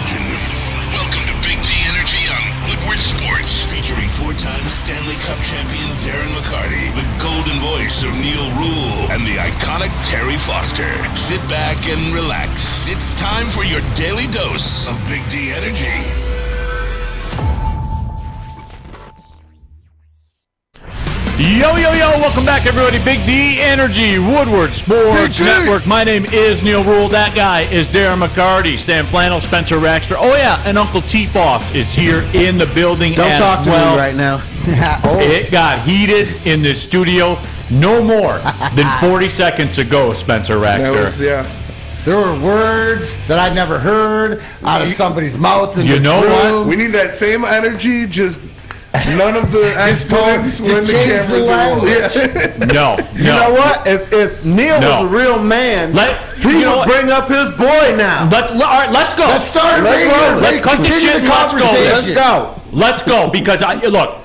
legends. Welcome to Big D Energy on Woodward Sports. Featuring four-time Stanley Cup champion Darren McCarty, the golden voice of Neal Ruhl, and the iconic Terry Foster. Sit back and relax. It's time for your daily dose of Big D Energy. Yo, welcome back, everybody. Big D Energy, Woodward Sports Network. My name is Neal Ruhl. That guy is Darren McCarty, Sam Flannel, Spencer Raxter. Oh, yeah, and Uncle T-Boss is here in the building Don't as talk to well. me right now. It got heated in this studio no more than 40 seconds ago, Spencer Raxter. There were words that I'd never heard out of somebody's mouth in this room. What? We need that same energy, just none of the expletives when the change the cameras are rolling. language. No. You know what? If Neal was a real man, he would bring up his boy now. All right, let's go. Let's start. Let's cut the shit and let's go. conversation. Let's go. Let's go, because look,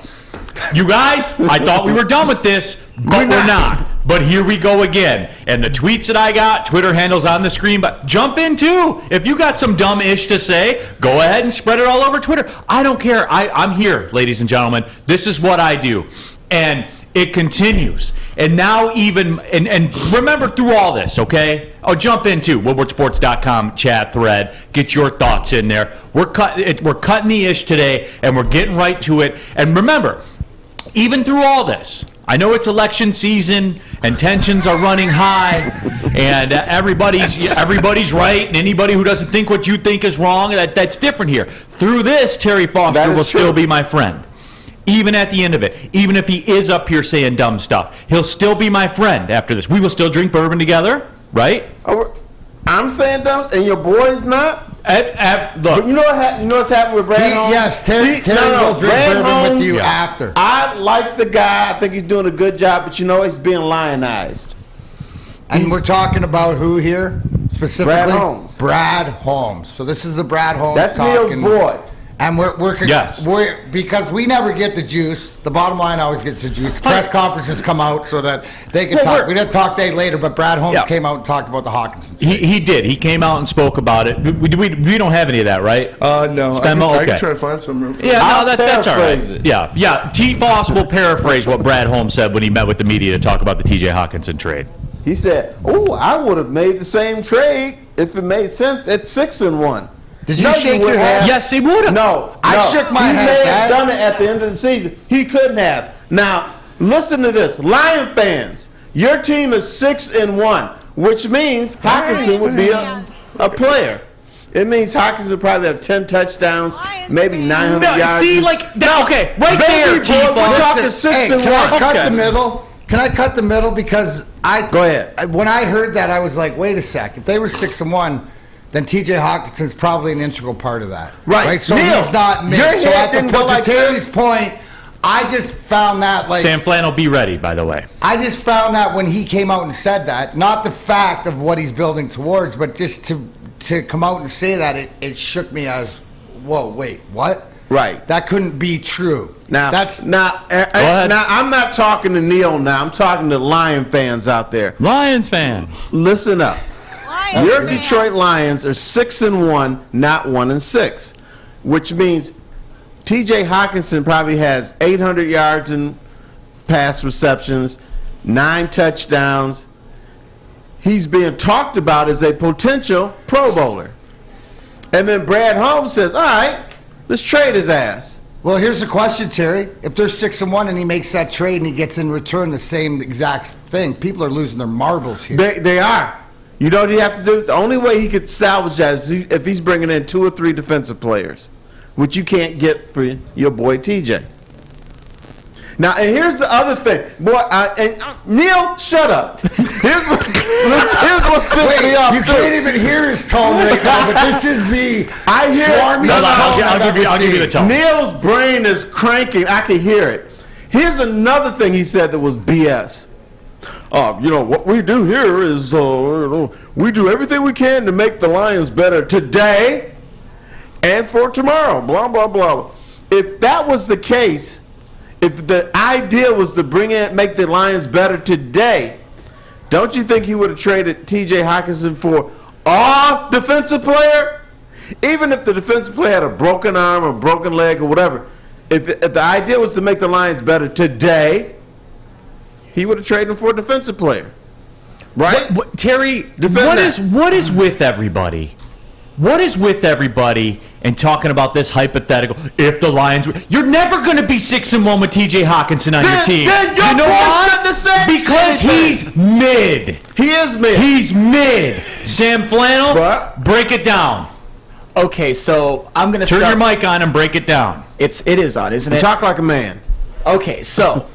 you guys, I thought we were done with this, but we're not. But here we go again. And the tweets that I got, Twitter handles on the screen, but jump in too. If you got some dumb ish to say, go ahead and spread it all over Twitter. I don't care. I'm here, ladies and gentlemen. This is what I do. And it continues. And now and remember through all this, okay? Oh, jump into woodwardsports.com chat thread. Get your thoughts in there. We're cutting the ish today, and we're getting right to it. And remember, even through all this, I know it's election season and tensions are running high, and everybody's right, and anybody who doesn't think what you think is wrong, that's different here. Through this, Terry Foster will still be my friend. Even at the end of it, even if he is up here saying dumb stuff, he'll still be my friend after this. We will still drink bourbon together, right? I'm saying dumb, and your boy's not? Look, But you know what's happened with Brad Holmes? Yes, Terry will drink Brad bourbon with you Holmes, after. I like the guy. I think he's doing a good job, but he's being lionized. And we're talking about who here specifically? Brad Holmes. Brad Holmes. So this is the Brad Holmes That's talking. Neal's boy. And we're because we never get the juice. The bottom line always gets the juice. The press conferences come out so that they can talk. We didn't talk day later, but Brad Holmes came out and talked about the Hockenson. He did. He came out and spoke about it. We don't have any of that, right? No. I can try to find some room for that's all right. Yeah. T-Foss will paraphrase what Brad Holmes said when he met with the media to talk about the T.J. Hockenson trade. He said, I would have made the same trade if it made sense at 6-1. Did you shake your head? Yes, he would have. No. I shook my head. He may have done it at the end of the season. He couldn't have. Now, listen to this. Lion fans, your team is 6-1, which means Hockenson would be a player. It means Hockenson would probably have 10 touchdowns, maybe 900 yards. See, okay, right there, T-Foss. We're talking 6-1. Can I cut the middle? Can I cut the middle? Because Go ahead. When I heard that, I was like, wait a sec. If they were 6-1, then T.J. Hawkinson's probably an integral part of that. Right. So Neal, he's not me. your So head at the didn't go like Terry's point, I just found that Sam Flannel, be ready, by the way. I just found that when he came out and said that, not the fact of what he's building towards, but just to come out and say that, it shook me as, whoa, wait, what? Right. That couldn't be true. Now I'm not talking to Neal now. I'm talking to Lion fans out there. Lions fan. Listen up. Your Detroit Lions are 6-1, not 1-6, which means T.J. Hockenson probably has 800 yards in pass receptions, 9 touchdowns. He's being talked about as a potential Pro Bowler. And then Brad Holmes says, all right, let's trade his ass. Well, here's the question, Terry. If they're 6-1 and he makes that trade and he gets in return the same exact thing, people are losing their marbles here. They are. You know what he have to do? The only way he could salvage that is if he's bringing in 2 or 3 defensive players, which you can't get for your boy TJ. Now, and here's the other thing. Boy, Neal, shut up. Here's what's pissing me off. You can't even hear his tone right now, but this is the swarmiest tone I'll give you the tone. Neal's brain is cranking. I can hear it. Here's another thing he said that was BS. What we do here is, we do everything we can to make the Lions better today and for tomorrow, blah, blah, blah. If that was the case, if the idea was to make the Lions better today, don't you think he would have traded T.J. Hockenson for a defensive player? Even if the defensive player had a broken arm or broken leg or whatever, if the idea was to make the Lions better today, he would have traded him for a defensive player. Right? Terry, what is with everybody? What is with everybody and talking about this hypothetical? If the Lions, you're never going to be 6-1 with T.J. Hockenson on your team. Then you know why? Because he's mid. He is mid. He's mid. Sam Flannel, break it down. Okay, so I'm going to turn your mic on and break it down. It is on, isn't it? Talk like a man. Okay, so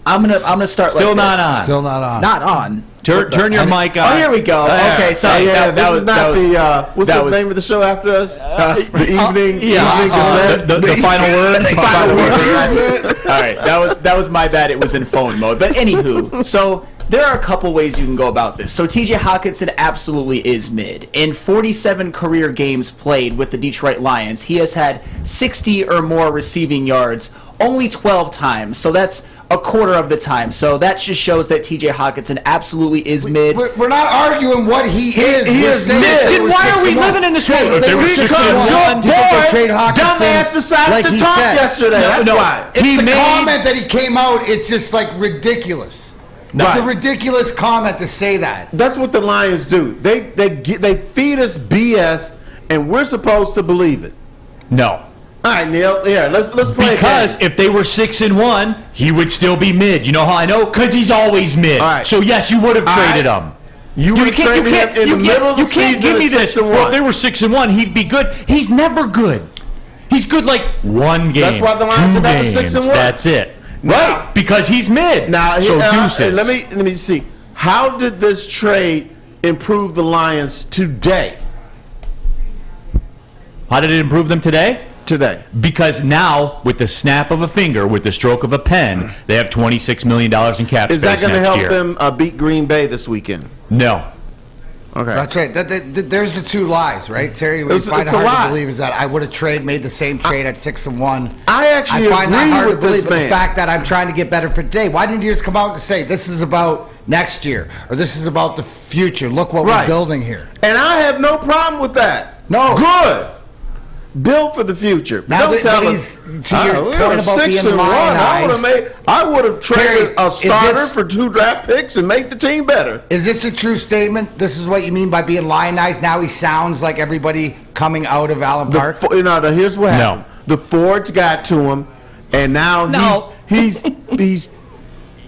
I'm gonna start. Still like not this. on. Still not on. It's not on. Turn your mic on. Oh, here we go. Okay, sorry. This is not what's the name of the show after us? The evening. The final word. Final word. All right, that was my bad. It was in phone mode. But anywho, so there are a couple ways you can go about this. So T.J. Hockenson absolutely is mid. In 47 career games played with the Detroit Lions, he has had 60 or more receiving yards only 12 times. So that's a quarter of the time. So that just shows that T.J. Hockenson absolutely is mid. We're not arguing what he is. He is mid. Then why are we living in this world? They were 6-1. They trade Hockenson. Dumbass decided like to he talk said. yesterday. That's why. It's the comment that he came out. It's just like ridiculous. It's a ridiculous comment to say that. That's what the Lions do. They feed us BS, and we're supposed to believe it. No. All right, Neal. Yeah, let's play. Because if they were 6-1, he would still be mid. You know how I know? Because he's always mid. All right. So yes, you would have traded him. You would have traded him in the middle of the season. You can't give me this. Well, if they were 6-1, he'd be good. He's never good. He's good like one game. That's why the Lions are never 6-1. That's it. Now, Right? Because he's mid. Now, so deuces. let me see. How did this trade improve the Lions today? How did it improve them today? Today. Because now, with the snap of a finger, with the stroke of a pen, they have $26 million in cap Is that space going to next help year. them beat Green Bay this weekend? No. Okay. That's right. There's the two lies, right, Terry? What you find it hard to believe is that I would have made the same trade at 6-1. I actually find that hard agree to with this believe. But man. the fact that I'm trying to get better for today. Why didn't you just come out and say this is about next year or this is about the future? Look what we're building here. And I have no problem with that. No. Good. Build for the future. Now Don't tell but us. to your point about being 6-1. lionized. I would have traded Terry, a starter this- for 2 draft picks and make the team better. Is this a true statement? This is what you mean by being lionized? Now he sounds like everybody coming out of Allen Park? Here's what happened. The Fords got to him, and now he's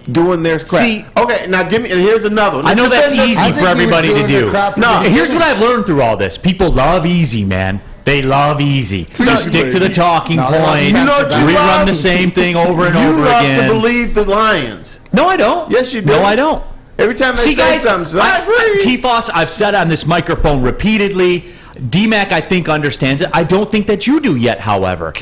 doing their crap. See, okay, now give me. And here's another one. I know that's Defend this- easy for everybody to do. No, Here's what I've learned through all this. People love easy, man. They love easy. Just stick to the talking points. Rerun the same thing over and over again. You love to believe the Lions. No, I don't. Yes, you do. No, I don't. Every time they say guys, something, I agree. T-Foss, I've said on this microphone repeatedly, D-Mac, I think, understands it. I don't think that you do yet, however.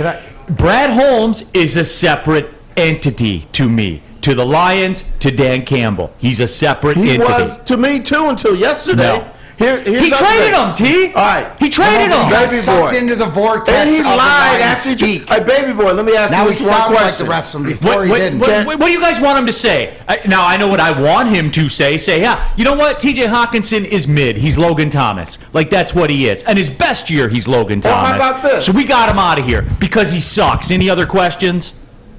Brad Holmes is a separate entity to me. To the Lions, to Dan Campbell. He's a separate entity. He was to me, too, until yesterday. No. He traded him, T. All right. He traded him. He got Baby sucked boy. into the vortex And he of lied the after Lions speak. Hey, baby boy, let me ask Now you he one sounds question. like the rest of them. Before he didn't. What do you guys want him to say? Now, I know what I want him to say. Say, yeah, you know what? T.J. Hockenson is mid. He's Logan Thomas. Like, that's what he is. And his best year, he's Logan Well, Thomas. how about this? So we got him out of here because he sucks. Any other questions?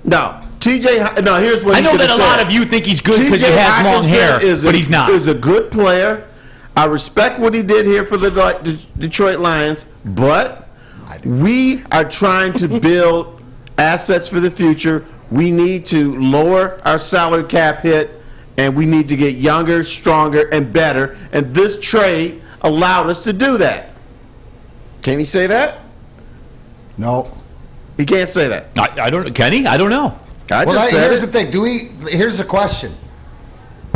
No. TJ, no, here's what I know that a lot of you think he's good because he has long hair, but he's not. He's a good player. I respect what he did here for the Detroit Lions, but we are trying to build assets for the future. We need to lower our salary cap hit, and we need to get younger, stronger, and better. And this trade allowed us to do that. Can he say that? No. He can't say that. I don't. Can he? I don't know. Here's the thing. Here's the question,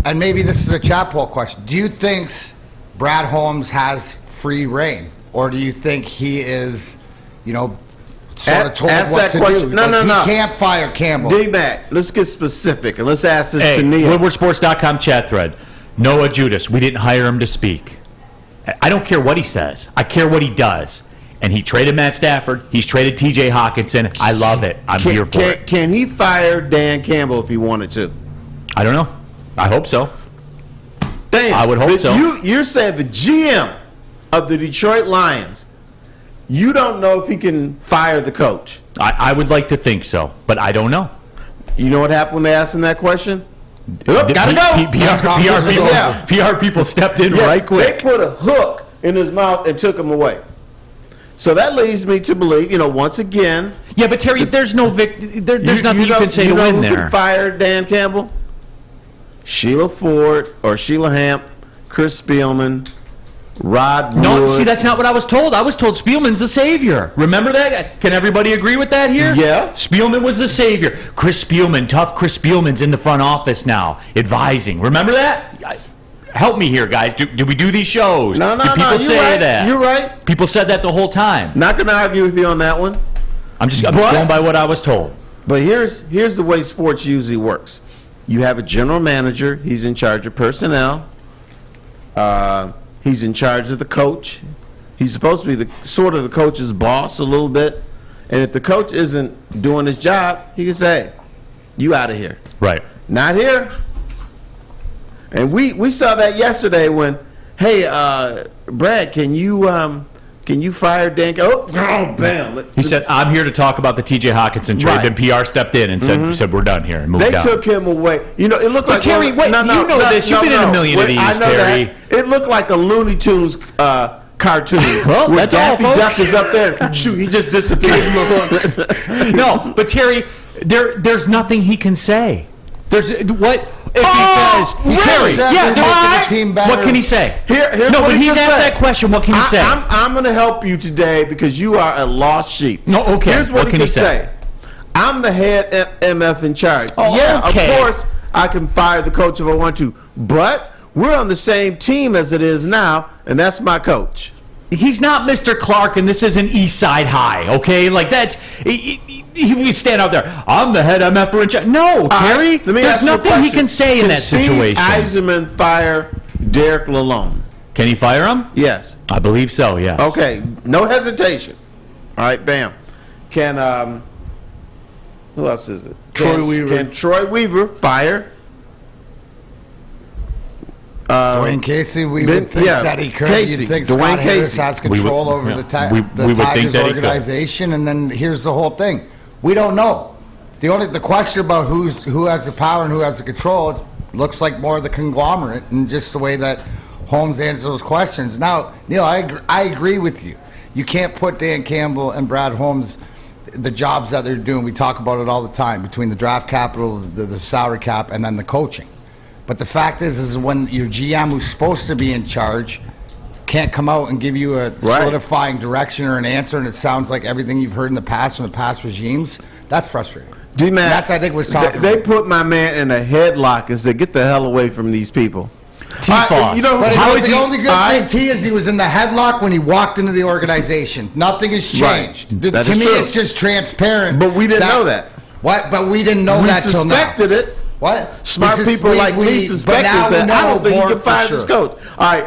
and maybe this is a Chapel question. Do you think Brad Holmes has free reign, or do you think he is, sort of told what to do? No. He can't fire Campbell. D-Mac, let's get specific, and let's ask this to Neal. WoodwardSports.com chat thread. Noah Judas, we didn't hire him to speak. I don't care what he says. I care what he does. And he traded Matt Stafford. He's traded T.J. Hockenson. I love it. I'm here for it. Can he fire Dan Campbell if he wanted to? I don't know. I hope so. Damn. I would hope so. You're saying the GM of the Detroit Lions You don't know if he can fire the coach. I would like to think so, but I don't know. You know what happened when they asked him that question? Gotta go. PR people stepped in right quick. They put a hook in his mouth and took him away. So that leads me to believe, once again. Yeah, but Terry, there's no there's nothing you can say to win there. Who can fire Dan Campbell? Sheila Ford or Sheila Hamp, Chris Spielman, Rod Wood. No, see, that's not what I was told. I was told Spielman's the savior. Remember that? Can everybody agree with that here? Yeah. Spielman was the savior. Chris Spielman, tough Chris Spielman's in the front office now, advising. Remember that? Help me here, guys. Do we do these shows? No. People say right. that. You're right. People said that the whole time. Not going to argue with you on that one. I'm just going by what I was told. But here's the way sports usually works. You have a general manager. He's in charge of personnel. He's in charge of the coach. He's supposed to be the coach's boss a little bit. And if the coach isn't doing his job, he can say, hey, you out of here. Right. Not here. And we saw that yesterday when, hey, Brad, can you fire Dan? Oh, bam! He said, "I'm here to talk about the T.J. Hockenson trade." Right. Then PR stepped in and said, "We're done here," and moved They on. took him away. It looked like Terry, wait, you know this. You've been in a million of these, I know Terry. that. It looked like a Looney Tunes cartoon. Well, where that's all, Daffy folks. Duck is up there. Shoot, he just disappeared. No, but Terry, there's nothing he can say. There's what if he says, Terry? Yeah, the team better. What can he say? Here's no, what but he he's can asked say. that question. What can he say? I'm going to help you today because you are a lost sheep. No, okay. Here's what can he say? I'm the head MF in charge. Oh, yeah, okay. Of course I can fire the coach if I want to, but we're on the same team as it is now, and that's my coach. He's not Mr. Clark, and this isn't East Side High, okay? Like, that's... He would stand out there, I'm the head MF in charge. No, Terry, there's nothing he can say in that situation. Can Steve Yzerman fire Derek Lalonde? Can he fire him? Yes. I believe so, yes. Okay, no hesitation. All right, bam. Can, who else is it? Troy Weaver. Can Troy Weaver fire... Dwayne Casey, we would think that he could. Casey, You'd think Dwayne Scott Harris Casey. has control over the we would think Tigers that he could. organization, and then here's the whole thing: we don't know. The question about who has the power and who has the control, it looks like more of the conglomerate, and just the way that Holmes answers those questions. Now, Neal, I agree with you. You can't put Dan Campbell and Brad Holmes, the jobs that they're doing. We talk about it all the time between the draft capital, the salary cap, and then the coaching. But the fact is when your GM, who's supposed to be in charge, can't come out and give you a solidifying direction or an answer, and it sounds like everything you've heard in the past from the past regimes, that's frustrating. D-Man, that's, I think, what's talking They about. put my man in a headlock and said, get the hell away from these people. T-Foss. But how the only good thing, T, is he was in the headlock when he walked into the organization. Nothing has changed. Right. To me, true. it's just transparent. But we didn't know that. What? But we didn't know that till now. We suspected it. What? Smart people like me suspect that. I don't think you can fire this coach. All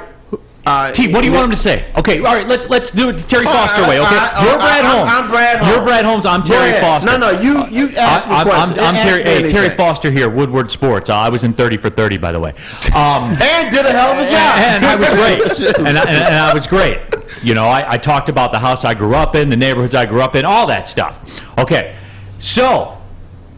right. T, what do you want him to say? Okay, all right, let's do it the Terry Foster way, okay? You're Brad Holmes. I'm Brad Holmes. You're Brad Holmes. I'm Terry Foster. No, you ask me questions. I'm Terry Foster here, Woodward Sports. I was in 30 for 30, by the way. And did a hell of a job. And I was great. and I was great. I talked about the house I grew up in, the neighborhoods I grew up in, all that stuff. Okay, so...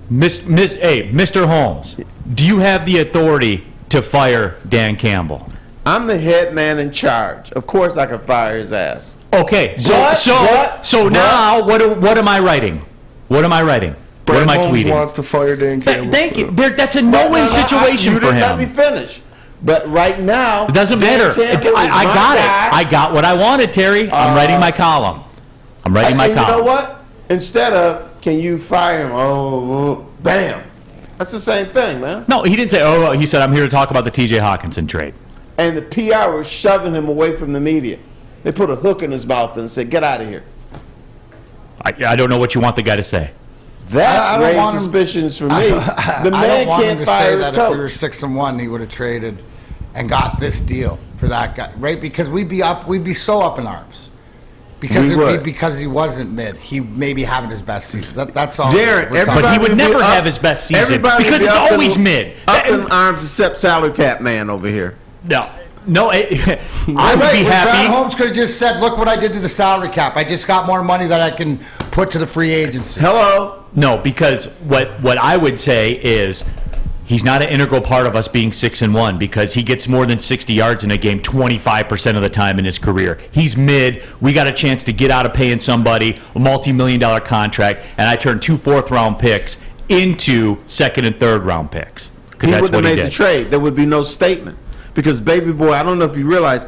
Mr. Holmes, do you have the authority to fire Dan Campbell? I'm the head man in charge. Of course I can fire his ass. Okay, so now what am I writing? What am I writing? Brad what am I Holmes tweeting? wants to fire Dan Campbell. Thank you. That's a no-win situation you for didn't him. let me finish. But right now, It doesn't matter. I got it. I got what I wanted, Terry. I'm writing my column. I'm writing my column. You know what? Instead of, can you fire him? Oh, bam. That's the same thing, man. No, he didn't say, he said, I'm here to talk about the T.J. Hockenson trade. And the PR was shoving him away from the media. They put a hook in his mouth and said, get out of here. I don't know what you want the guy to say. That raised suspicions for me. The man can't fire his coach. If we were 6-1, he would have traded and got this deal for that guy, right? Because we'd be so up in arms. Because he wasn't mid. He maybe having his best season. That's all. Darren, but he would never have his best season because it's always mid. Up in arms except salary cap man over here. No. No, I would be Brad happy. Holmes could have just said, look what I did to the salary cap. I just got more money that I can put to the free agency. Hello. No, because what I would say is he's not an integral part of us being 6-1 because he gets more than 60 yards in a game 25% of the time in his career. He's mid. We got a chance to get out of paying somebody a multi-million-dollar contract, and I turned 2 fourth-round picks into second and third round picks. He would have made the trade. There would be no statement. Because, baby boy, I don't know if you realize,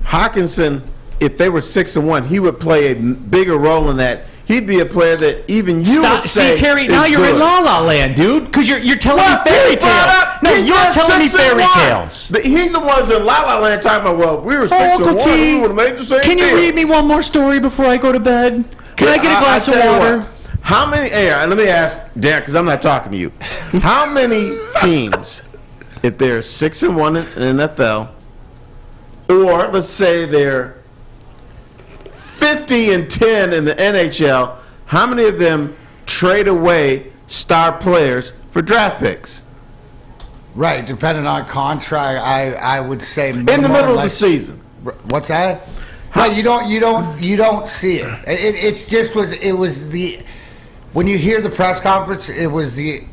Hockenson, if they were 6-1, he would play a bigger role in that. He'd be a player that even you would say. See, Terry, now you're in La La Land, dude, because you're telling me fairy tales. No, you're telling me fairy tales. He's the ones in La La Land talking about, well, we were 6-1, we would have made the same Can you read me one more story before I go to bed? Can I get a glass of water? How many, let me ask Darren, because I'm not talking to you. How many teams, if they're 6-1 in the NFL, or let's say they're 50-10 in the NHL, how many of them trade away star players for draft picks? Right, depending on contract, I would say in the middle of the season. What's that? Right, you don't see it. It was the when you hear the press conference, it was the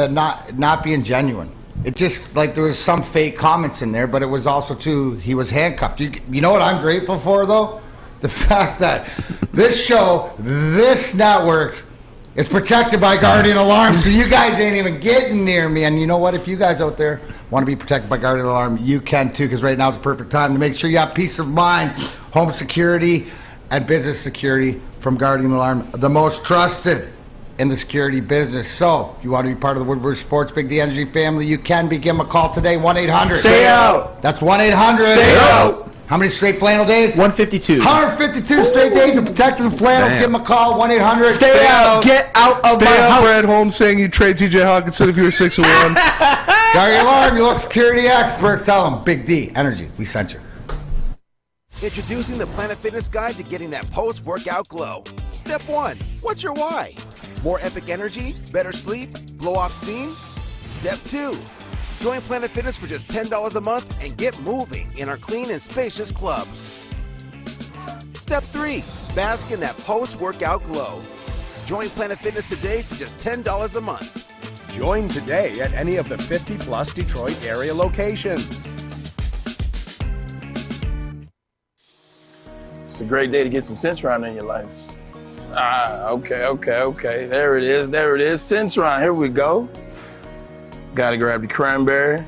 not being genuine. It just like there was some fake comments in there, but it was also too he was handcuffed. You know what I'm grateful for though? The fact that this show, this network, is protected by Guardian Alarm, so you guys ain't even getting near me. And you know what? If you guys out there want to be protected by Guardian Alarm, you can too, because right now is the perfect time to make sure you have peace of mind, home security, and business security from Guardian Alarm, the most trusted in the security business. So, if you want to be part of the Woodward Sports Big D Energy family, you can give them a call today, 1-800. Stay out. That's 1-800. Stay out. How many straight flannel days? 152. 152 straight days of protecting the flannels. Give them a call, 1-800. Stay out. Get out of my house. Brad Holmes saying you trade TJ Hockenson if you were 6-1. Guardian Alarm, you look security experts. Tell them, Big D Energy, we sent you. Introducing the Planet Fitness Guide to getting that post-workout glow. Step 1, what's your why? More epic energy, better sleep, blow off steam? Step 2, join Planet Fitness for just $10 a month and get moving in our clean and spacious clubs. Step 3, bask in that post-workout glow. Join Planet Fitness today for just $10 a month. Join today at any of the 50-plus Detroit area locations. It's a great day to get some Centron in your life. Okay. There it is. Centron, here we go. Gotta grab the cranberry.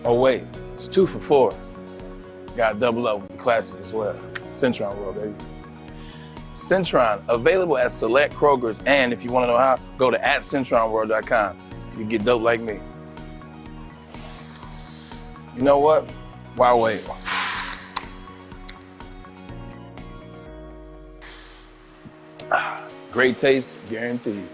Oh wait, it's 2 for $4. Gotta double up with the classic as well. Centron World, baby. Centron, available at select Kroger's, and if you wanna know how, go to @CentronWorld.com. You get dope like me. You know what? Why wait? Great taste, guaranteed.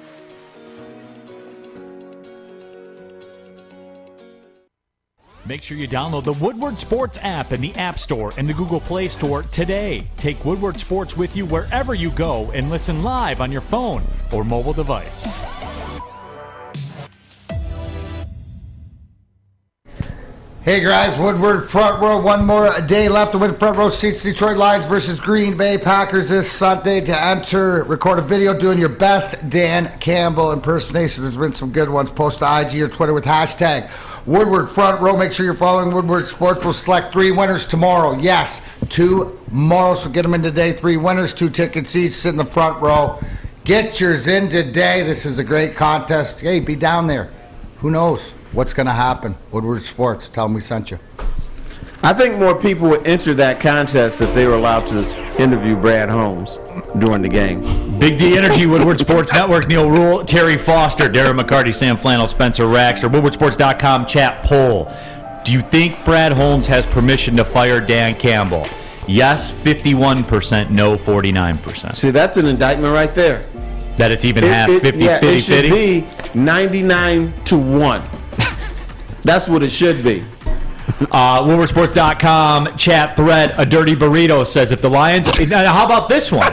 Make sure you download the Woodward Sports app in the App Store and the Google Play Store today. Take Woodward Sports with you wherever you go and listen live on your phone or mobile device. Hey guys, Woodward Front Row. One more day left to win front row seats. Detroit Lions versus Green Bay Packers this Sunday. To enter, record a video doing your best Dan Campbell impersonations. There's been some good ones. Post to IG or Twitter with hashtag Woodward Front Row. Make sure you're following Woodward Sports. We'll select 3 winners tomorrow. Yes, 2 tomorrow. So get them in today. 3 winners, 2 ticket seats. Sit in the front row. Get yours in today. This is a great contest. Hey, be down there. Who knows what's going to happen? Woodward Sports. Tell them we sent you. I think more people would enter that contest if they were allowed to interview Brad Holmes during the game. Big D Energy, Woodward Sports Network, Neal Ruhl, Terry Foster, Darren McCarty, Sam Flannel, Spencer Raxter, WoodwardSports.com chat poll. Do you think Brad Holmes has permission to fire Dan Campbell? Yes, 51%, no, 49%. See, that's an indictment right there. That it's even half, 50, yeah, 50, it should 50? be 99-1. That's what it should be. WoodwardSports.com chat thread. A dirty burrito says if the Lions. Now, how about this one?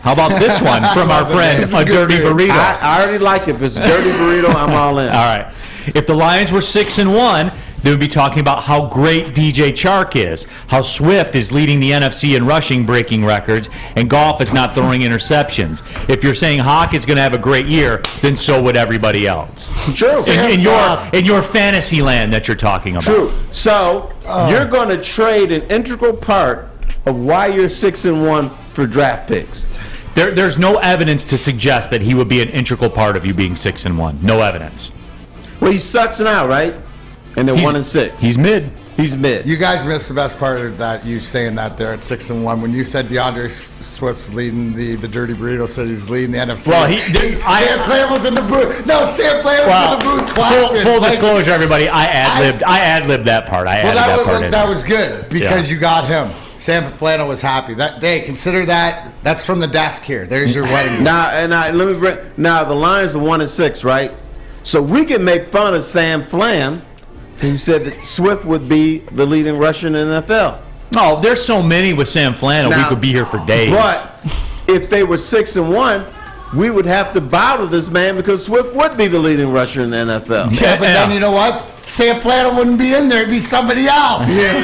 How about this one from our friend, a dirty burrito? I already like it. If it's a dirty burrito, I'm all in. All right. If the Lions were 6-1, They would be talking about how great DJ Chark is, how Swift is leading the NFC in rushing, breaking records, and Goff is not throwing interceptions. If you're saying Hawk is going to have a great year, then so would everybody else. True. In your fantasy land that you're talking about. True. So you're going to trade an integral part of why you're 6-1 for draft picks. There's no evidence to suggest that he would be an integral part of you being 6-1. No evidence. Well, he sucks now, right? And they're 1-6. He's mid. He's mid. You guys missed the best part of that. You saying that there at 6-1 when you said DeAndre Swift's leading the Dirty Burrito, said he's leading the NFC. Well, Sam Flan was in the booth. No, Sam Flan was in the booth. Clapping. Full disclosure, everybody. I ad-libbed that part. That was good because you got him. Sam Flannel was happy. Consider that. That's from the desk here. There's your wedding. Let me bring. Now the Lions are 1-6, right? So we can make fun of Sam Flan, who said that Swift would be the leading rusher in the NFL. No, there's so many with Sam Flannel. We could be here for days. But if they were 6-1, we would have to bow to this man because Swift would be the leading rusher in the NFL. Yeah, but then you know what? Sam Flannel wouldn't be in there. It'd be somebody else. Yeah.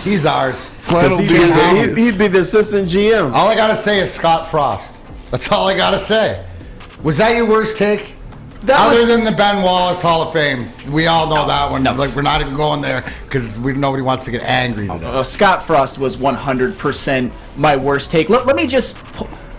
He's ours. He'd be the assistant GM. All I got to say is Scott Frost. That's all I got to say. Was that your worst take? Other than the Ben Wallace Hall of Fame. We all know that one. We're not even going there because nobody wants to get angry today. Scott Frost was 100% my worst take. Let me just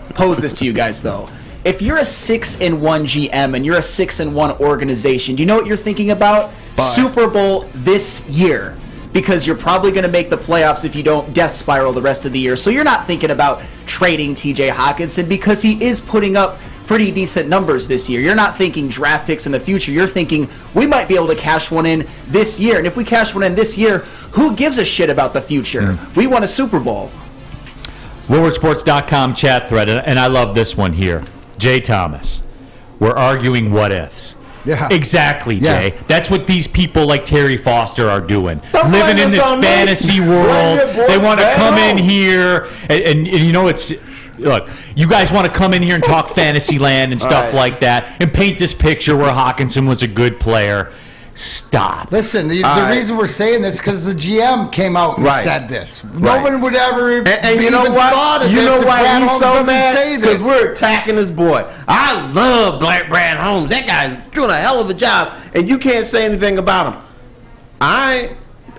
pose this to you guys, though. If you're a 6-1 GM and you're a 6-1 organization, do you know what you're thinking about? Super Bowl this year. Because you're probably going to make the playoffs if you don't death spiral the rest of the year. So you're not thinking about trading TJ Hockenson because he is putting up pretty decent numbers this year. You're not thinking draft picks in the future. You're thinking we might be able to cash one in this year. And if we cash one in this year, who gives a shit about the future? We won a Super Bowl. WoodwardSports.com chat thread, and I love this one here. Jay Thomas. We're arguing what ifs. Yeah. Exactly, Jay. Yeah. That's what these people like Terry Foster are doing. Living in this fantasy world. They want to come in here and you know it's look, you guys want to come in here and talk fantasy land and stuff like that and paint this picture where Hockenson was a good player. Stop. Listen, the reason we're saying this is because the GM came out and said this. No one would ever and you know what? Thought of you know this why he's so mad? Because we're attacking this boy. I love Brad Holmes. That guy's doing a hell of a job, and you can't say anything about him. I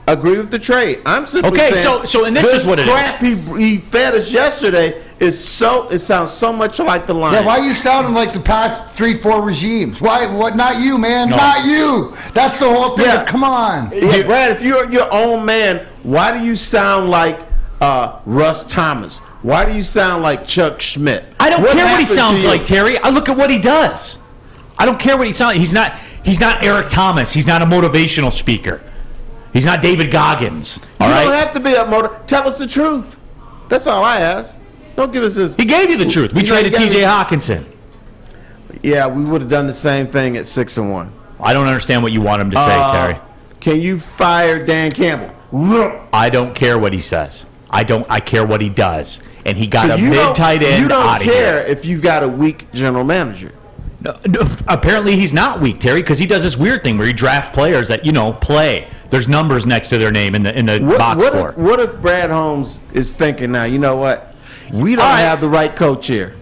agree with the trade. I'm simply saying so and this is what it is. Crap he fed us yesterday it sounds so much like the Lions. Yeah, why are you sounding like the past 3-4 regimes? Why? What? Not you, man. No. Not you. That's the whole thing. Yeah. Come on. Yeah, Brad, if you're your own man, why do you sound like Russ Thomas? Why do you sound like Chuck Schmidt? I don't care what he sounds like, Terry. I look at what he does. I don't care what he sounds like. He's not Eric Thomas. He's not a motivational speaker. He's not David Goggins. You don't have to be a tell us the truth. That's all I ask. Don't give us this. He gave you the truth. We traded TJ Hockenson. Yeah, we would have done the same thing at 6-1. I don't understand what you want him to say, Terry. Can you fire Dan Campbell? I don't care what he says. I care what he does. And he got a mid-tight end out of here. You don't care if you've got a weak general manager. No, apparently he's not weak, Terry, because he does this weird thing where he drafts players that, play. There's numbers next to their name in the box score. What if Brad Holmes is thinking now, you know what? We don't have the right coach here.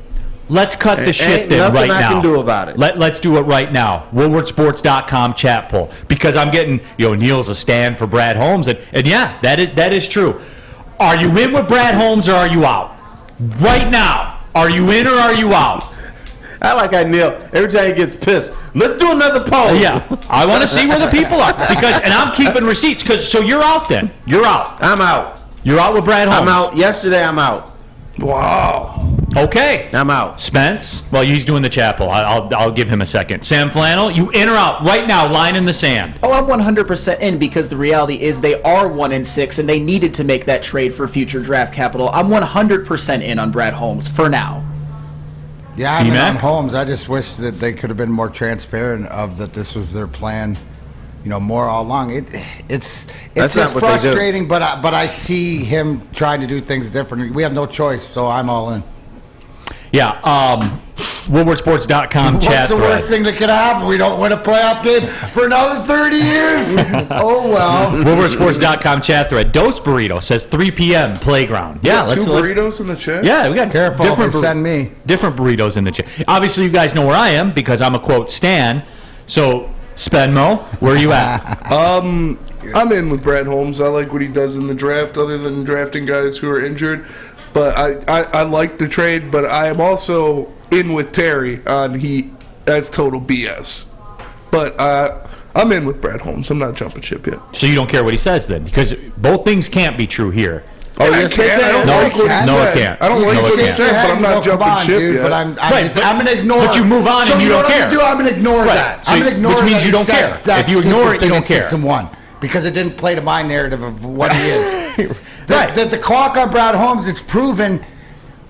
Let's cut the shit then right now. Nothing I can do about it. Let's do it right now. WoodwardSports.com chat poll. Because I'm getting, Neal's a stand for Brad Holmes. And yeah, that is true. Are you in with Brad Holmes or are you out? Right now. Are you in or are you out? I like how Neal, every time he gets pissed, let's do another poll. Yeah. I want to see where the people are. And I'm keeping receipts. So you're out then. You're out. I'm out. You're out with Brad Holmes. I'm out. Yesterday I'm out. Wow. Okay. I'm out. Spence? Well, he's doing the chapel. I'll give him a second. Sam Flannel, you in or out right now, line in the sand? Oh, I'm 100% in because the reality is they are 1-6 and they needed to make that trade for future draft capital. I'm 100% in on Brad Holmes for now. Yeah, I'm in on Holmes. I just wish that they could have been more transparent of that this was their plan. More all along. It's just frustrating, but I see him trying to do things differently. We have no choice, so I'm all in. Yeah. WoodwardSports.com What's chat the thread. worst thing that could happen? We don't win a playoff game for another 30 years? Oh, well. WoodwardSports.com chat thread. Dose Burrito says 3 p.m. playground. Yeah, let's two burritos in the chat. Yeah, we got Careful, they send me. different burritos in the chat. Obviously, you guys know where I am because I'm a quote Stan. So, Spenmo, where are you at? I'm in with Brad Holmes. I like what he does in the draft, other than drafting guys who are injured. But I like the trade. But I am also in with Terry on that's total BS. But I'm in with Brad Holmes. I'm not jumping ship yet. So you don't care what he says then, because both things can't be true here. Oh, yes, I can. I don't like what he said. No, it can't. I don't like what he said, but I'm not jumping ship dude, yet. But I'm going to ignore. But you move on and you don't care. I'm going to ignore that. So I'm going to ignore which means that you don't care. If you ignore it, you don't care. 6-1 because it didn't play to my narrative of what he is. Right. The clock on Brad Holmes, it's proven.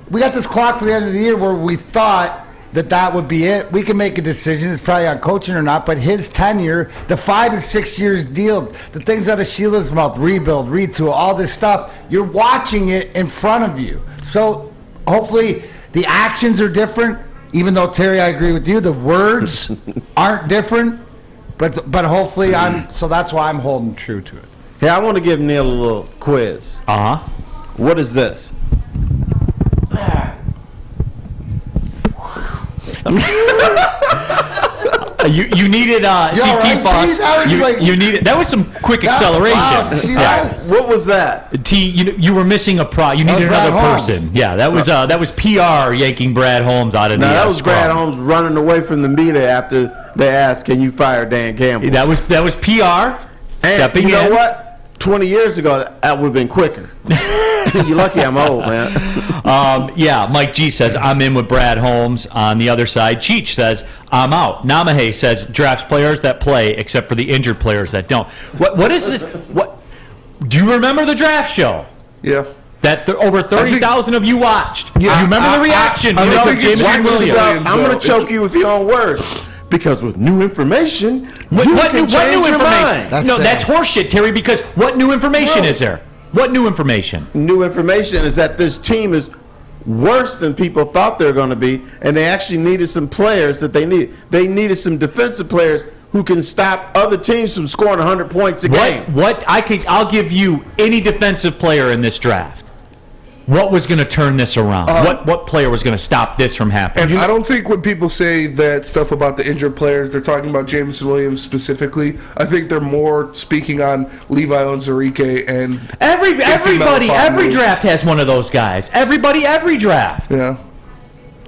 We got this clock for the end of the year where we thought that would be it. We can make a decision. It's probably on coaching or not, but his tenure, the 5 and 6 years deal, the things out of Sheila's mouth, rebuild, retool, all this stuff, you're watching it in front of you. So hopefully the actions are different, even though, Terry, I agree with you, the words aren't different, but hopefully so that's why I'm holding true to it. Hey, I want to give Neal a little quiz. Uh-huh. What is this? You needed CT right, boss. T? You needed that was some quick acceleration. Wow, see that? What was that? T, you were missing a pro. You needed Brad another Holmes. person. Yeah, that was PR yanking Brad Holmes out of No, the that was scrum. Brad Holmes running away from the media after they asked, "Can you fire Dan Campbell?" That was PR And stepping you know in. what? 20 years ago, that would have been quicker. You're lucky I'm old, man. Yeah, Mike G says, I'm in with Brad Holmes. On the other side, Cheech says, I'm out. Namahe says, drafts players that play except for the injured players that don't. What is this? What? Do you remember the draft show? Yeah. That over 30,000 of you watched. Yeah, you remember the reaction when they took Jameson Williams. I'm going to choke you with your own words. Because with new information, What new information? That's That's horseshit, Terry, because what new information is there? What new information? New information is that this team is worse than people thought they were going to be, and they actually needed some players that they needed. They needed some defensive players who can stop other teams from scoring 100 points a game. I'll give you any defensive player in this draft. What was going to turn this around? What player was going to stop this from happening? And I don't think when people say that stuff about the injured players, they're talking about Jameson Williams specifically. I think they're more speaking on Levi Onwuzurike and everybody, every draft has one of those guys. Every draft. Yeah.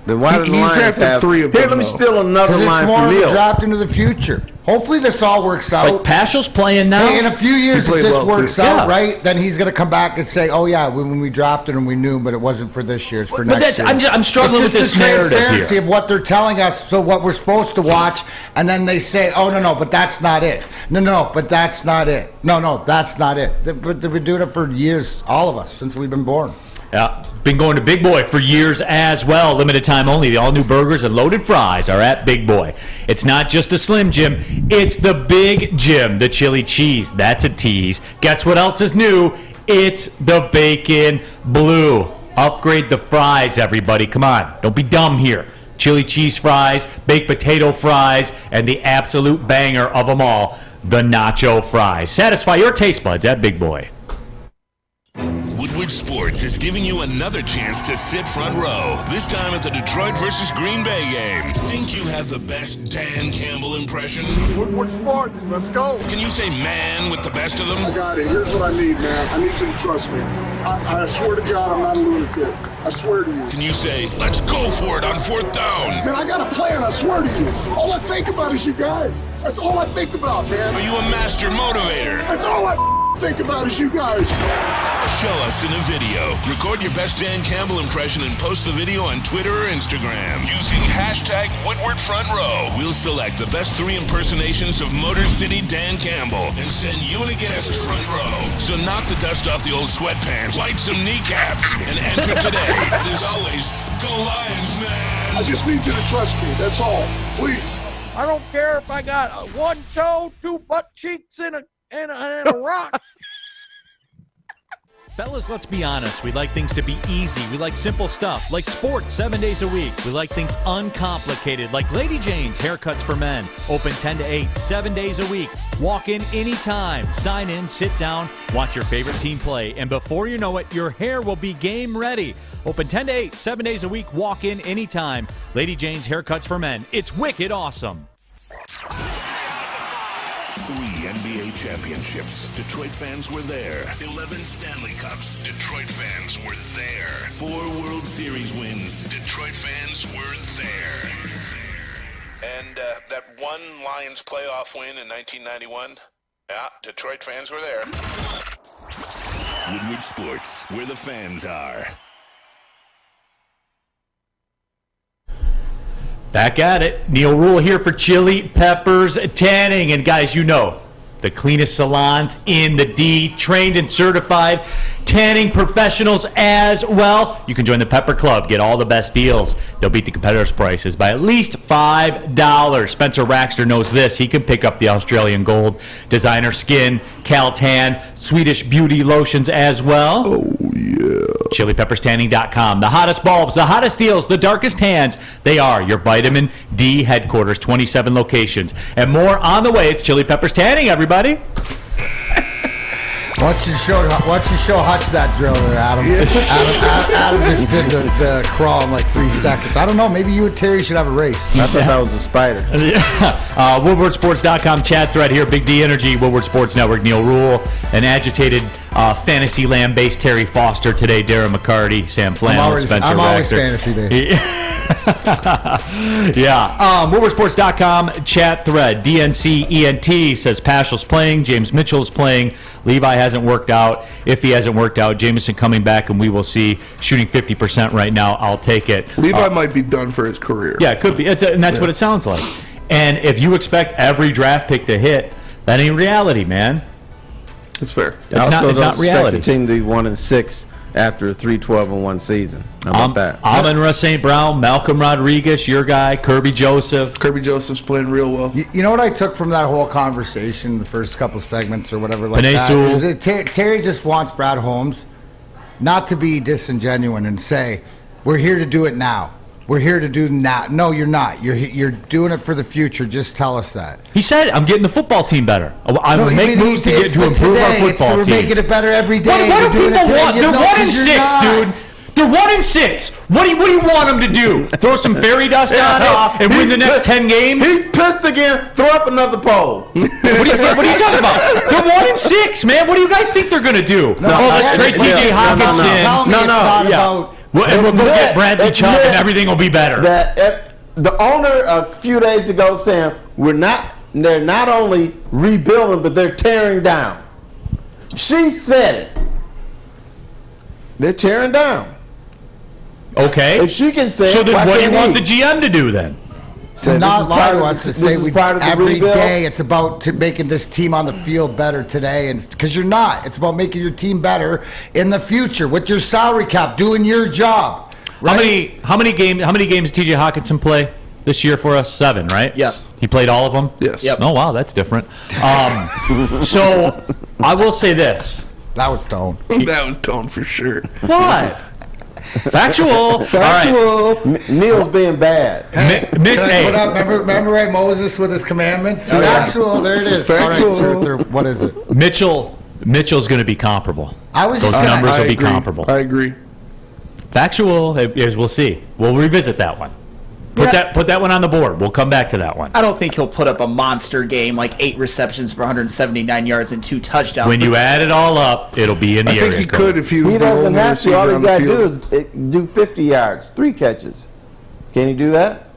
Then why He's drafted 3 of them. Here, let me steal another Because line it's more from of a Neal. draft into the future. Hopefully this all works out. Like Paschal's playing now. Hey, in a few years, He if played this well, works too. out, Yeah. right, then he's going to come back and say, oh, yeah, when we drafted him, we knew, but it wasn't for this year. It's for But next year. I'm struggling it's with just this the narrative transparency here. of what they're telling us, so what we're supposed to watch, and then they say, oh, no, but that's not it. No, but that's not it. No, that's not it. But they've been doing it for years, all of us, since we've been born. Yeah, been going to Big Boy for years as well. Limited time only. The all-new burgers and loaded fries are at Big Boy. It's not just a Slim Jim. It's the Big Jim. The chili cheese. That's a tease. Guess what else is new? It's the Bacon Blue. Upgrade the fries, everybody. Come on. Don't be dumb here. Chili cheese fries, baked potato fries, and the absolute banger of them all, the nacho fries. Satisfy your taste buds at Big Boy. Woodward Sports is giving you another chance to sit front row. This time at the Detroit versus Green Bay game. Think you have the best Dan Campbell impression? Woodward Sports, let's go. Can you say man with the best of them? I got it. Here's what I need, man. I need you to trust me. I swear to God, I'm not a lunatic. I swear to you. Can you say, let's go for it on 4th down? Man, I got a plan, I swear to you. All I think about is you guys. That's all I think about, man. Are you a master motivator? That's all I think about is you guys. Show us in a video. Record your best Dan Campbell impression and post the video on Twitter or Instagram using hashtag Woodward Front Row. We'll select the best 3 impersonations of Motor City Dan Campbell and send you and a guest front row. So knock the dust off the old sweatpants, light some kneecaps, and enter today. And as always, go Lions, man! I just need you to trust me. That's all. Please. I don't care if I got 1 toe, 2 butt cheeks, and a rock. Fellas, let's be honest. We like things to be easy. We like simple stuff, like sports 7 days a week. We like things uncomplicated, like Lady Jane's Haircuts for Men. Open 10 to 8, 7 days a week. Walk in anytime. Sign in, sit down, watch your favorite team play. And before you know it, your hair will be game ready. Open 10 to 8, 7 days a week. Walk in anytime. Lady Jane's Haircuts for Men. It's wicked awesome. 3 NBA championships. Detroit fans were there. 11 Stanley Cups. Detroit fans were there. 4 World Series wins. Detroit fans were there. And that one Lions playoff win in 1991? Yeah, Detroit fans were there. Woodward Sports, where the fans are. Back at it. Neal Ruhl here for Chili Peppers Tanning. And guys, you know, the cleanest salons in the D, trained and certified tanning professionals as well. You can join the Pepper Club. Get all the best deals. They'll beat the competitors' prices by at least $5. Spencer Raxter knows this. He can pick up the Australian Gold, Designer Skin, Caltan, Swedish Beauty lotions as well. Oh, yeah. ChiliPeppersTanning.com. The hottest bulbs, the hottest deals, the darkest hands. They are your vitamin D headquarters, 27 locations. And more on the way. It's Chili Peppers Tanning, everybody. Why don't you show Hutch that drill there, Adam? Adam just did the crawl in like 3 seconds. I don't know. Maybe you and Terry should have a race. I thought that was a spider. WoodwardSports.com chat thread here. Big D Energy, Woodward Sports Network, Neal Ruhl. An agitated fantasy land-based Terry Foster today. Darren McCarty, Sam Flannel, Spencer I'm always Raxter. fantasy day. Yeah. WoodwardSports.com chat thread. DNC ENT says Paschal's playing. James Mitchell's playing. Levi hasn't worked out. If he hasn't worked out, Jameson coming back, and we will see. Shooting 50% right now. I'll take it. Levi might be done for his career. Yeah, it could be. And that's what it sounds like. And if you expect every draft pick to hit, that ain't reality, man. It's fair. It's not reality. The team to be 1-6 after a 3-12-1 season. How about that? Amon-Ra St. Brown, Malcolm Rodriguez, your guy, Kirby Joseph. Kirby Joseph's playing real well. You know what I took from that whole conversation, the first couple of segments or whatever like Panay that? Sewell. Is Terry just wants Brad Holmes not to be disingenuous and say, we're here to do it now. We're here to do now. No, you're not. You're doing it for the future. Just tell us that. He said, I'm getting the football team better. I will make moves to improve our football we're team. We're making it better every day. What do people want? They're 1-6, dude. They're 1-6. What do you want them to do? Throw some fairy dust on it and win the next 10 games? He's pissed again. Throw up another poll. What are you talking about? They're 1-6, man. What do you guys think they're going to do? Let's trade T.J. Hockenson. Tell me it's not about... And we'll go get Bradley Chubb and everything will be better. The owner a few days ago saying they're not only rebuilding, but they're tearing down. She said it. They're tearing down. Okay. If she can say so it, then why what do you can't want the GM to do then? So not lie to us to say every rebuild. day it's about making this team on the field better today, and because you're not. It's about making your team better in the future with your salary cap, doing your job. Right? How many games did T.J. Hockenson play this year for us? 7, right? Yeah. He played all of them? Yes. Yep. Oh, wow, that's different. So I will say this. That was Tone. That was Tone for sure. What? Factual. All right. Neal's being bad. Remember Ray Moses with his commandments? Factual. There it is. Factual. All right, what is it? Mitchell's going to be comparable. Those numbers will be comparable. I agree. Factual, as we'll see. We'll revisit that one. Put that one on the board. We'll come back to that one. I don't think he'll put up a monster game like 8 receptions for 179 yards and 2 touchdowns. When you add it all up, it'll be in the area. I think he could if he was the only receiver All he's on the got to do field. is do 50 yards, 3 catches. Can he do that?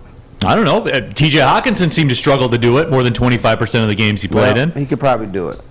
I don't know. T.J. Hockenson seemed to struggle to do it more than 25% of the games he played in. He could probably do it.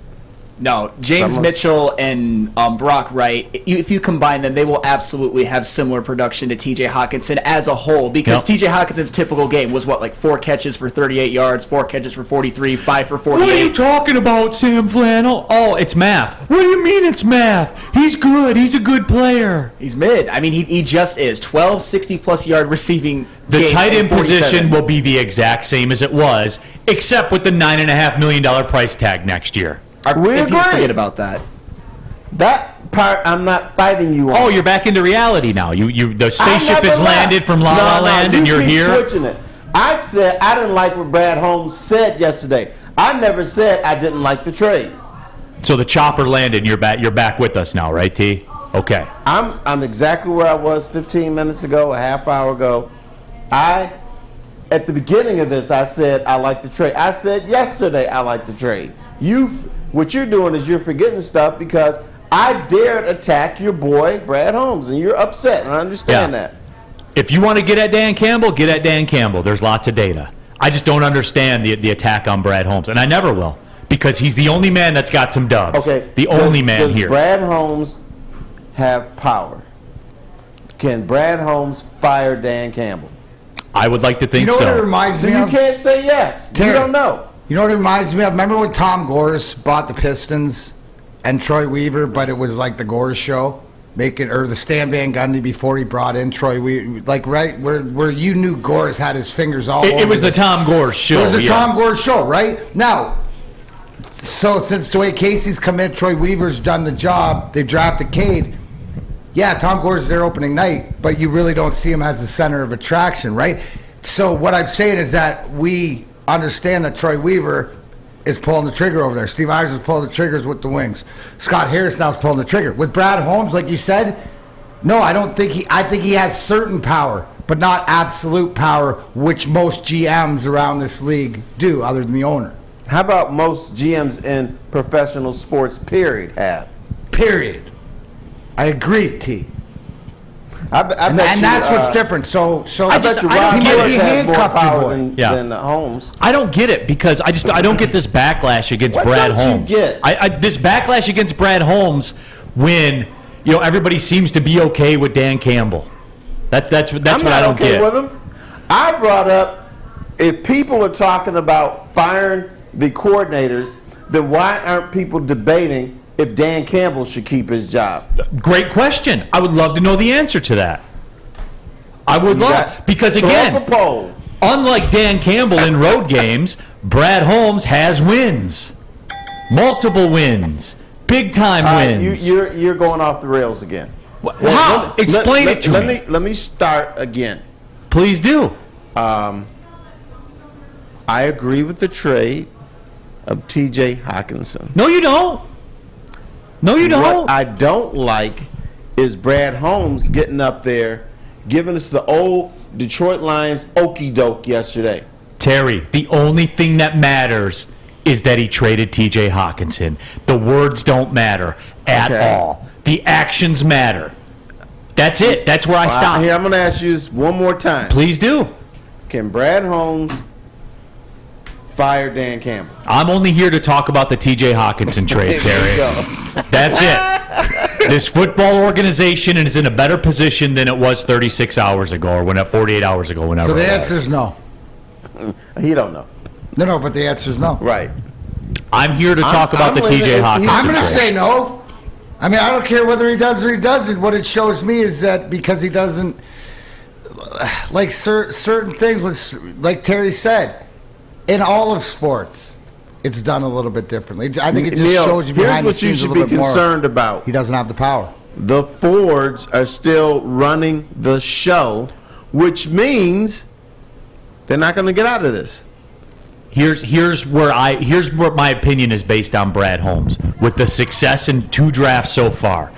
No, James Mitchell and Brock Wright, if you combine them, they will absolutely have similar production to T.J. Hockenson as a whole, because T.J. Hockenson's typical game was, 4 catches for 38 yards, 4 catches for 43, 5 for 48. What are you talking about, Sam Flannel? Oh, it's math. What do you mean it's math? He's good. He's a good player. He's mid. I mean, he just is. 12 60-plus yard receiving The games tight end and 47. position will be the exact same as it was, except with the $9.5 million price tag next year. We agree. Forget about that. That I'm not fighting you on. Oh, you're back into reality now. The spaceship has landed from La La Land, and you're here. Switching it. I said I didn't like what Brad Holmes said yesterday. I never said I didn't like the trade. So the chopper landed. You're back with us now, right, T? Okay. I'm exactly where I was 15 minutes ago, a half hour ago. At the beginning of this, I said I like the trade. I said yesterday I like the trade. What you're doing is you're forgetting stuff because I dared attack your boy Brad Holmes, and you're upset, and I understand that. If you want to get at Dan Campbell, get at Dan Campbell. There's lots of data. I just don't understand the attack on Brad Holmes, and I never will, because he's the only man that's got some dubs. Okay. The only man does here. Brad Holmes have power? Can Brad Holmes fire Dan Campbell? I would like to think so. You know what it reminds me you of? Can't say yes. Terry, you don't know. You know what it reminds me of? Remember when Tom Gores bought the Pistons and Troy Weaver, but it was like the Gores show? Or the Stan Van Gundy before he brought in Troy Weaver, like right where you knew Gores had his fingers all over. It was the Tom Gores show. It was the Tom Gores show, right? Now, so since Dwayne Casey's come in, Troy Weaver's done the job. They drafted Cade. Yeah, Tom Gores is their opening night, but you really don't see him as the center of attraction, right? So what I'm saying is that we understand that Troy Weaver is pulling the trigger over there. Steve Myers is pulling the triggers with the wings. Scott Harris now is pulling the trigger. With Brad Holmes, like you said, no, I think he has certain power, but not absolute power, which most GMs around this league do, other than the owner. How about most GMs in professional sports, period, have? Period. I agree, T. And that's what's different. So I bet you Ron Lewis has more power than than Holmes. I don't get it because I don't get this backlash against What Brad don't Holmes. you get? This backlash against Brad Holmes when everybody seems to be okay with Dan Campbell. That's what I don't okay get. with him. I brought up if people are talking about firing the coordinators, then why aren't people debating if Dan Campbell should keep his job? Great question. I would love to know the answer to that. I would love, because again, throw up a poll. Unlike Dan Campbell in road games, Brad Holmes has wins. Multiple wins. Big time wins. You're going off the rails again. How? Explain it to me. Let me start again. Please do. I agree with the trade of T.J. Hockenson. No, you don't. No, you don't. What I don't like is Brad Holmes getting up there, giving us the old Detroit Lions okey doke yesterday. Terry, the only thing that matters is that he traded T.J. Hockenson. The words don't matter at all. The actions matter. That's it. That's where I stop. Here, I'm going to ask you this one more time. Please do. Can Brad Holmes fire Dan Campbell? I'm only here to talk about the T.J. Hockenson trade, Terry. That's it. This football organization is in a better position than it was 36 hours ago or 48 hours ago. Whenever. So the answer is no. He don't know. No, but the answer is no. Right. I'm here to talk about the T.J. Hockenson I'm going to trade. say no. I mean, I don't care whether he does or he doesn't. What it shows me is that because he doesn't, like certain things, like Terry said, in all of sports, it's done a little bit differently. I think it just Neal, shows you behind the here's scenes what you a should be little bit more. concerned about. He doesn't have the power. The Fords are still running the show, which means they're not going to get out of this. Here's where my opinion is based on Brad Holmes with the success in 2 drafts so far.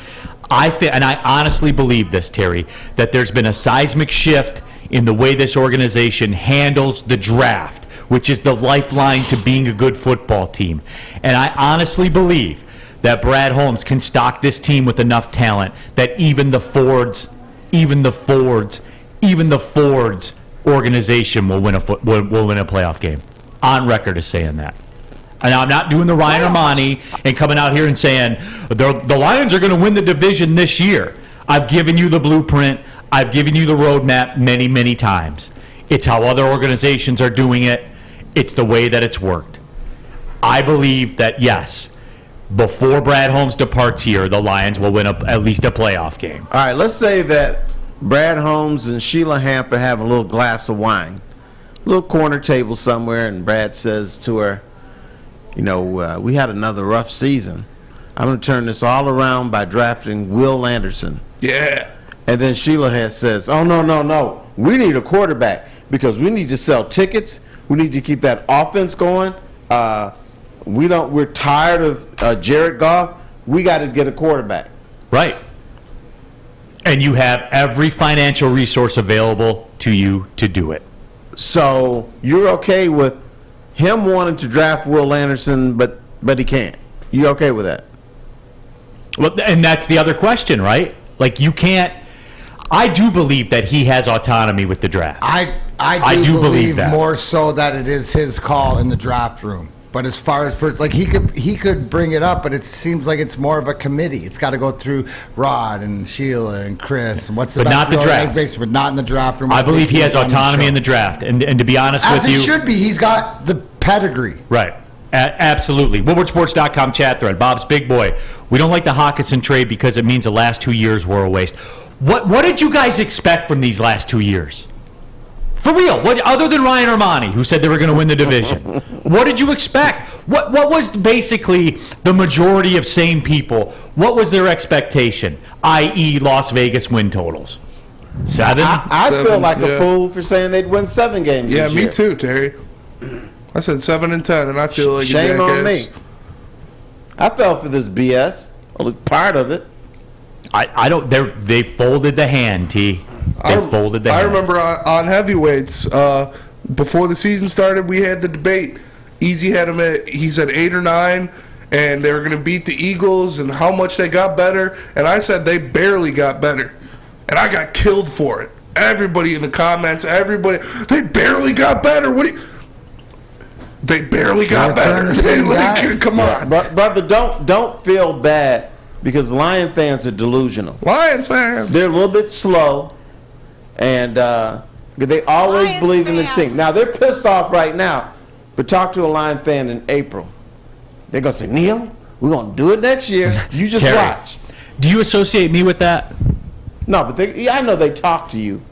And I honestly believe this, Terry, that there's been a seismic shift in the way this organization handles the draft, which is the lifeline to being a good football team. And I honestly believe that Brad Holmes can stock this team with enough talent that even the Fords organization will win a playoff game. On record as saying that. And I'm not doing the Ryan Ermanni and coming out here and saying the Lions are going to win the division this year. I've given you the blueprint. I've given you the roadmap many, many times. It's how other organizations are doing it. It's the way that it's worked. I believe that, yes, before Brad Holmes departs here, the Lions will win at least a playoff game. All right, let's say that Brad Holmes and Sheila Hamper have a little glass of wine. Little corner table somewhere, and Brad says to her, we had another rough season. I'm going to turn this all around by drafting Will Anderson. Yeah. And then Sheila Head says, oh, no. We need a quarterback because we need to sell tickets. We need to keep that offense going. We're tired of Jared Goff. We got to get a quarterback. Right. And you have every financial resource available to you to do it. So you're okay with him wanting to draft Will Anderson, but he can't. You okay with that? Well, and that's the other question, right? Like, you can't. I do believe that he has autonomy with the draft. I do believe that. More so that it is his call in the draft room. But as far as he could bring it up, but it seems like it's more of a committee. It's got to go through Rod and Sheila and Chris and what's the best not the draft. But not in the draft room. I believe he has autonomy in the draft, and to be honest with you, as it should be. He's got the pedigree. Right. Absolutely. WoodwardSports.com chat thread. Bob's Big Boy. We don't like the Hockenson trade because it means the last 2 years were a waste. What did you guys expect from these last 2 years? For real, what other than Ryan Ermanni, who said they were going to win the division? What did you expect? What was basically the majority of sane people? What was their expectation, i.e., Las Vegas win totals? 7? I feel like a fool for saying they'd win 7 games. Yeah, this me year. too, Terry. I said 7 and 10, and I feel like shame on me. I fell for this BS. Well, part of it. I don't. They folded the hand, T. They folded the hand. I remember on heavyweights before the season started, we had the debate. Easy had him at, he said 8 or 9, and they were going to beat the Eagles and how much they got better. And I said they barely got better, and I got killed for it. Everybody in the comments, they barely got better. They barely got better. Come on, brother. Don't feel bad because Lion fans are delusional. Lions fans. They're a little bit slow, and they always Lions believe in this fans. team. Now they're pissed off right now, but talk to a Lion fan in April. They're gonna say, Neal, we're gonna do it next year. You just Terry, watch. Do you associate me with that? No, but I know they talk to you.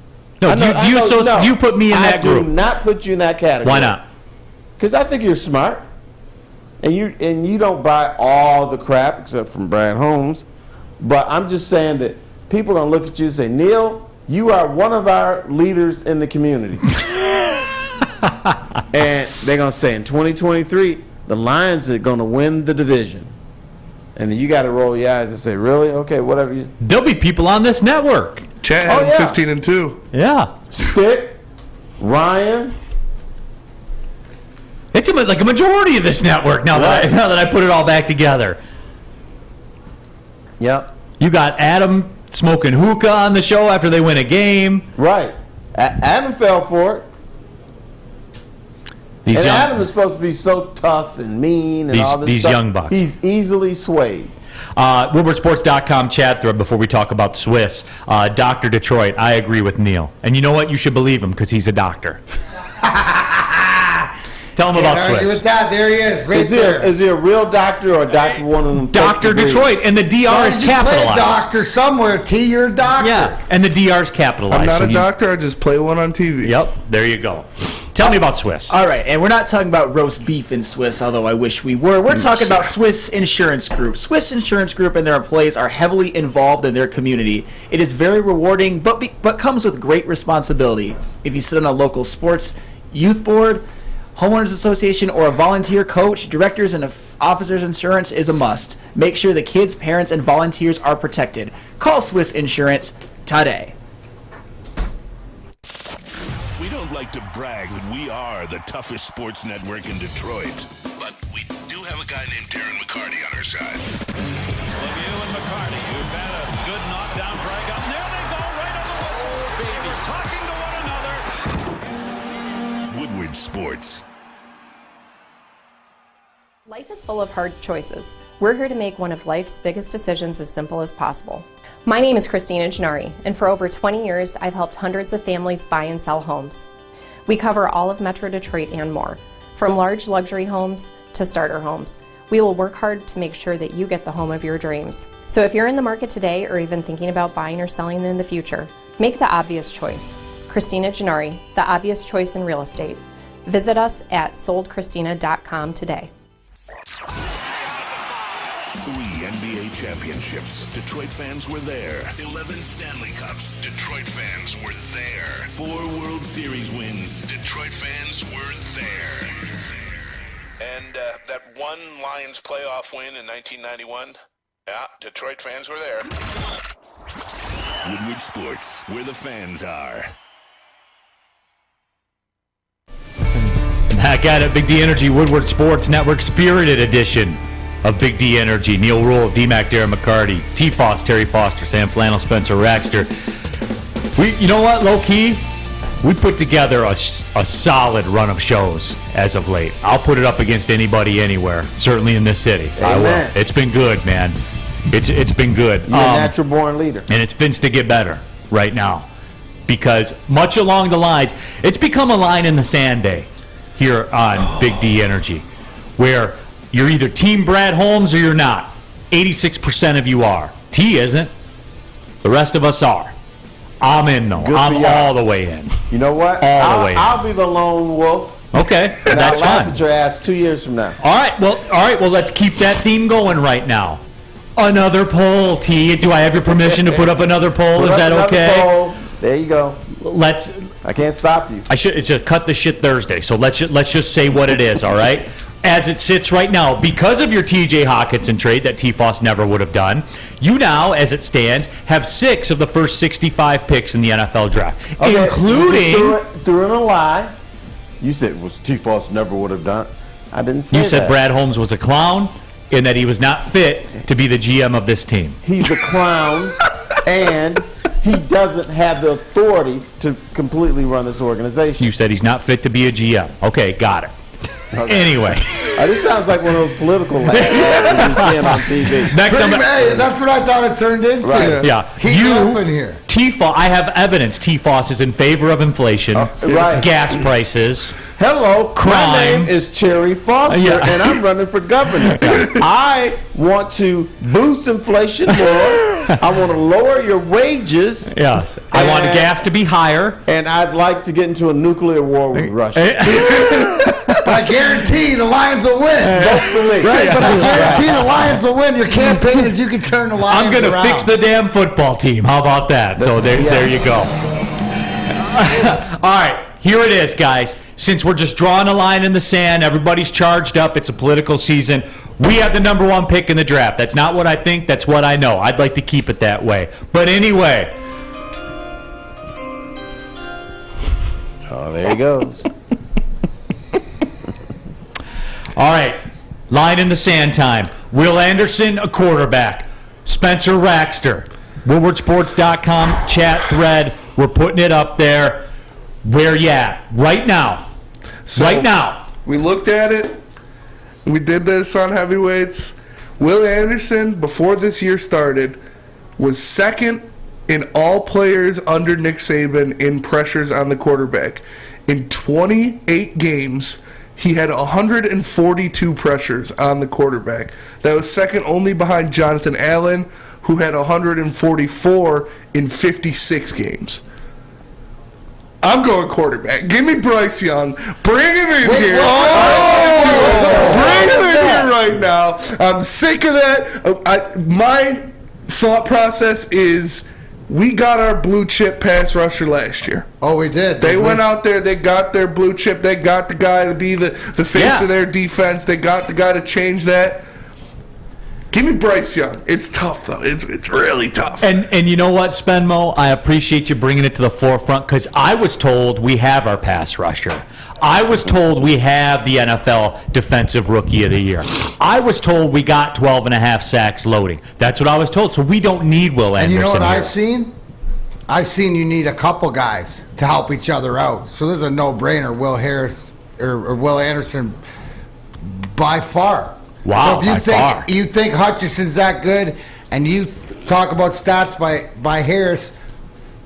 No, do you put me in that group? I do not put you in that category. Why not? Because I think you're smart, and you don't buy all the crap except from Brad Holmes. But I'm just saying that people are gonna look at you and say, Neal, you are one of our leaders in the community, and they're gonna say in 2023 the Lions are gonna win the division, and then you got to roll your eyes and say, really? Okay, whatever. There'll be people on this network. Chad had 15 and 2. Yeah. Stick, Ryan. It's like a majority of this network now that I put it all back together. Yep. You got Adam smoking hookah on the show after they win a game. Right. Adam fell for it. Adam is supposed to be so tough and mean and all this these stuff. young bucks. He's easily swayed. WoodwardSports.com chat thread before we talk about Swiss. Dr. Detroit, I agree with Neal. And you know what? You should believe him because he's a doctor. Tell him about Swiss. With that, there he is. Right Is he a real doctor or a doctor one of them? Dr. Detroit, and the DR is capitalized. Doctor somewhere. T, you're a doctor. Yeah, and the DR is capitalized. I'm not a doctor. I just play one on TV. Yep, there you go. Tell me about Swiss. All right, and we're not talking about roast beef in Swiss, although I wish we were. We're talking about Swiss Insurance Group. Swiss Insurance Group and their employees are heavily involved in their community. It is very rewarding, but comes with great responsibility. If you sit on a local sports youth board, homeowners association, or a volunteer coach, directors and officers insurance is a must. Make sure the kids, parents, and volunteers are protected. Call Swiss Insurance today. We don't like to brag that we are the toughest sports network in Detroit. But we do have a guy named Darren McCarty on our side. Lemieux and McCarty, who've had a good knockdown drag up. There they go, right on the whistle, baby, talking to one another. Woodward Sports. Life is full of hard choices. We're here to make one of life's biggest decisions as simple as possible. My name is Christina Gennari, and for over 20 years, I've helped hundreds of families buy and sell homes. We cover all of Metro Detroit and more, from large luxury homes to starter homes. We will work hard to make sure that you get the home of your dreams. So if you're in the market today or even thinking about buying or selling in the future, make the obvious choice. Christina Gennari, the obvious choice in real estate. Visit us at soldchristina.com today. 3 NBA championships. Detroit fans were there. 11 Stanley Cups. Detroit fans were there. 4 World Series wins. Detroit fans were there. And that one Lions playoff win in 1991? Yeah, Detroit fans were there. Woodward Sports, where the fans are. Back at it, Big D Energy, Woodward Sports Network Spirited Edition of Big D Energy. Neal Ruhl, D-Mac, Darren McCarty, T-Foss, Terry Foster, Sam Flannel, Spencer Raxter. You know what, low-key? We put together a solid run of shows as of late. I'll put it up against anybody anywhere, certainly in this city. Amen. I will. It's been good, man. It's been good. You're a natural-born leader. And it's fins to get better right now. Because much along the lines, it's become a line in the sand day here on Big D Energy, where you're either Team Brad Holmes or you're not. 86% of you are. T isn't. The rest of us are. I'm in, though. I'm all the way in. You know what? I'll be the lone wolf. Okay, and that's I'll laugh fine. at your ass 2 years from now. All right, well, let's keep that theme going right now. Another poll, T. Do I have your permission to put up another poll? Is that okay? Poll. There you go. I can't stop you. It's a cut the shit Thursday. So let's just say what it is. All right. As it sits right now, because of your TJ Hockenson trade that T-Foss never would have done, you now, as it stands, have 6 of the first 65 picks in the NFL draft, Okay, including. You threw in a lie. You said it was T-Foss never would have done. I didn't say that. You said Brad Holmes was a clown and that he was not fit to be the GM of this team. He's a clown, and he doesn't have the authority to completely run this organization. You said he's not fit to be a GM. Okay, got it. Okay. Anyway. This sounds like one of those political laughs that you're seeing on TV. That's what I thought it turned into. Right. Yeah. Heat up in here. T-Foss, I have evidence T-Foss is in favor of inflation, gas prices, Hello, crime. My name is Terry Foster, and I'm running for governor. I want to boost inflation more. I want to lower your wages. Yes. I want gas to be higher. And I'd like to get into a nuclear war with Russia. But I guarantee the Lions will win. Vote for me. Right, but I guarantee the Lions will win. Your campaign is you can turn the Lions I'm going to around. fix the damn football team. How about that? So there you go. All right. Here it is, guys. Since we're just drawing a line in the sand, everybody's charged up. It's a political season. We have the number 1 pick in the draft. That's not what I think. That's what I know. I'd like to keep it that way. But anyway. Oh, there he goes. All right. Line in the sand time. Will Anderson, a quarterback. Spencer Raxter. WoodwardSports.com chat thread. We're putting it up there. Where you at? Right now. Right now. We looked at it. We did this on heavyweights. Will Anderson, before this year started, was second in all players under Nick Saban in pressures on the quarterback. In 28 games, he had 142 pressures on the quarterback. That was second only behind Jonathan Allen, who had 144 in 56 games. I'm going quarterback. Give me Bryce Young. Bring him in here. Bring him in here right now. I'm sick of that. My thought process is we got our blue chip pass rusher last year. Oh, we did. They went out there. They got their blue chip. They got the guy to be the face of their defense. They got the guy to change that. Give me Bryce Young. It's tough, though. It's really tough. And you know what, Spenmo? I appreciate you bringing it to the forefront because I was told we have our pass rusher. I was told we have the NFL Defensive Rookie of the Year. I was told we got 12.5 sacks loading. That's what I was told. So we don't need Will Anderson. And you know what here. I've seen? I've seen you need a couple guys to help each other out. So this is a no-brainer. Will Harris or Will Anderson by far. Wow, so if you think Hutchinson's that good, and you talk about stats by Harris,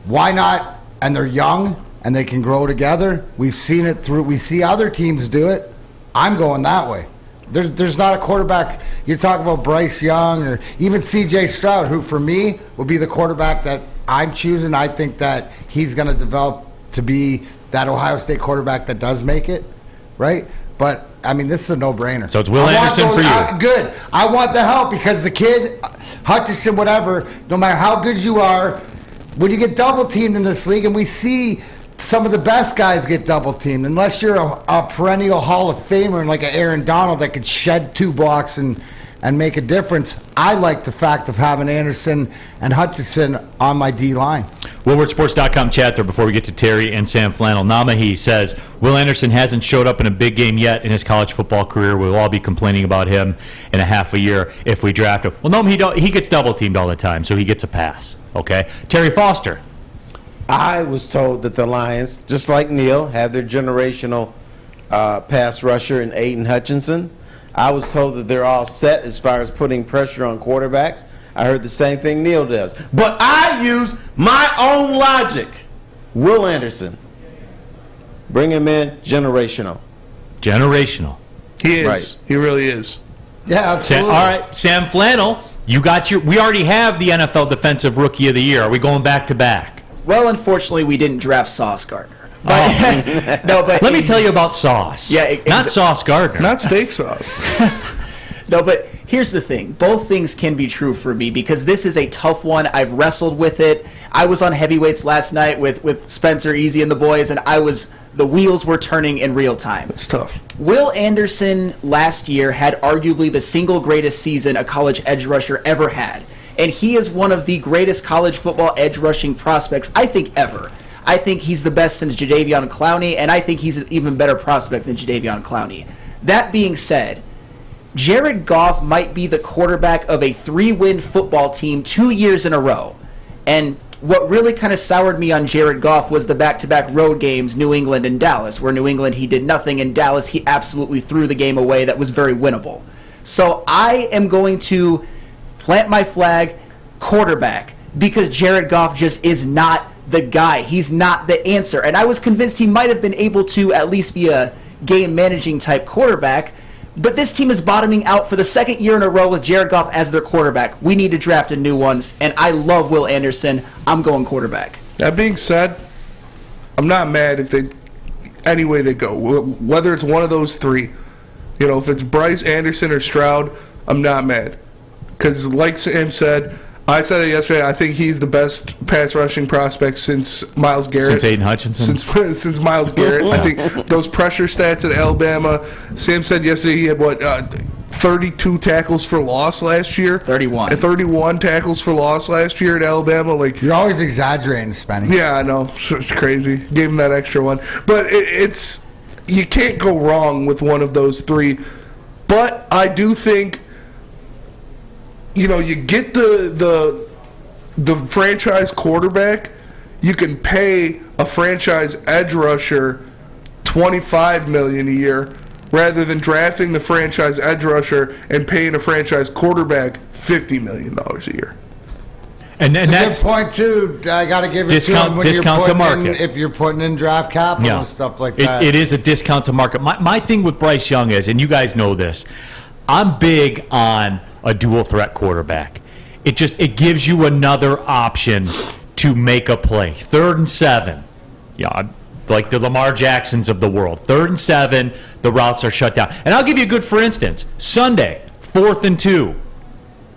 why not? And they're young and they can grow together. We've seen it through. We see other teams do it. I'm going that way. There's not a quarterback. You're talking about Bryce Young or even C.J. Stroud, who for me will be the quarterback that I'm choosing. I think that he's going to develop to be that Ohio State quarterback that does make it, right? But this is a no-brainer. So it's Will Anderson for you. Good. I want the help because the kid, Hutchinson, whatever, no matter how good you are, when you get double-teamed in this league, and we see some of the best guys get double-teamed, unless you're a perennial Hall of Famer and like an Aaron Donald that could shed 2 blocks and make a difference. I like the fact of having Anderson and Hutchinson on my D-line. WoodwardSports.com chat there before we get to Terry and Sam Flannel. Namahi says, Will Anderson hasn't showed up in a big game yet in his college football career. We'll all be complaining about him in a half a year if we draft him. Well, no, he gets double-teamed all the time, so he gets a pass. Okay? Terry Foster. I was told that the Lions, just like Neal, have their generational pass rusher in Aiden Hutchinson. I was told that they're all set as far as putting pressure on quarterbacks. I heard the same thing Neal does. But I use my own logic. Will Anderson. Bring him in, generational. Generational. He is. Right. He really is. Yeah, absolutely. All right, Sam Flannel, you got we already have the NFL Defensive Rookie of the Year. Are we going back-to-back? Well, unfortunately, we didn't draft Sauce Gardner. But, no, but let me tell you about Sauce. Yeah, not Sauce Gardner. Not steak sauce. No, but here's the thing. Both things can be true for me because this is a tough one. I've wrestled with it. I was on heavyweights last night with Spencer, Easy, and the boys, and the wheels were turning in real time. It's tough. Will Anderson last year had arguably the single greatest season a college edge rusher ever had. And he is one of the greatest college football edge rushing prospects, I think, ever. I think he's the best since Jadeveon Clowney, and I think he's an even better prospect than Jadeveon Clowney. That being said, Jared Goff might be the quarterback of a 3-win football team 2 years in a row. And what really kind of soured me on Jared Goff was the back-to-back road games, New England and Dallas, where New England he did nothing, and Dallas he absolutely threw the game away that was very winnable. So I am going to plant my flag, quarterback, because Jared Goff just is not the guy. He's not the answer. And I was convinced he might have been able to at least be a game-managing type quarterback, but this team is bottoming out for the second year in a row with Jared Goff as their quarterback. We need to draft a new one, and I love Will Anderson. I'm going quarterback. That being said, I'm not mad if any way they go. Whether it's one of those three, if it's Bryce, Anderson, or Stroud, I'm not mad. Because like Sam said, I said it yesterday, I think he's the best pass rushing prospect since Myles Garrett. Since Aiden Hutchinson? Since Myles Garrett. I think those pressure stats at Alabama, Sam said yesterday he had, 32 tackles for loss last year? 31. 31 tackles for loss last year at Alabama. You're always exaggerating, Spenny. Yeah, I know. It's crazy. Gave him that extra one. But it's you can't go wrong with one of those three. But I do think you get the franchise quarterback, you can pay a franchise edge rusher $25 million a year rather than drafting the franchise edge rusher and paying a franchise quarterback $50 million a year. And that's a good point too. I got to give it to him when discount to market. if you're putting in draft capital and stuff like that. It is a discount to market. My thing with Bryce Young is, and you guys know this, I'm big on a dual threat quarterback. It gives you another option to make a play. 3rd and 7. Yeah, like the Lamar Jacksons of the world. 3rd and 7, the routes are shut down. And I'll give you a good for instance. Sunday, 4th and 2.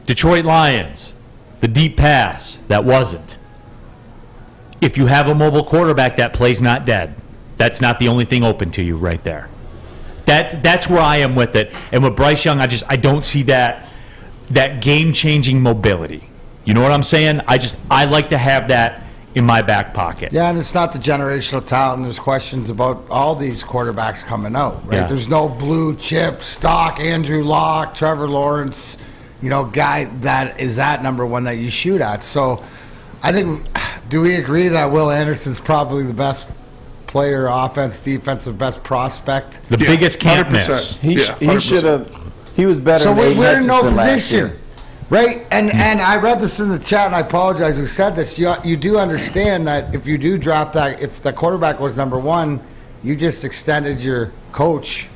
Detroit Lions. The deep pass. That wasn't. If you have a mobile quarterback, that play's not dead. That's not the only thing open to you right there. That's where I am with it. And with Bryce Young, I don't see that game-changing mobility. You know what I'm saying? I like to have that in my back pocket. Yeah, and it's not the generational talent. There's questions about all these quarterbacks coming out, right? Yeah. There's no blue chip stock Andrew Luck, Trevor Lawrence, guy that is that number one that you shoot at. So I think, do we agree that Will Anderson's probably the best player, offense, defensive, best prospect? The biggest can't miss. He should have. He was better. So than we're in no position, right? And I read this in the chat, and I apologize who said this. You do understand that if you do draft that, if the quarterback was number one, you just extended your coach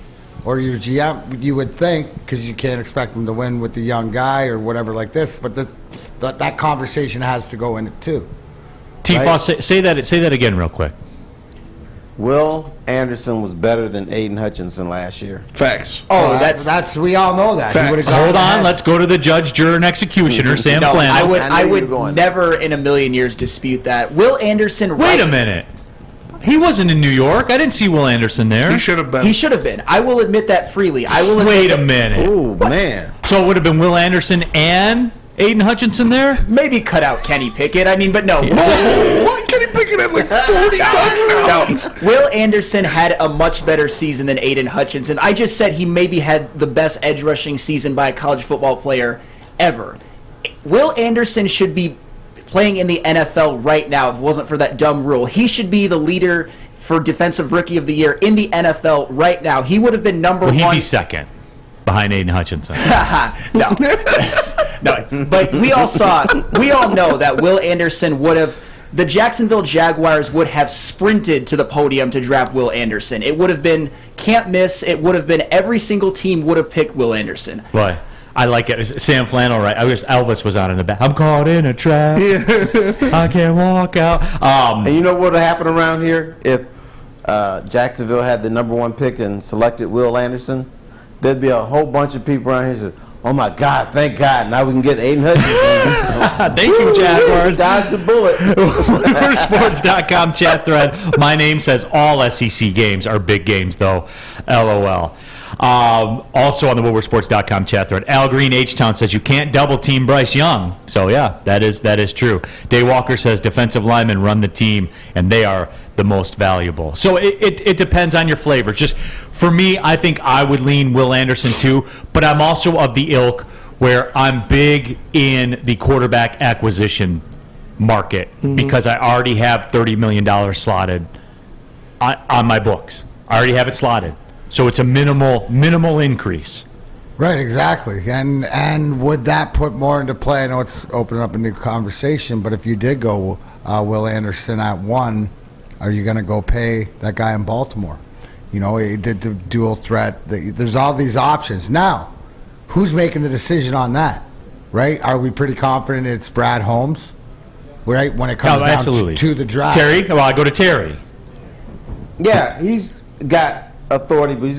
or your GM. You would think, because you can't expect them to win with the young guy or whatever like this. But that conversation has to go in it too. T-Foss, say that again real quick. Will Anderson was better than Aiden Hutchinson last year. Facts. Oh, that's we all know that. He would've gone Hold on, ahead. let's go to the judge, juror, and executioner, Sam No, Flannel. I would never in a million years dispute that. Will Anderson. Wait a minute. He wasn't in New York. I didn't see Will Anderson there. He should have been. He should have been. I will admit that freely. I will. Wait a minute. Oh, man. So it would have been Will Anderson and Aiden Hutchinson there? Maybe cut out Kenny Pickett. I mean, but no. Why Kenny Pickett had like 40 touchdowns? Will Anderson had a much better season than Aiden Hutchinson. I just said he maybe had the best edge rushing season by a college football player ever. Will Anderson should be playing in the NFL right now if it wasn't for that dumb rule. He should be the leader for Defensive Rookie of the Year in the NFL right now. He would have been number one. He'd be second behind Aiden Hutchinson. No. No. But we all know that Will Anderson would have, the Jacksonville Jaguars would have sprinted to the podium to draft Will Anderson. It would have been can't miss. It would have been every single team would have picked Will Anderson. Boy, I like it. Sam Flannel, right? I wish Elvis was on in the back. I'm caught in a trap. I can't walk out. And you know what would have happened around here if Jacksonville had the #1 pick and selected Will Anderson? There'd be a whole bunch of people around here who said, "Oh my God, thank God, now we can get Aiden Hutchinson." Thank you, Jaguars. Dodge the bullet. Sports.com chat thread. My name says all SEC games are big games, though. LOL. Also on the WoodwardSports.com chat thread, Al Green H-Town says you can't double team Bryce Young. So yeah, that is true. Day Walker says defensive linemen run the team, and they are the most valuable. So it depends on your flavor. Just for me, I think I would lean Will Anderson too, but I'm also of the ilk where I'm big in the quarterback acquisition market because I already have $30 million slotted on my books. I already have it slotted. So it's a minimal increase. Right, exactly. And would that put more into play? I know it's opening up a new conversation, but if you did go Will Anderson at 1, are you going to go pay that guy in Baltimore? You know, he did the dual threat. There's all these options. Now, who's making the decision on that, right? Are we pretty confident it's Brad Holmes, right, when it comes down to the draft? Terry? Well, I go to Terry. Yeah, he's got authority, but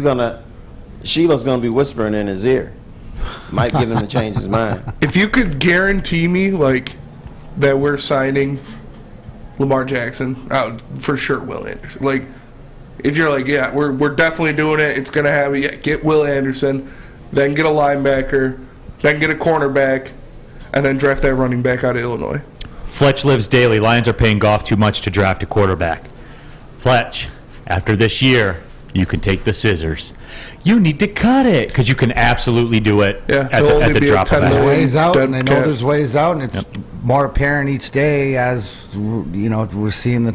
Sheila's going to be whispering in his ear. Might get him to change his mind. If you could guarantee me, like, that we're signing Lamar Jackson, for sure Will Anderson. Like, if you're like, yeah, we're definitely doing it, it's going to have it, yeah, get Will Anderson, then get a linebacker, then get a cornerback, and then draft that running back out of Illinois. Fletch lives daily. Lions are paying Goff too much to draft a quarterback. Fletch, after this year, you can take the scissors. You need to cut it because you can absolutely do it at the drop of a hat. Ways out, and they know there's ways out, and it's more apparent each day as you know we're seeing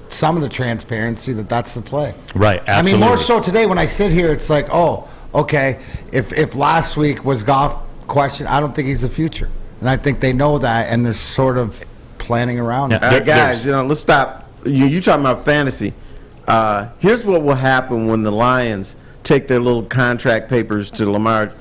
some of the transparency that's the play. Right, absolutely. I mean, more so today when I sit here, it's like, oh, okay. If last week was Goff question, I don't think he's the future, and I think they know that, and they're sort of planning around it. Guys, let's stop. You talking about fantasy? Here's what will happen when the Lions take their little contract papers to Lamar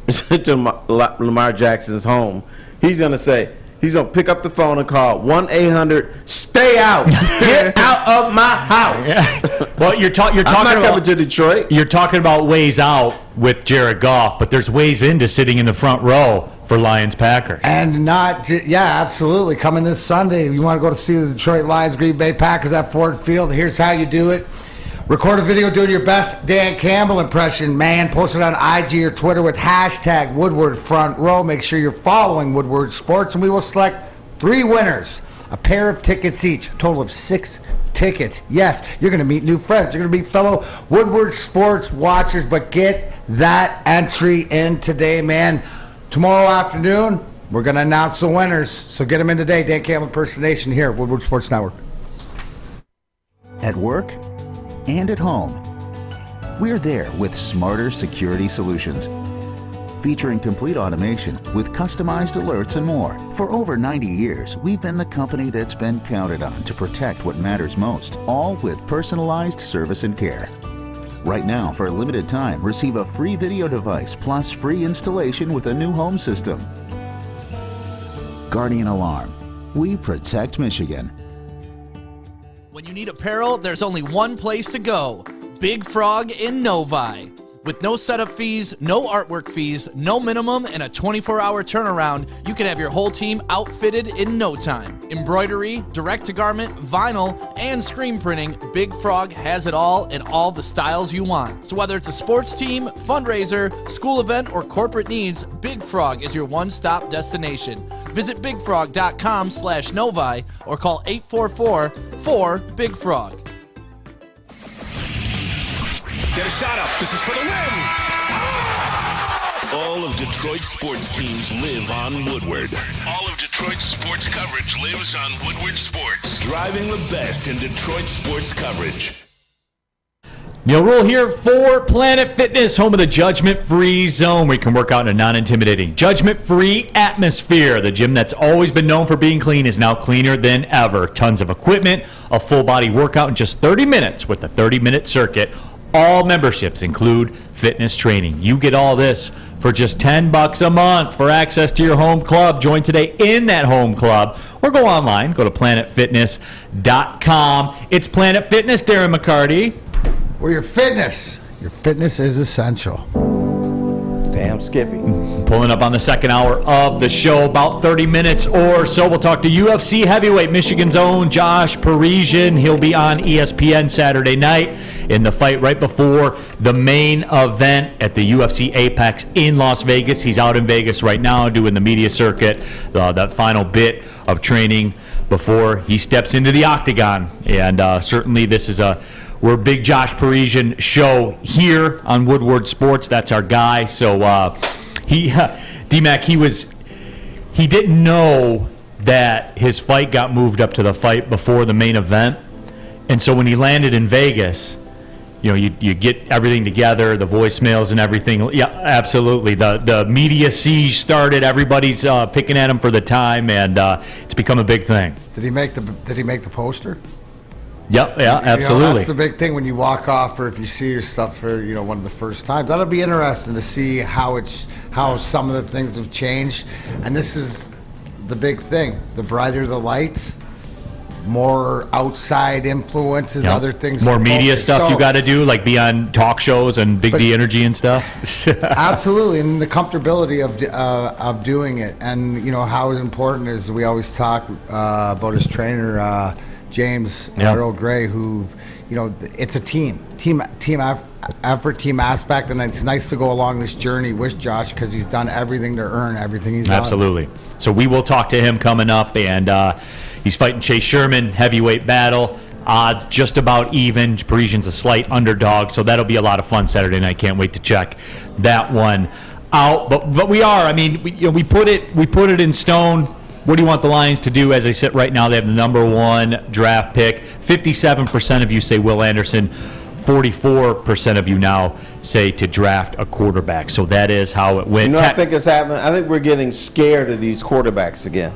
Jackson's home. He's going to pick up the phone and call 1-800-STAY OUT. Get out of my house. Yeah. Well, you're talking I'm not about coming to Detroit. You're talking about ways out with Jared Goff, but there's ways into sitting in the front row for Lions Packers. And absolutely. Coming this Sunday, you want to go to see the Detroit Lions, Green Bay Packers at Ford Field. Here's how you do it. Record a video doing your best Dan Campbell impression, man. Post it on IG or Twitter with hashtag Woodward Front Row. Make sure you're following Woodward Sports, and we will select 3 winners. A pair of tickets each. A total of 6 tickets. Yes, you're going to meet new friends. You're going to meet fellow Woodward Sports watchers, but get that entry in today, man. Tomorrow afternoon, we're going to announce the winners. So get them in today. Dan Campbell impersonation here at Woodward Sports Network. At work and at home, we're there with smarter security solutions. Featuring complete automation with customized alerts and more. For over 90 years, we've been the company that's been counted on to protect what matters most, all with personalized service and care. Right now, for a limited time, receive a free video device plus free installation with a new home system. Guardian Alarm. We protect Michigan. When you need apparel, there's only one place to go. Big Frog in Novi. With no setup fees, no artwork fees, no minimum, and a 24-hour turnaround, you can have your whole team outfitted in no time. Embroidery, direct-to-garment, vinyl, and screen printing, Big Frog has it all in all the styles you want. So whether it's a sports team, fundraiser, school event, or corporate needs, Big Frog is your one-stop destination. Visit bigfrog.com/Novi or call 844-4-BIG-FROG. Get a shot up. This is for the win. All of Detroit's sports teams live on Woodward. All of Detroit's sports coverage lives on Woodward Sports. Driving the best in Detroit sports coverage. Neal Ruhl here for Planet Fitness, home of the judgment-free zone, where you can work out in a non-intimidating, judgment-free atmosphere. The gym that's always been known for being clean is now cleaner than ever. Tons of equipment, a full-body workout in just 30 minutes with a 30-minute circuit. All memberships include fitness training. You get all this for just $10 a month for access to your home club. Join today in that home club or go online. Go to planetfitness.com. It's Planet Fitness, Darren McCarty. Well, your fitness is essential. Damn Skippy. Pulling up on the second hour of the show, about 30 minutes or so. We'll talk to UFC heavyweight, Michigan's own Josh Parisian. He'll be on ESPN Saturday night in the fight right before the main event at the UFC Apex in Las Vegas. He's out in Vegas right now doing the media circuit, that final bit of training before he steps into the octagon. And certainly this is we're a big Josh Parisian show here on Woodward Sports. That's our guy. So D-Mac, he didn't know that his fight got moved up to the fight before the main event. And so when he landed in Vegas, you get everything together, the voicemails and everything. Yeah, absolutely. The media siege started. Everybody's picking at him for the time, and it's become a big thing. Did he make the poster? Yep, yeah, absolutely. That's the big thing when you walk off, or if you see your stuff for one of the first times. That'll be interesting to see how some of the things have changed. And this is the big thing: the brighter the lights, more outside influences, other things. More media stuff you got to do, like be on talk shows and Big D Energy and stuff. Absolutely, and the comfortability of doing it, and how important is. We always talk about his trainer. James Earl Gray, who, it's a team effort, team aspect, and it's nice to go along this journey with Josh because he's done everything to earn everything he's done. Absolutely. So we will talk to him coming up, and he's fighting Chase Sherman, heavyweight battle. Odds just about even. Parisian's a slight underdog, so that'll be a lot of fun Saturday night. Can't wait to check that one out. But we are. I mean, we put it in stone. What do you want the Lions to do as they sit right now? They have the number 1 draft pick. 57% of you say Will Anderson. 44% of you now say to draft a quarterback. So that is how it went. I think it's happening. I think we're getting scared of these quarterbacks again.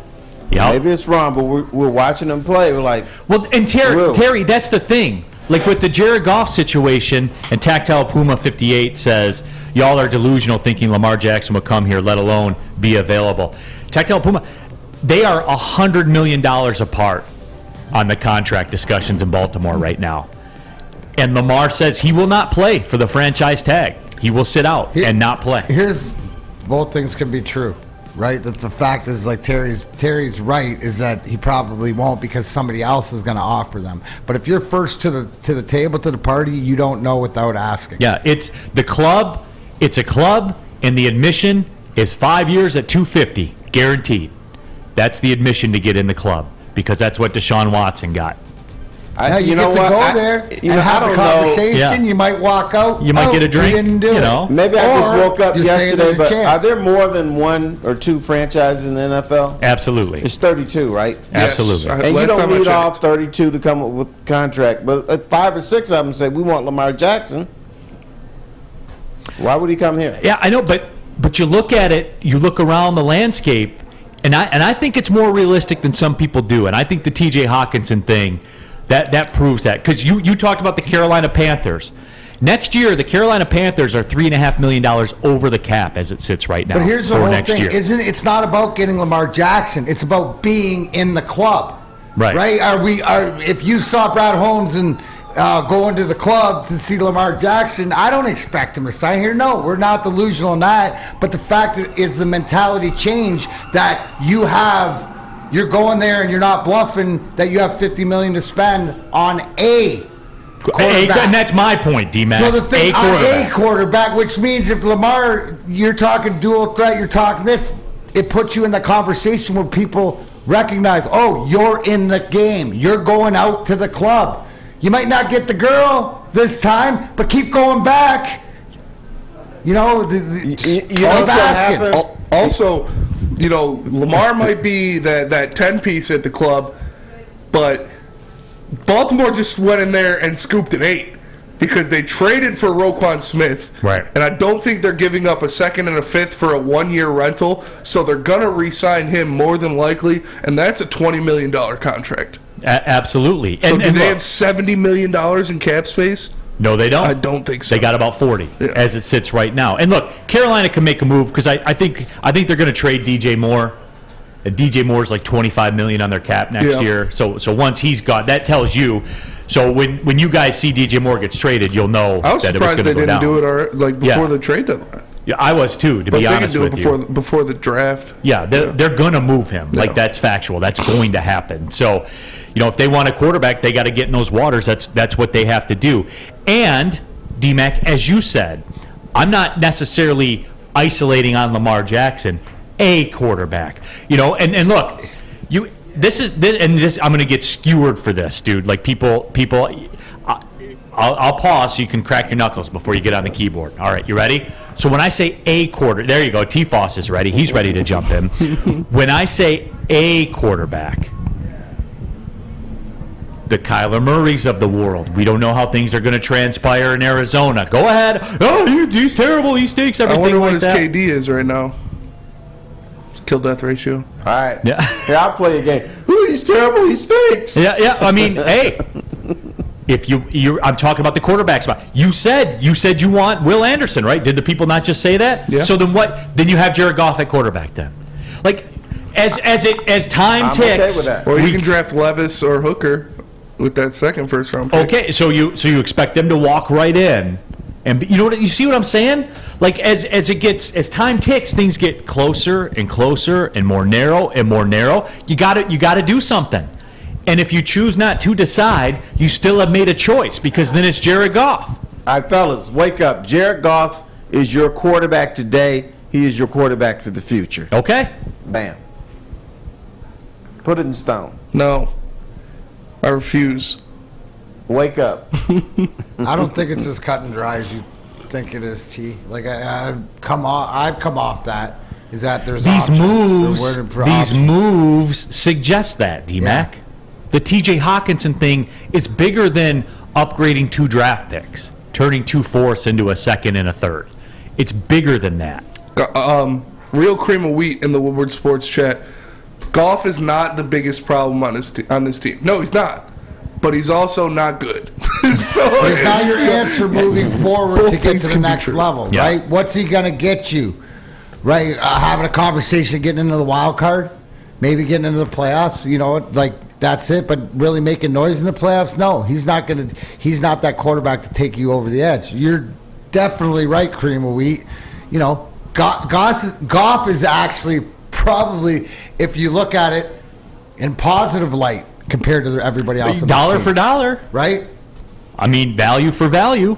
Yeah. Maybe it's wrong, but we're watching them play. We're like, well, and Terry, that's the thing. Like with the Jared Goff situation, and Tactile Puma 58 says, y'all are delusional thinking Lamar Jackson will come here, let alone be available. Tactile Puma, they are $100 million apart on the contract discussions in Baltimore right now. And Lamar says he will not play for the franchise tag. He will sit out and not play. Here's both things can be true, right? That the fact is, like Terry's right, is that he probably won't because somebody else is going to offer them. But if you're first to the table, to the party, you don't know without asking. Yeah, it's the club. It's a club, and the admission is 5 years at $250, guaranteed. That's the admission to get in the club because that's what Deshaun Watson got. You get to go there and have a conversation. Yeah. You might walk out. You might get a drink. Didn't do it. Maybe I just woke up yesterday, but are there more than 1 or 2 franchises in the NFL? Absolutely. It's 32, right? Yes. Absolutely. And you don't need all 32 to come up with a contract. But 5 or 6 of them say, we want Lamar Jackson. Why would he come here? Yeah, I know, but you look at it, you look around the landscape, and I think it's more realistic than some people do. And I think the T.J. Hockenson thing, that proves that. Because you talked about the Carolina Panthers. Next year, the Carolina Panthers are $3.5 million over the cap as it sits right now. But here's the whole next thing, year. isn't it? It's not about getting Lamar Jackson. It's about being in the club. Right. If you saw Brad Holmes and go into the club to see Lamar Jackson, I don't expect him to sign here. No, we're not delusional in that. But the fact is the mentality change that you have. You're going there and you're not bluffing that you have $50 million to spend on a quarterback. And that's my point, D-Mac. So the thing on a quarterback, which means if Lamar, you're talking dual threat, you're talking this, it puts you in the conversation where people recognize, oh, you're in the game. You're going out to the club. You might not get the girl this time, but keep going back. You know, Also, you know, Lamar might be that 10-piece at the club, but Baltimore just went in there and scooped an 8 because they traded for Roquan Smith. Right. And I don't think they're giving up a second and a fifth for a 1-year rental, so they're going to re-sign him more than likely, and that's a $20 million contract. Absolutely. So do they have $70 million in cap space? No, they don't. I don't think so. They got about 40 as it sits right now. And look, Carolina can make a move because I think they're going to trade DJ Moore. And DJ Moore's like $25 million on their cap next year. So once he's gone, that tells you. So when you guys see DJ Moore gets traded, you'll know I was that it was surprised going to they go didn't down. do it before the trade deadline. Yeah, I was too, to be honest with you. But they can do it before the draft. Yeah, they're going to move him. Like, that's factual. That's going to happen. So, you know, if they want a quarterback, they got to get in those waters. That's what they have to do. And, D-Mac, as you said, I'm not necessarily isolating on Lamar Jackson, a quarterback. You know, and look, I'm going to get skewered for this, dude. Like, people I'll pause so you can crack your knuckles before you get on the keyboard. All right, you ready? So when I say a quarter, there you go. T-Foss is ready. He's ready to jump in. When I say a quarterback, the Kyler Murrays of the world. We don't know how things are going to transpire in Arizona. Go ahead. Oh, he's terrible. He stinks. Everything I wonder what like his that. KD is right now. Kill-death ratio. All right. Yeah. Here, I'll play a game. Ooh, he's terrible. He stinks. Yeah. I mean, hey. If I'm talking about the quarterback spot. You said you want Will Anderson, right? Did the people not just say that? Yeah. So then what? Then you have Jared Goff at quarterback then. Like, as time ticks. Okay with that. Or you can draft Levis or Hooker with that second first-round pick. Okay, so you expect them to walk right in, and you know what? You see what I'm saying? Like as time ticks, things get closer and closer and more narrow and more narrow. You got to do something. And if you choose not to decide, you still have made a choice because then it's Jared Goff. All right, fellas, wake up. Jared Goff is your quarterback today. He is your quarterback for the future. Okay? Bam. Put it in stone. No. I refuse. Wake up. I don't think it's as cut and dry as you think it is, T. Like I've come off that. Is that there's these options. These moves suggest that, D-Mac. Yeah. The TJ Hockenson thing is bigger than upgrading 2 draft picks, turning 2 fourths into a second and a third. It's bigger than that. Real cream of wheat in the Woodward Sports chat. Goff is not the biggest problem on this team. No, he's not. But he's also not good. So it's not your answer moving forward to get to the next level, Yeah. right? What's he going to get you? Right? Having a conversation, getting into the wild card, maybe getting into the playoffs, you know, like that's it. But really making noise in the playoffs, no, he's not that quarterback to take you over the edge. You're definitely right, cream of wheat. You know, Goff is actually probably, if you look at it in positive light compared to everybody else. Dollar for dollar. Right? I mean, value for value.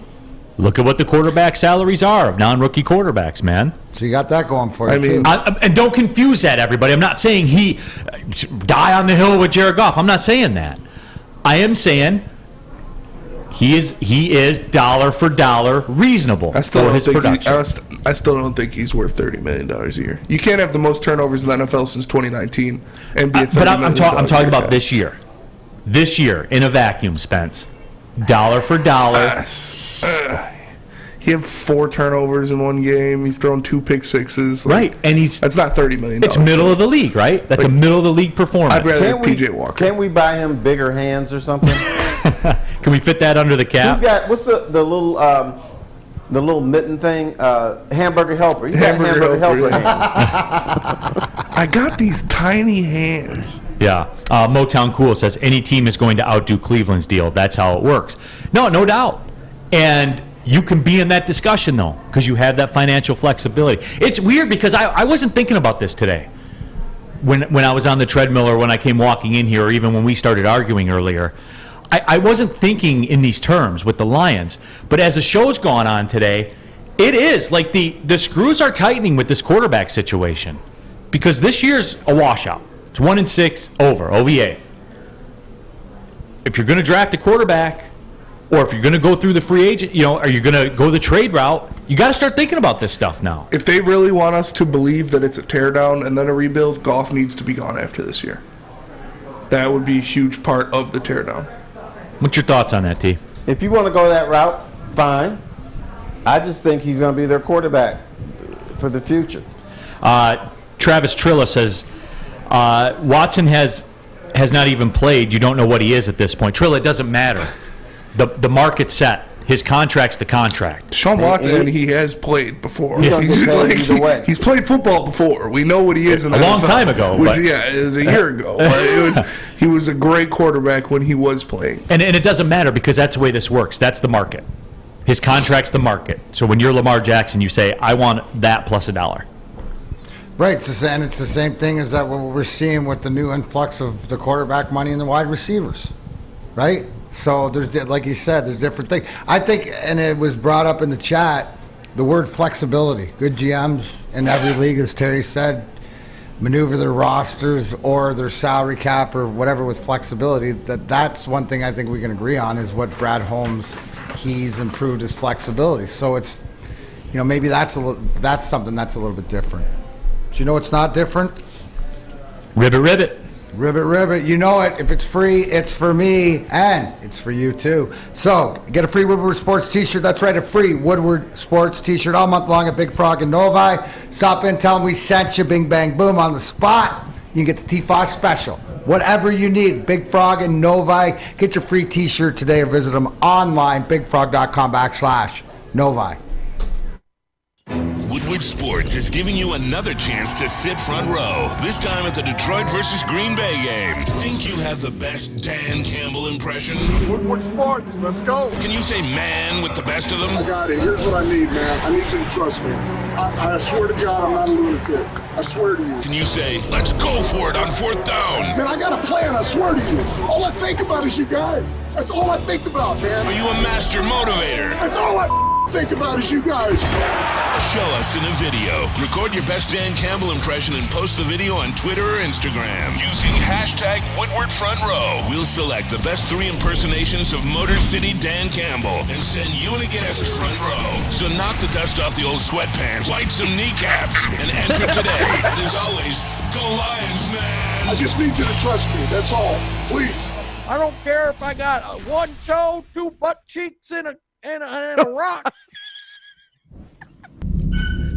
Look at what the quarterback salaries are of non-rookie quarterbacks, man. So you got that going for you, too. And don't confuse that, everybody. I'm not saying he die on the hill with Jared Goff. I'm not saying that. I am saying he is dollar for dollar reasonable for his production. I still don't think he's worth $30 million a year. You can't have the most turnovers in the NFL since 2019 and be a $30 but I'm talking about guy. this year. This year, in a vacuum, Spence. Dollar for dollar. He had 4 turnovers in one game. He's thrown 2 pick sixes. Right, and that's not $30 million. It's middle of the league, right? That's a middle of the league performance. I'd rather have PJ Walker. Can't we buy him bigger hands or something? Can we fit that under the cap? He's got what's the little mitten thing? Hamburger helper. He's got hamburger helper hands. I got these tiny hands. Yeah. Motown Cool says any team is going to outdo Cleveland's deal. That's how it works. No doubt. And you can be in that discussion, though, because you have that financial flexibility. It's weird because I wasn't thinking about this today when I was on the treadmill or when I came walking in here or even when we started arguing earlier. I wasn't thinking in these terms with the Lions. But as the show's gone on today, it is like the screws are tightening with this quarterback situation because this year's a washout. It's 1-6 over, OVA. If you're going to draft a quarterback or if you're going to go through the free agent, are you going to go the trade route? You got to start thinking about this stuff now. If they really want us to believe that it's a teardown and then a rebuild, Goff needs to be gone after this year. That would be a huge part of the teardown. What's your thoughts on that, T? If you want to go that route, fine. I just think he's going to be their quarterback for the future. Travis Trilla says, Watson has not even played. You don't know what he is at this point. Trilla, it doesn't matter. The market's set. His contract's the contract. Sean Watson, he has played before. He's going to get paid either way. He's played football before. We know what he is in the a long NFL, time ago. It was a year ago. He was a great quarterback when he was playing. And it doesn't matter because that's the way this works. That's the market. His contract's the market. So when you're Lamar Jackson, you say, I want that plus $1. Right, and it's the same thing as that what we're seeing with the new influx of the quarterback money and the wide receivers, right? So there's, like you said, there's different things. I think, and it was brought up in the chat, the word flexibility. Good GMs in every league, as Terry said, maneuver their rosters or their salary cap or whatever with flexibility. That's one thing I think we can agree on is what Brad Holmes, he's improved his flexibility. So it's, maybe that's something that's a little bit different. Do you know it's not different? Ribbit, ribbit. Ribbit, ribbit. You know it. If it's free, it's for me, and it's for you, too. So, get a free Woodward Sports t-shirt. That's right, a free Woodward Sports t-shirt all month long at Big Frog in Novi. Stop in, tell them we sent you, bing, bang, boom, on the spot. You can get the T-Foss special. Whatever you need, Big Frog in Novi. Get your free t-shirt today or visit them online, bigfrog.com/Novi. Woodward Sports is giving you another chance to sit front row, this time at the Detroit versus Green Bay game. Think you have the best Dan Campbell impression? Woodward Sports, let's go. Can you say man with the best of them? I got it. Here's what I need, man. I need you to trust me. I swear to God, I'm not a lunatic. I swear to you. Can you say, let's go for it on 4th down? Man, I got a plan, I swear to you. All I think about is you guys. That's all I think about, man. Are you a master motivator? That's all I think about is you guys. Show us in a video. Record your best Dan Campbell impression and post the video on Twitter or Instagram using hashtag #WoodwardFrontRow. We'll select the best 3 impersonations of Motor City Dan Campbell and send you and a guest to front row. So knock the dust off the old sweatpants, light some kneecaps, and enter today. And as always, go Lions, man. I just need you to trust me. That's all. Please. I don't care if I got 1 toe, 2 butt cheeks, and a rock.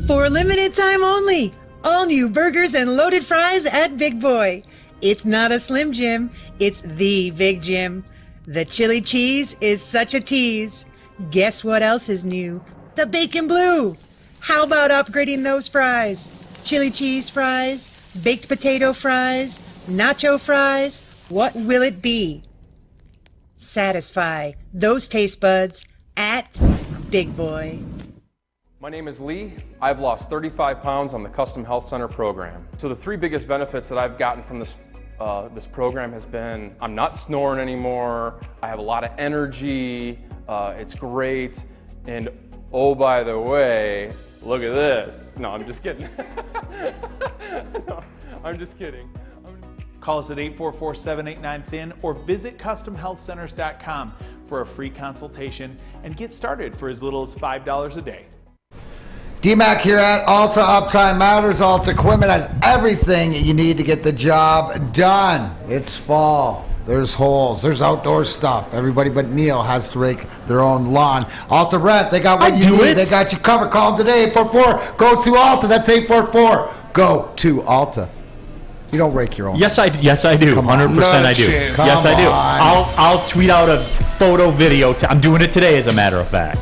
For a limited time only, all new burgers and loaded fries at Big Boy. It's not a Slim Jim, it's the Big Jim. The chili cheese is such a tease. Guess what else is new? The bacon blue. How about upgrading those fries? Chili cheese fries, baked potato fries, nacho fries. What will it be? Satisfy those taste buds at Big Boy. My name is Lee. I've lost 35 pounds on the Custom Health Center program. So the 3 biggest benefits that I've gotten from this program has been I'm not snoring anymore, I have a lot of energy, it's great, and oh, by the way, look at this. No, I'm just kidding. No, I'm just kidding. Call us at 844-789-THIN or visit CustomHealthCenters.com for a free consultation and get started for as little as $5 a day. D-Mac here at Alta Uptime Matters. Alta Equipment has everything you need to get the job done. It's fall. There's holes. There's outdoor stuff. Everybody but Neal has to rake their own lawn. Alta Rent, they got what you need. They got you covered. Call them today, 844. Go to Alta. That's 844. Go to Alta. You don't rake your own. Yes, I do. 100% I do. Yes, I do. I'll tweet out a photo, video. I'm doing it today, as a matter of fact.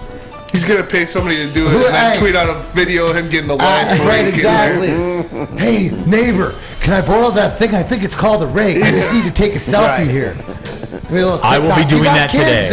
He's going to pay somebody to do it and then tweet out a video of him getting the last Right, rake. exactly. Hey, neighbor, can I borrow that thing? I think it's called a rake. I just need to take a selfie here. I will be doing that today.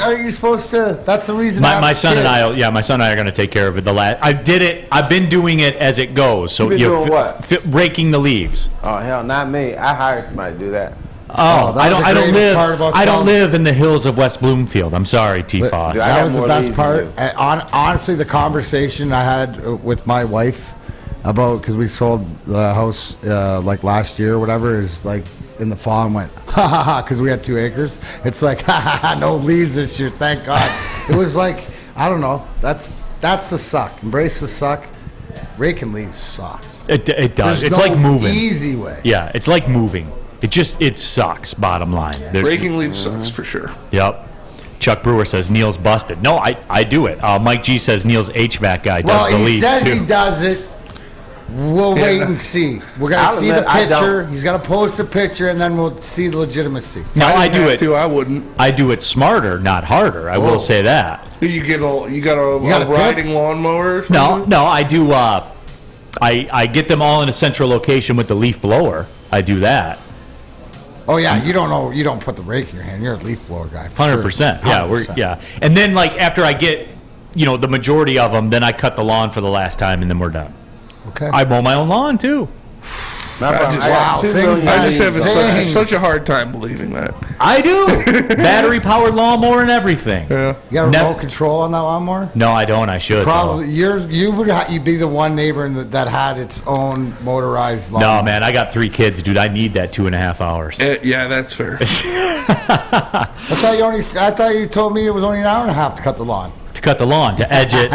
Are you supposed to? That's the reason. My son and I, my son and I are going to take care of it. I did it. I've been doing it as it goes. So You've been doing what? Raking the leaves. Oh hell, not me. I hired somebody to do that. I don't live in the hills of West Bloomfield. I'm sorry, T-Foss. That was the best part. Honestly, the conversation I had with my wife about, because we sold the house like last year or whatever, is like in the fall and went, ha ha ha, because we had 2 acres. It's like, ha ha ha, no leaves this year, thank God. It was like, I don't know. That's the suck. Embrace the suck. Raking leaves sucks. It does. There's It's no like moving. easy way. Yeah, it's like moving. It sucks, bottom line. Raking leaves sucks for sure. Yep. Chuck Brewer says Neal's busted. No, I do it. Mike G says Neal's HVAC guy does the leaves, too. Well, he says he does it. We'll wait and see. We're going to see the picture. He's going to post a picture, and then we'll see the legitimacy. Now, I do it. Too, I wouldn't. I do it smarter, not harder. I will say that. You got a riding lawnmower or something? No, I do. I get them all in a central location with the leaf blower. I do that. Oh yeah, you don't put the rake in your hand. You're a leaf blower guy. 100%. Yeah, And then after I get, the majority of them, then I cut the lawn for the last time, and then we're done. Okay. I mow my own lawn too. I just have such a hard time believing that. I do. Battery powered lawnmower and everything. Yeah. You got a remote control on that lawnmower? No, I don't. I should. Probably. You'd be the one neighbor that had its own motorized lawnmower. No, man. I got 3 kids, dude. I need that 2.5 hours. Yeah, that's fair. I thought you told me it was only an hour and a half to cut the lawn. To cut the lawn, to edge it,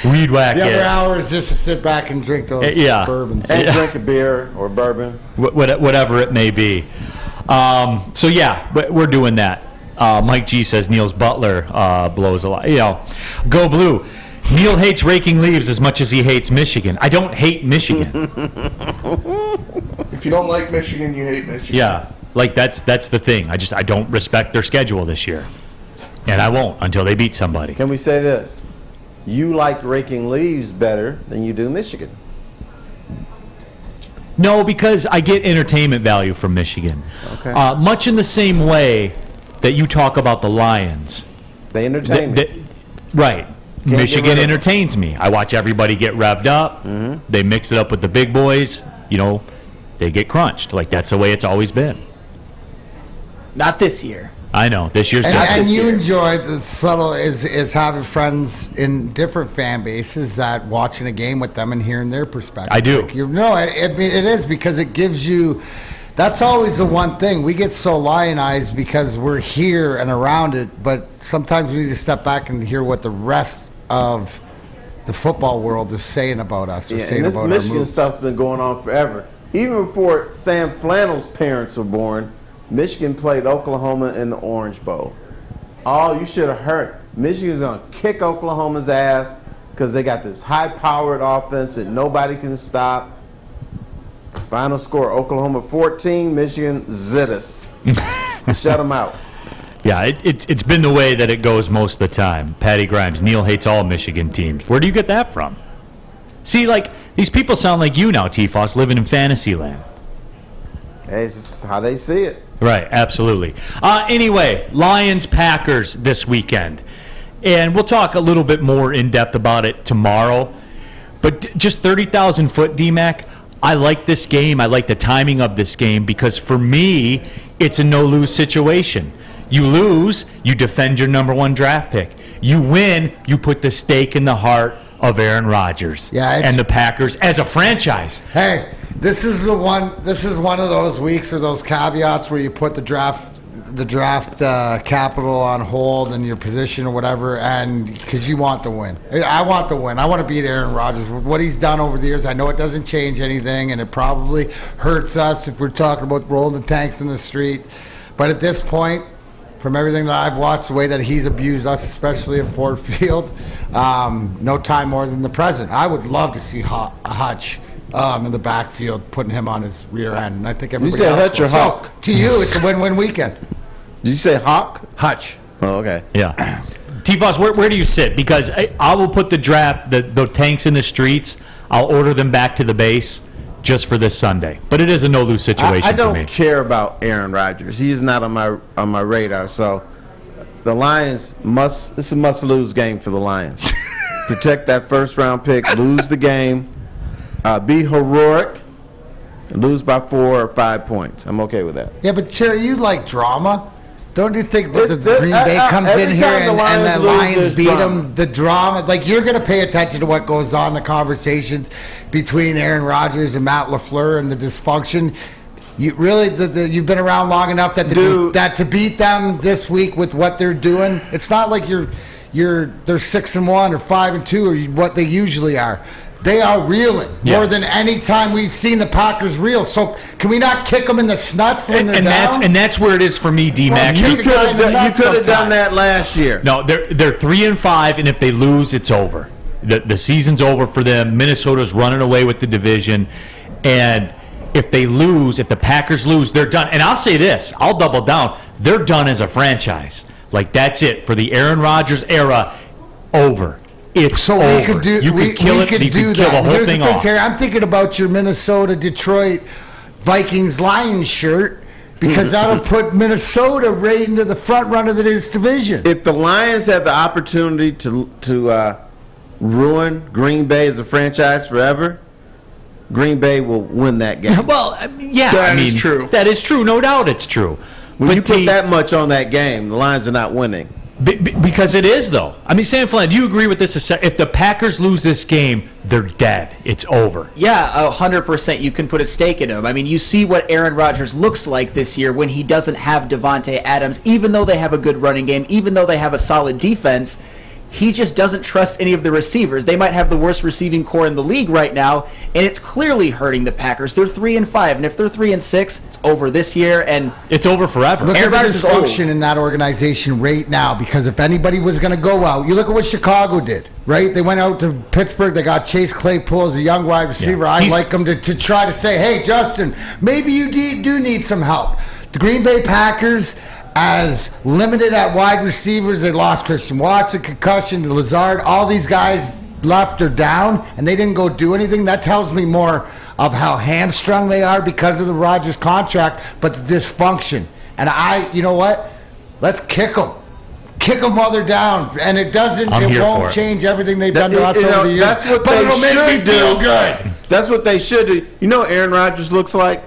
weed whack it. The other hour is just to sit back and drink those bourbons. And drink a beer or bourbon. Whatever it may be. So, yeah, we're doing that. Mike G says Neal's butler blows a lot. Go Blue. Neal hates raking leaves as much as he hates Michigan. I don't hate Michigan. If you don't like Michigan, you hate Michigan. Yeah, that's the thing. I don't respect their schedule this year. And I won't until they beat somebody. Can we say this? You like raking leaves better than you do Michigan. No, because I get entertainment value from Michigan. Okay. Much in the same way that you talk about the Lions. They entertain me. Right. Michigan entertains me. I watch everybody get revved up. Mm-hmm. They mix it up with the big boys. They get crunched. That's the way it's always been. Not this year. I know. This year's different. And you enjoy the subtle is having friends in different fan bases that watching a game with them and hearing their perspective. I do. It is because it gives you. That's always the one thing. We get so lionized because we're here and around it, but sometimes we need to step back and hear what the rest of the football world is saying about us. Or saying and this about Michigan stuff's been going on forever. Even before Sam Flannel's parents were born, Michigan played Oklahoma in the Orange Bowl. Oh, you should have heard. Michigan's going to kick Oklahoma's ass because they got this high-powered offense that nobody can stop. Final score, Oklahoma 14, Michigan zitters. Shut them out. Yeah, it's been the way that it goes most of the time. Patty Grimes, Neal hates all Michigan teams. Where do you get that from? See, these people sound like you now, T-Foss, living in fantasy land. Hey, it's just how they see it. Right, absolutely. Anyway, Lions-Packers this weekend. And we'll talk a little bit more in depth about it tomorrow. But just 30,000 foot, D-Mac, I like this game. I like the timing of this game because for me, it's a no-lose situation. You lose, you defend your number 1 draft pick. You win, you put the stake in the heart of Aaron Rodgers and the Packers as a franchise. Hey, this is one of those weeks or those caveats where you put the draft capital on hold and your position or whatever, and because you want the win. I want the win. I want to beat Aaron Rodgers. What he's done over the years, I know it doesn't change anything, and it probably hurts us if we're talking about rolling the tanks in the street. But at this point, from everything that I've watched, the way that he's abused us, especially at Ford Field, no time more than the present. I would love to see Hutch in the backfield, putting him on his rear end. And I think everybody You say else Hutch or will. Hawk? So, to you, it's a win-win weekend. Did you say Hawk? Hutch. Oh, okay. Yeah. T-Foss, where do you sit? Because I will put the draft, the tanks in the streets. I'll order them back to the base just for this Sunday. But it is a no-lose situation I don't for me. care about Aaron Rodgers. He is not on my radar. So the Lions it's a must-lose game for the Lions. Protect that first-round pick, lose the game, be heroic, and lose by 4 or 5 points. I'm okay with that. Yeah, but Cherry, you like drama. Don't you think that the Green Bay comes in here and the Lions beat them, the drama, like you're going to pay attention to what goes on, the conversations between Aaron Rodgers and Matt LaFleur and the dysfunction. You really, you've been around long enough that to beat them this week with what they're doing, it's not like they're 6-1 or 5-2 or what they usually are. They are reeling more than any time we've seen the Packers reel. So can we not kick them in the snuts when they're down? And that's where it is for me, D-Mac. You could have done that last year. No, they're 3-5, and if they lose, it's over. The season's over for them. Minnesota's running away with the division, and if they lose, if the Packers lose, they're done. And I'll say this, I'll double down. They're done as a franchise. Like, that's it for the Aaron Rodgers era. Over. It's over. We could do. You could kill it. You could kill the whole thing off. Terry, I'm thinking about your Minnesota, Detroit, Vikings, Lions shirt because that'll put Minnesota right into the front run of this division. If the Lions had the opportunity to ruin Green Bay as a franchise forever, Green Bay will win that game. Well, yeah, That is true. That is true. No doubt, it's true. When you put that much on that game, the Lions are not winning. Because it is, though. I mean, Sam Flynn, do you agree with this? If the Packers lose this game, they're dead. It's over. Yeah, 100%. You can put a stake in him. I mean, you see what Aaron Rodgers looks like this year when he doesn't have Devontae Adams. Even though they have a good running game, even though they have a solid defense, he just doesn't trust any of the receivers. They might have the worst receiving core in the league right now, and it's clearly hurting the Packers. They're 3-5, and if they're 3-6, it's over this year, and it's over forever. Look at the dysfunction in that organization right now, because if anybody was going to go out, you look at what Chicago did, right? They went out to Pittsburgh. They got Chase Claypool as a young wide receiver. Yeah. I'd like them to try to say, hey, Justin, maybe you do need some help. The Green Bay Packers, as limited at wide receivers, they lost Christian Watson, concussion, Lazard, all these guys left or down, and they didn't go do anything. That tells me more of how hamstrung they are because of the Rodgers contract, but the dysfunction. And you know what? Let's kick them. Kick them while they're down, and it won't change everything they've done to us over the years. But it'll make me feel good. That's what they should do. You know what Aaron Rodgers looks like?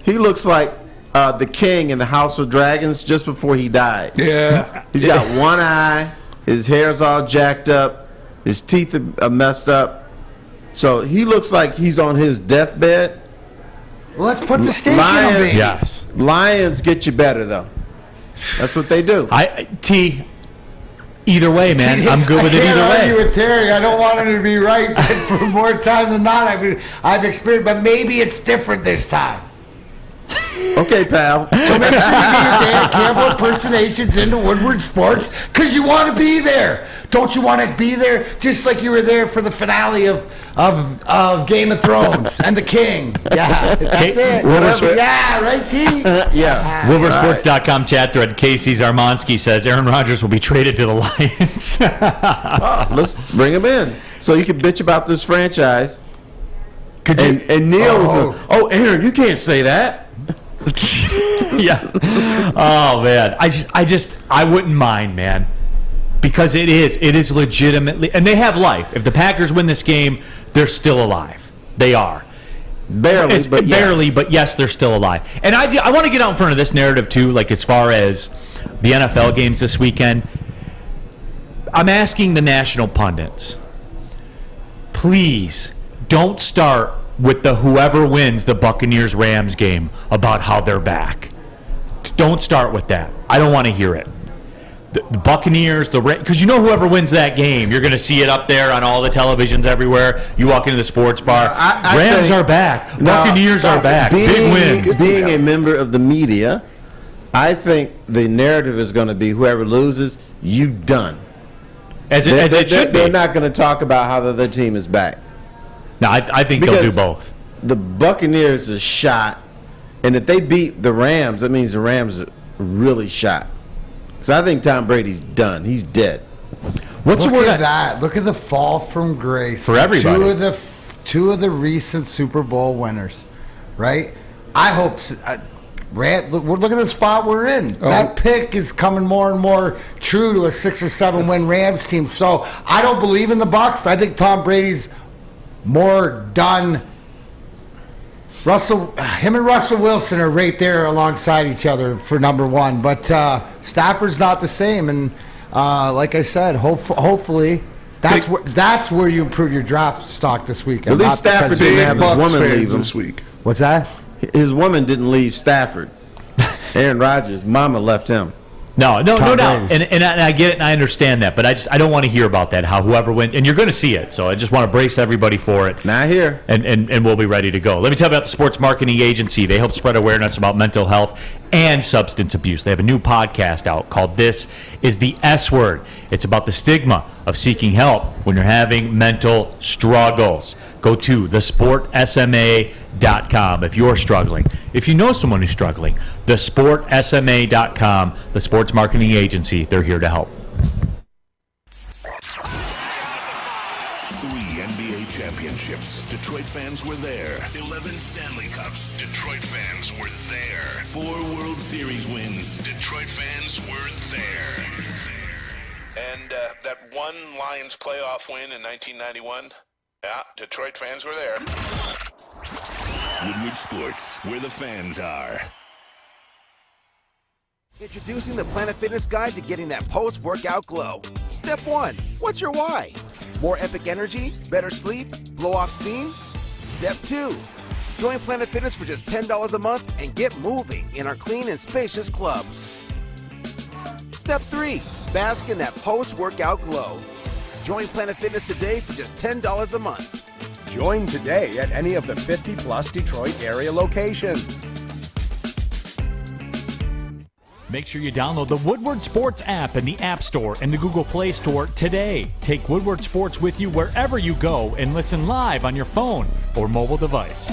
He looks like the king in the House of Dragons just before he died. Yeah. He's got one eye, his hair's all jacked up, his teeth are messed up. So he looks like he's on his deathbed. Well, let's put the stake in him, baby. Yes. Lions get you better, though. That's what they do. Either way, man. I'm good with it either way. I can't argue with Terry. I don't want him to be right, but for more time than not, I've experienced, but maybe it's different this time. Okay, pal. So make sure you get your Dan Campbell impersonations into Woodward Sports because you want to be there. Don't you want to be there just like you were there for the finale of Game of Thrones and The King? Yeah, that's it. Yeah, right, T? Yeah. WilburSports.com chat thread. Casey's Armansky says Aaron Rodgers will be traded to the Lions. Let's bring him in so you can bitch about this franchise. And Neal was Aaron, you can't say that. Yeah. Oh man, I wouldn't mind, man, because it is legitimately, and they have life. If the Packers win this game, they're still alive. They are barely, but yes, they're still alive. And I want to get out in front of this narrative too, like as far as the NFL games this weekend. I'm asking the national pundits, please don't start with the whoever wins the Buccaneers-Rams game about how they're back. Don't start with that. I don't want to hear it. The Buccaneers, because you know whoever wins that game, you're going to see it up there on all the televisions everywhere. You walk into the sports bar, Rams are back, Buccaneers are back, big win. Being a member of the media, I think the narrative is going to be whoever loses, you done. As it should be. They're not going to talk about how the other team is back. No, I think they'll do both. The Buccaneers are shot, and if they beat the Rams, that means the Rams are really shot. Because I think Tom Brady's done. He's dead. What's Look the word? at that. Look at the fall from grace. For everybody. Two of the recent Super Bowl winners, right? I hope... look at the spot we're in. That pick is coming more and more true to a 6 or 7 win Rams team. So I don't believe in the Bucs. I think Tom Brady's more done. Him and Russell Wilson are right there alongside each other for number 1. But Stafford's not the same. And like I said, hopefully that's where you improve your draft stock this weekend. At least Stafford didn't have his woman leave him this week. What's that? His woman didn't leave Stafford. Aaron Rodgers' mama left him. No doubt. And I get it and I understand that, but I don't want to hear about that, how whoever went, and you're going to see it, so I just want to brace everybody for it. Not here. And we'll be ready to go. Let me tell you about the Sports Marketing Agency. They help spread awareness about mental health and substance abuse. They have a new podcast out called This is the S Word. It's about the stigma of seeking help when you're having mental struggles. Go to thesportsma.com if you're struggling. If you know someone who's struggling, thesportsma.com, the Sports Marketing Agency, they're here to help. 3 NBA championships. Detroit fans were there. 11 Stanley Cups. Detroit fans were there. 4 World Series wins. Detroit fans were there. And that one Lions playoff win in 1991? Yeah, Detroit fans were there. Woodward Sports, where the fans are. Introducing the Planet Fitness Guide to getting that post-workout glow. Step 1, what's your why? More epic energy, better sleep, blow off steam? Step 2, join Planet Fitness for just $10 a month and get moving in our clean and spacious clubs. Step 3, bask in that post-workout glow. Join Planet Fitness today for just $10 a month. Join today at any of the 50-plus Detroit area locations. Make sure you download the Woodward Sports app in the App Store and the Google Play Store today. Take Woodward Sports with you wherever you go and listen live on your phone or mobile device.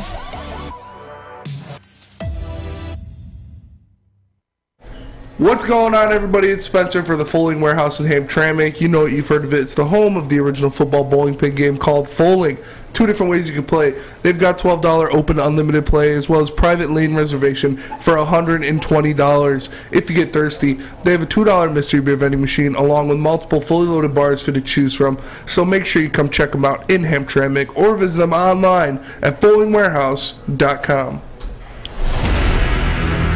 What's going on, everybody? It's Spencer for the Foaling Warehouse in Hamtramck. You know it, you've heard of it. It's the home of the original football bowling pin game called Foaling. 2 different ways you can play. They've got $12 open unlimited play as well as private lane reservation for $120 if you get thirsty. They have a $2 mystery beer vending machine along with multiple fully loaded bars for you to choose from. So make sure you come check them out in Hamtramck or visit them online at foalingwarehouse.com.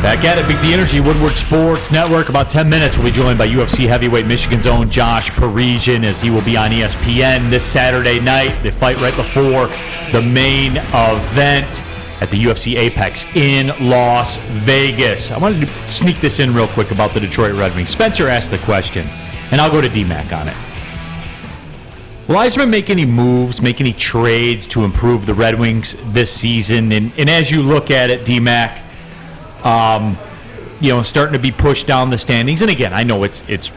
Back at it, Big D Energy, Woodward Sports Network. About 10 minutes, we'll be joined by UFC heavyweight Michigan's own Josh Parisian as he will be on ESPN this Saturday night. They fight right before the main event at the UFC Apex in Las Vegas. I wanted to sneak this in real quick about the Detroit Red Wings. Spencer asked the question, and I'll go to D-Mac on it. Will Yzerman make any moves, make any trades to improve the Red Wings this season? And as you look at it, D-Mac, starting to be pushed down the standings. And again, I know it's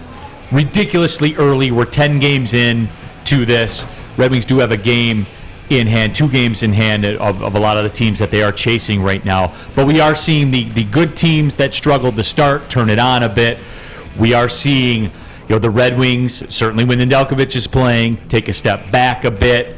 ridiculously early. We're 10 games in to this. Red Wings do have a game in hand, 2 games in hand of a lot of the teams that they are chasing right now. But we are seeing the good teams that struggled to start turn it on a bit. We are seeing the Red Wings, certainly when Nedeljkovic is playing, take a step back a bit.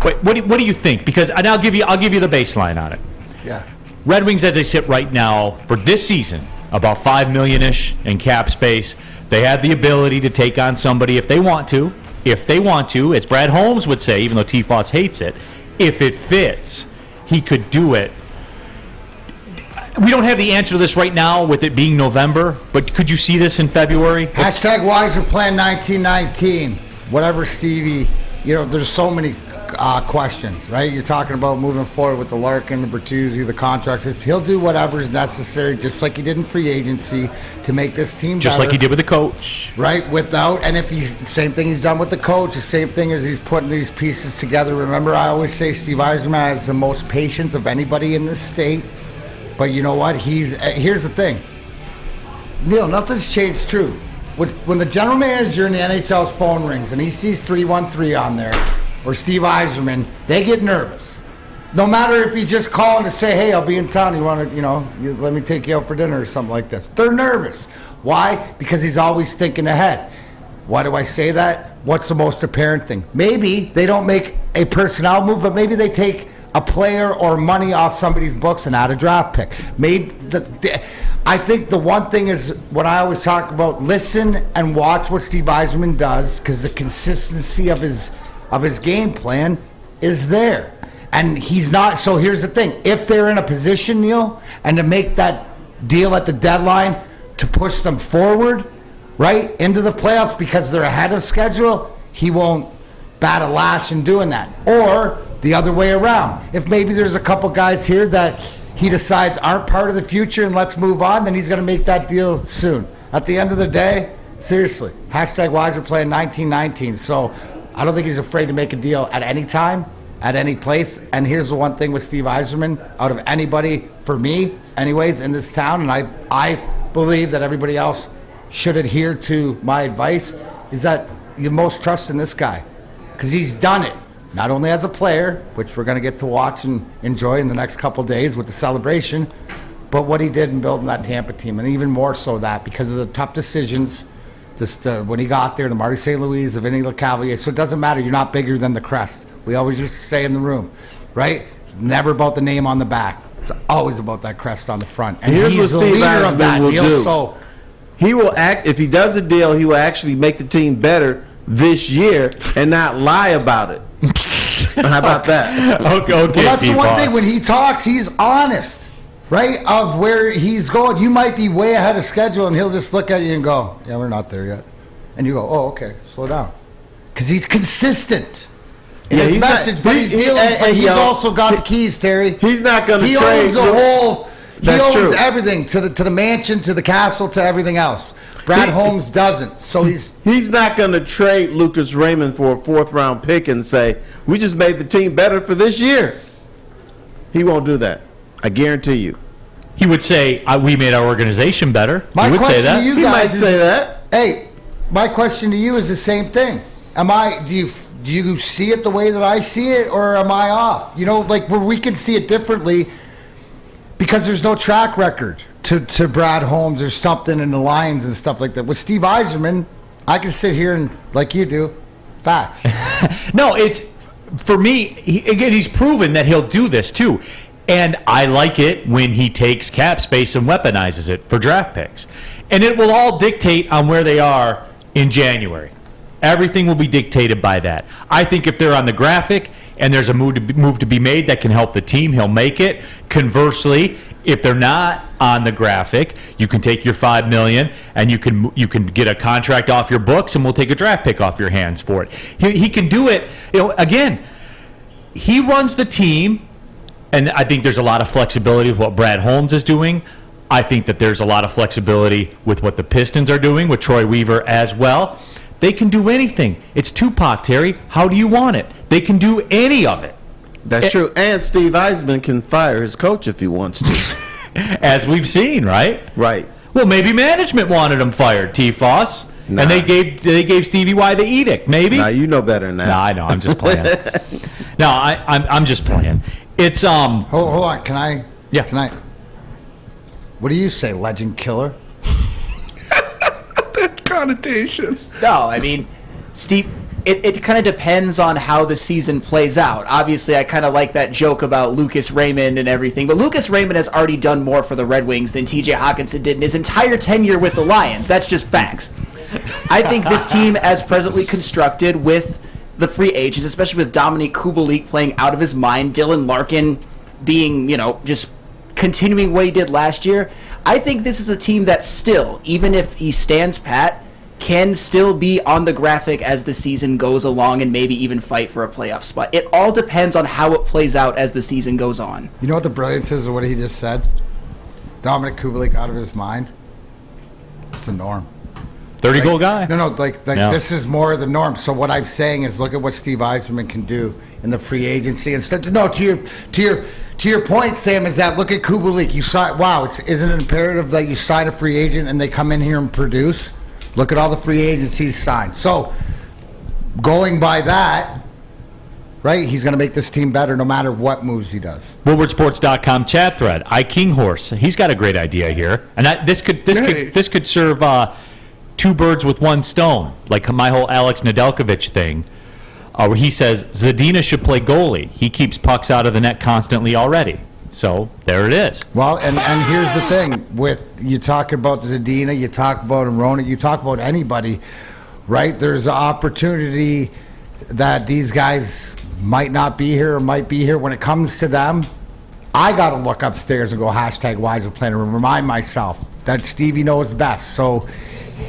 What do you think? Because I'll give you the baseline on it. Yeah. Red Wings, as they sit right now, for this season, about $5 million-ish in cap space. They have the ability to take on somebody if they want to. If they want to, as Brad Holmes would say, even though T-Foss hates it, if it fits, he could do it. We don't have the answer to this right now with it being November, but could you see this in February? Hashtag Yzer Plan 1919. Whatever, Stevie. There's so many questions, right? You're talking about moving forward with the Larkin, the Bertuzzi, the contracts. He'll do whatever is necessary, just like he did in free agency, to make this team just better. Like he did with the coach. Right, and if he's same thing he's done with the coach, the same thing as he's putting these pieces together. Remember, I always say Steve Yzerman has the most patience of anybody in this state. But you know what? Here's the thing. Neal, nothing's changed true. When the general manager in the NHL's phone rings and he sees 313 on there, or Steve Yzerman, they get nervous. No matter if he's just calling to say, hey, I'll be in town, you want to, let me take you out for dinner or something like this. They're nervous. Why? Because he's always thinking ahead. Why do I say that? What's the most apparent thing? Maybe they don't make a personnel move, but maybe they take a player or money off somebody's books and add a draft pick. Maybe I think the one thing is what I always talk about: listen and watch what Steve Yzerman does, because the consistency of his game plan is there, and he's not. So here's the thing: if they're in a position, Neal, and to make that deal at the deadline to push them forward, right into the playoffs because they're ahead of schedule, he won't bat a lash in doing that. Or the other way around. If maybe there's a couple guys here that he decides aren't part of the future and let's move on, then he's going to make that deal soon. At the end of the day, seriously, #Yzer playing 1919. So I don't think he's afraid to make a deal at any time, at any place. And here's the one thing with Steve Yzerman, out of anybody, for me, anyways, in this town, and I believe that everybody else should adhere to my advice, is that you most trust in this guy. Because he's done it. Not only as a player, which we're going to get to watch and enjoy in the next couple days with the celebration, but what he did in building that Tampa team, and even more so that because of the tough decisions, when he got there, the Marty St. Louis, the Vinny LeCavalier. So it doesn't matter. You're not bigger than the crest. We always used to say in the room, right? It's never about the name on the back. It's always about that crest on the front. And here's he's what the Steve leader of that Yzerman will deal. do. So He will act, if he does a deal, he will actually make the team better this year and not lie about it. How about that? Okay, well, that's the one T-Boss. thing. When he talks, he's honest, right, of where he's going. You might be way ahead of schedule, and he'll just look at you and go, yeah, we're not there yet. And you go, oh, okay, slow down. Because he's consistent in his message, but he's also got the keys, Terry. He's not going to trade. He owns the whole... He owns true. everything, to the mansion, to the castle, to everything else. Brad Holmes doesn't. So he's not going to trade Lucas Raymond for a 4th-round pick and say, we just made the team better for this year. He won't do that. I guarantee you. He would say, we made our organization better. My He would question say that. to you He guys might say that. Hey, my question to you is the same thing. Do you see it the way that I see it, or am I off? You know, like where we can see it differently because there's no track record to Brad Holmes or something in the Lions and stuff like that. With Steve Yzerman, I can sit here and, like you do, facts. No, it's, for me, he's proven that he'll do this too. And I like it when he takes cap space and weaponizes it for draft picks. And it will all dictate on where they are in January. Everything will be dictated by that. I think if they're on the graphic and there's a move to be made that can help the team, he'll make it. Conversely, if they're not on the graphic, you can take your $5 million and you can get a contract off your books, and we'll take a draft pick off your hands for it. He can do it. You know, again, he runs the team, and I think there's a lot of flexibility with what Brad Holmes is doing. I think that there's a lot of flexibility with what the Pistons are doing with Troy Weaver as well. They can do anything. It's Tupac, Terry. How do you want it? They can do any of it. That's true. And Steve Yzerman can fire his coach if he wants to. As we've seen, right? Right. Well, maybe management wanted him fired, T-Foss. Nah. And they gave Stevie Y the edict, maybe? Nah, you know better than that. No, I know. I'm just playing. No, I'm just playing. It's Hold on. Can I? Yeah. Can I? What do you say, legend killer? Connotation. No, I mean, Steve, it kind of depends on how the season plays out. Obviously, I kind of like that joke about Lucas Raymond and everything, but Lucas Raymond has already done more for the Red Wings than TJ Hockenson did in his entire tenure with the Lions. That's just facts. I think this team, as presently constructed with the free agents, especially with Dominic Kubalik playing out of his mind, Dylan Larkin being, just continuing what he did last year, I think this is a team that still, even if he stands pat, can still be on the graphic as the season goes along and maybe even fight for a playoff spot. It all depends on how it plays out as the season goes on. You know what the brilliance is of what he just said? Dominic Kubalik out of his mind. It's the norm. 30-goal guy. No, this is more the norm. So what I'm saying is, look at what Steve Yzerman can do in the free agency. To your point, Sam, is that look at Kubalik. You saw, wow, isn't it imperative that you sign a free agent and they come in here and produce? Look at all the free agents he's signed. So going by that, right, he's going to make this team better no matter what moves he does. WoodwardSports.com chat thread. Kinghorse. He's got a great idea here, and this could serve two birds with one stone, like my whole Alex Nedeljkovic thing, where he says Zadina should play goalie. He keeps pucks out of the net constantly already. So there it is. Well, and here's the thing: with you talk about Zadina, you talk about Ermanni, you talk about anybody, right? There's an opportunity that these guys might not be here or might be here. When it comes to them, I got to look upstairs and go #Wiser Plan and remind myself that Stevie knows best. So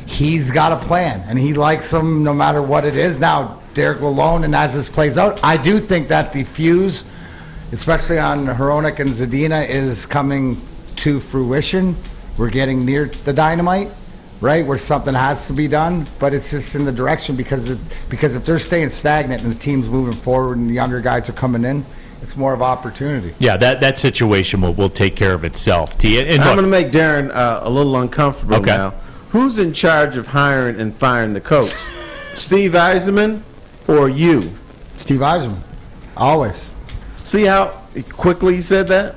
he's got a plan, and he likes them no matter what it is. Now, Derek will loan, and as this plays out, I do think that the fuse, especially on Hronek and Zadina, is coming to fruition. We're getting near the dynamite, right, where something has to be done, but it's just in the direction because if they're staying stagnant and the team's moving forward and the younger guys are coming in, it's more of opportunity. Yeah, that situation will take care of itself. And I'm going to make Darren a little uncomfortable now. Who's in charge of hiring and firing the coach? Steve Yzerman or you? Steve Yzerman, always. See how quickly he said that?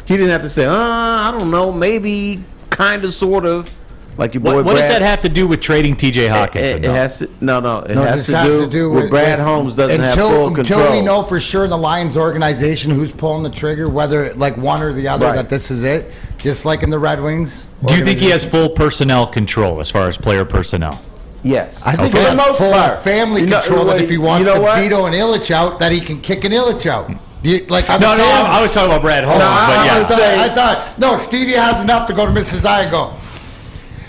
He didn't have to say, I don't know, maybe, kind of, sort of. Like your boy what Brad. does that have to do with trading T.J. Hockenson? It has to. It has to do with Brad Holmes doesn't have full control. Until we know for sure in the Lions organization who's pulling the trigger, whether like one or the other, that this is it. Just like in the Red Wings. Do you think he has full personnel control as far as player personnel? Yes. I think he has full family control that if he wants to veto an Illich out, that he can kick an Illich out. I was talking about Brad Holmes. I thought Stevie has enough to go to Mrs. I and go,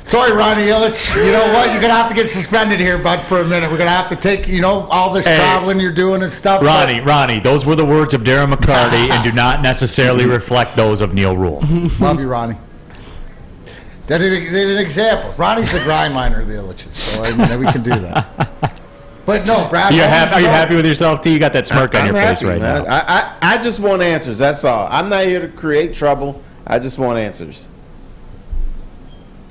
sorry, Ronnie Illich. You know what? You're going to have to get suspended here, bud, for a minute. We're going to have to take, all this traveling you're doing and stuff. Ronnie, those were the words of Darren McCarty and do not necessarily reflect those of Neal Ruhl. Love you, Ronnie. That's an example. Ronnie's the grind liner of the Illiches, so we can do that. But no, Brad. Are you happy with yourself, T? You got that smirk on your face right now. I just want answers. That's all. I'm not here to create trouble. I just want answers.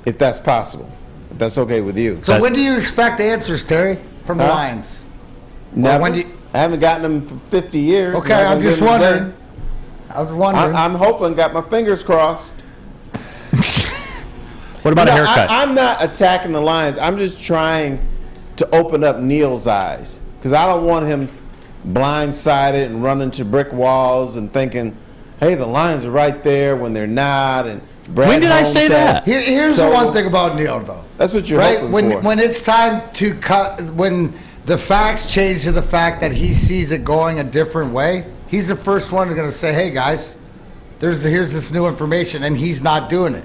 If that's possible. If that's okay with you. So when do you expect answers, Terry, from the Lions? Never. I haven't gotten them for 50 years. Okay, I'm just wondering. I was wondering. I'm hoping, got my fingers crossed. What about a haircut? I'm not attacking the Lions. I'm just trying to open up Neal's eyes. Because I don't want him blindsided and running to brick walls and thinking, hey, the Lions are right there when they're not. And Brad when did Holmes I say that? Here's the one thing about Neal, though. That's what you're hoping for. When it's time to cut, when the facts change to the fact that he sees it going a different way, he's the first one going to say, hey, guys, here's this new information, and he's not doing it.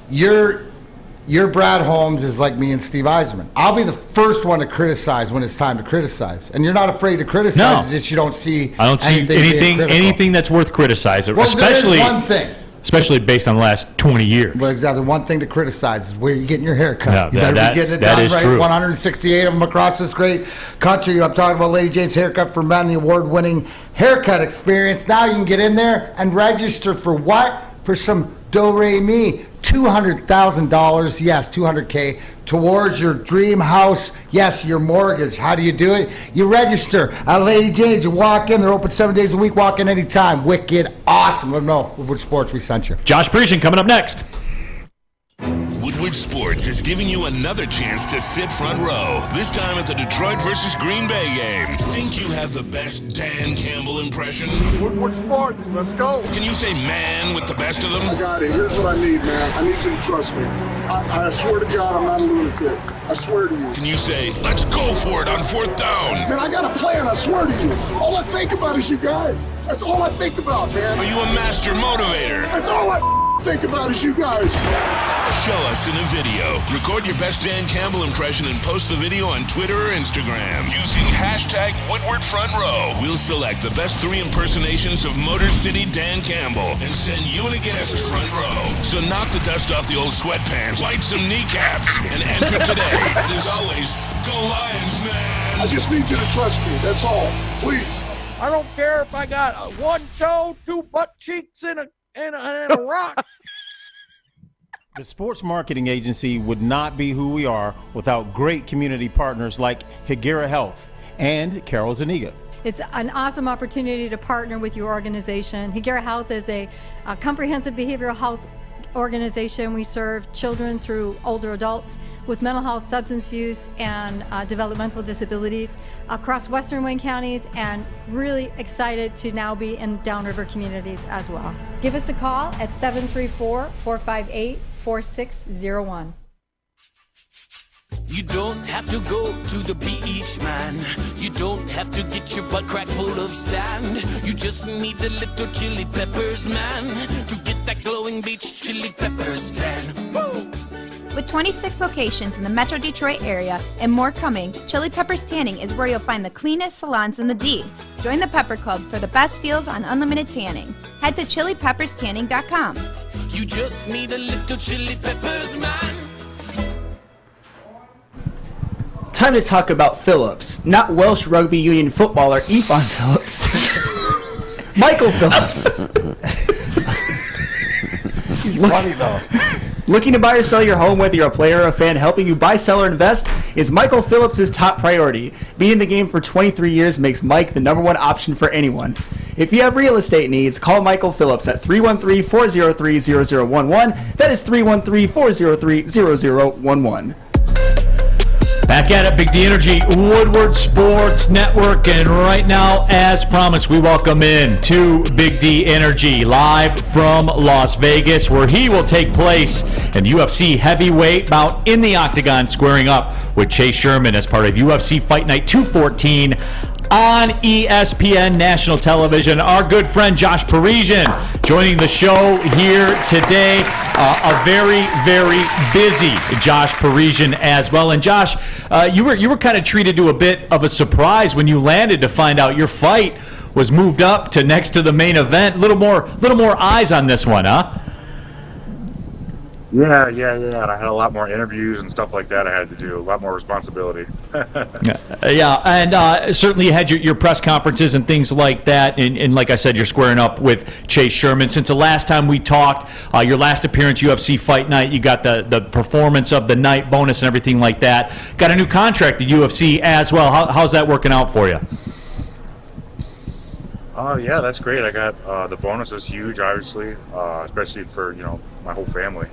Your Brad Holmes is like me and Steve Yzerman. I'll be the first one to criticize when it's time to criticize, and you're not afraid to criticize. No. It's just you don't see. I don't see anything that's worth criticizing. Well, especially there's one thing. Especially based on the last 20 years. Well, exactly. One thing to criticize is where you're getting your hair cut. No, you better be getting it that done is right. true. 168 of them across this great country. I'm talking about Lady Jane's Haircut for Men, the award-winning haircut experience. Now you can get in there and register for what? For some do-re-mi. $200,000, yes, $200K, towards your dream house, yes, your mortgage. How do you do it? You register at Lady Jane's. You walk in. They're open 7 days a week. Walk in anytime. Wicked awesome. Let them know Woodward Sports, we sent you. Josh Parisian coming up next. Woodward Sports is giving you another chance to sit front row, this time at the Detroit versus Green Bay game. Think you have the best Dan Campbell impression? Woodward Sports, let's go. Can you say man with the best of them? I got it. Here's what I need, man. I need you to trust me. I swear to God, I'm not a lunatic. I swear to you. Can you say, let's go for it on 4th down? Man, I got a plan, I swear to you. All I think about is you guys. That's all I think about, man. Are you a master motivator? That's all I think about is you guys. Show us in a video. Record your best Dan Campbell impression and post the video on Twitter or Instagram using #WoodwardFrontRow. We'll select the best 3 impersonations of Motor City Dan Campbell and send you and a guest front row. So knock the dust off the old sweatpants, light some kneecaps, and enter today. And as always, go Lions, man. I just need you to trust me. That's all. Please. I don't care if I got one toe, 2 butt cheeks, and a rock. The sports marketing agency would not be who we are without great community partners like Higuera Health and Carol Zuniga. It's an awesome opportunity to partner with your organization. Higuera Health is a comprehensive behavioral health organization, we serve children through older adults with mental health, substance use, and developmental disabilities across Western Wayne counties, and really excited to now be in downriver communities as well. Give us a call at 734-458-4601. You don't have to go to the beach, man. You don't have to get your butt crack full of sand. You just need a little chili peppers, man, to get that glowing beach chili peppers tan. Woo! With 26 locations in the Metro Detroit area and more coming, Chili Peppers Tanning is where you'll find the cleanest salons in the D. Join the Pepper Club for the best deals on unlimited tanning. Head to chilipepperstanning.com. You just need a little chili peppers, man. Time to talk about Phillips, not Welsh rugby union footballer Ephon Phillips. Michael Phillips. He's funny though. Looking to buy or sell your home, whether you're a player or a fan, helping you buy, sell, or invest is Michael Phillips' top priority. Being in the game for 23 years makes Mike the #1 option for anyone. If you have real estate needs, call Michael Phillips at 313-403-0011. That is 313-403-0011. Back at it, Big D Energy, Woodward Sports Network, and right now, as promised, we welcome in to Big D Energy, live from Las Vegas, where he will take place in UFC heavyweight bout in the Octagon, squaring up with Chase Sherman as part of UFC Fight Night 214 on ESPN National Television. Our good friend Josh Parisian joining the show here today. A very, very busy Josh Parisian as well. And Josh, you were kind of treated to a bit of a surprise when you landed to find out your fight was moved up to next to the main event. Little more eyes on this one, huh? Yeah. And I had a lot more interviews and stuff like that I had to do, a lot more responsibility. Yeah, and certainly you had your press conferences and things like that, and like I said, you're squaring up with Chase Sherman. Since the last time we talked, your last appearance, UFC Fight Night, you got the performance of the night bonus and everything like that. Got a new contract at UFC as well. How's that working out for you? Yeah, that's great. I got the bonus is huge, obviously, especially for my whole family.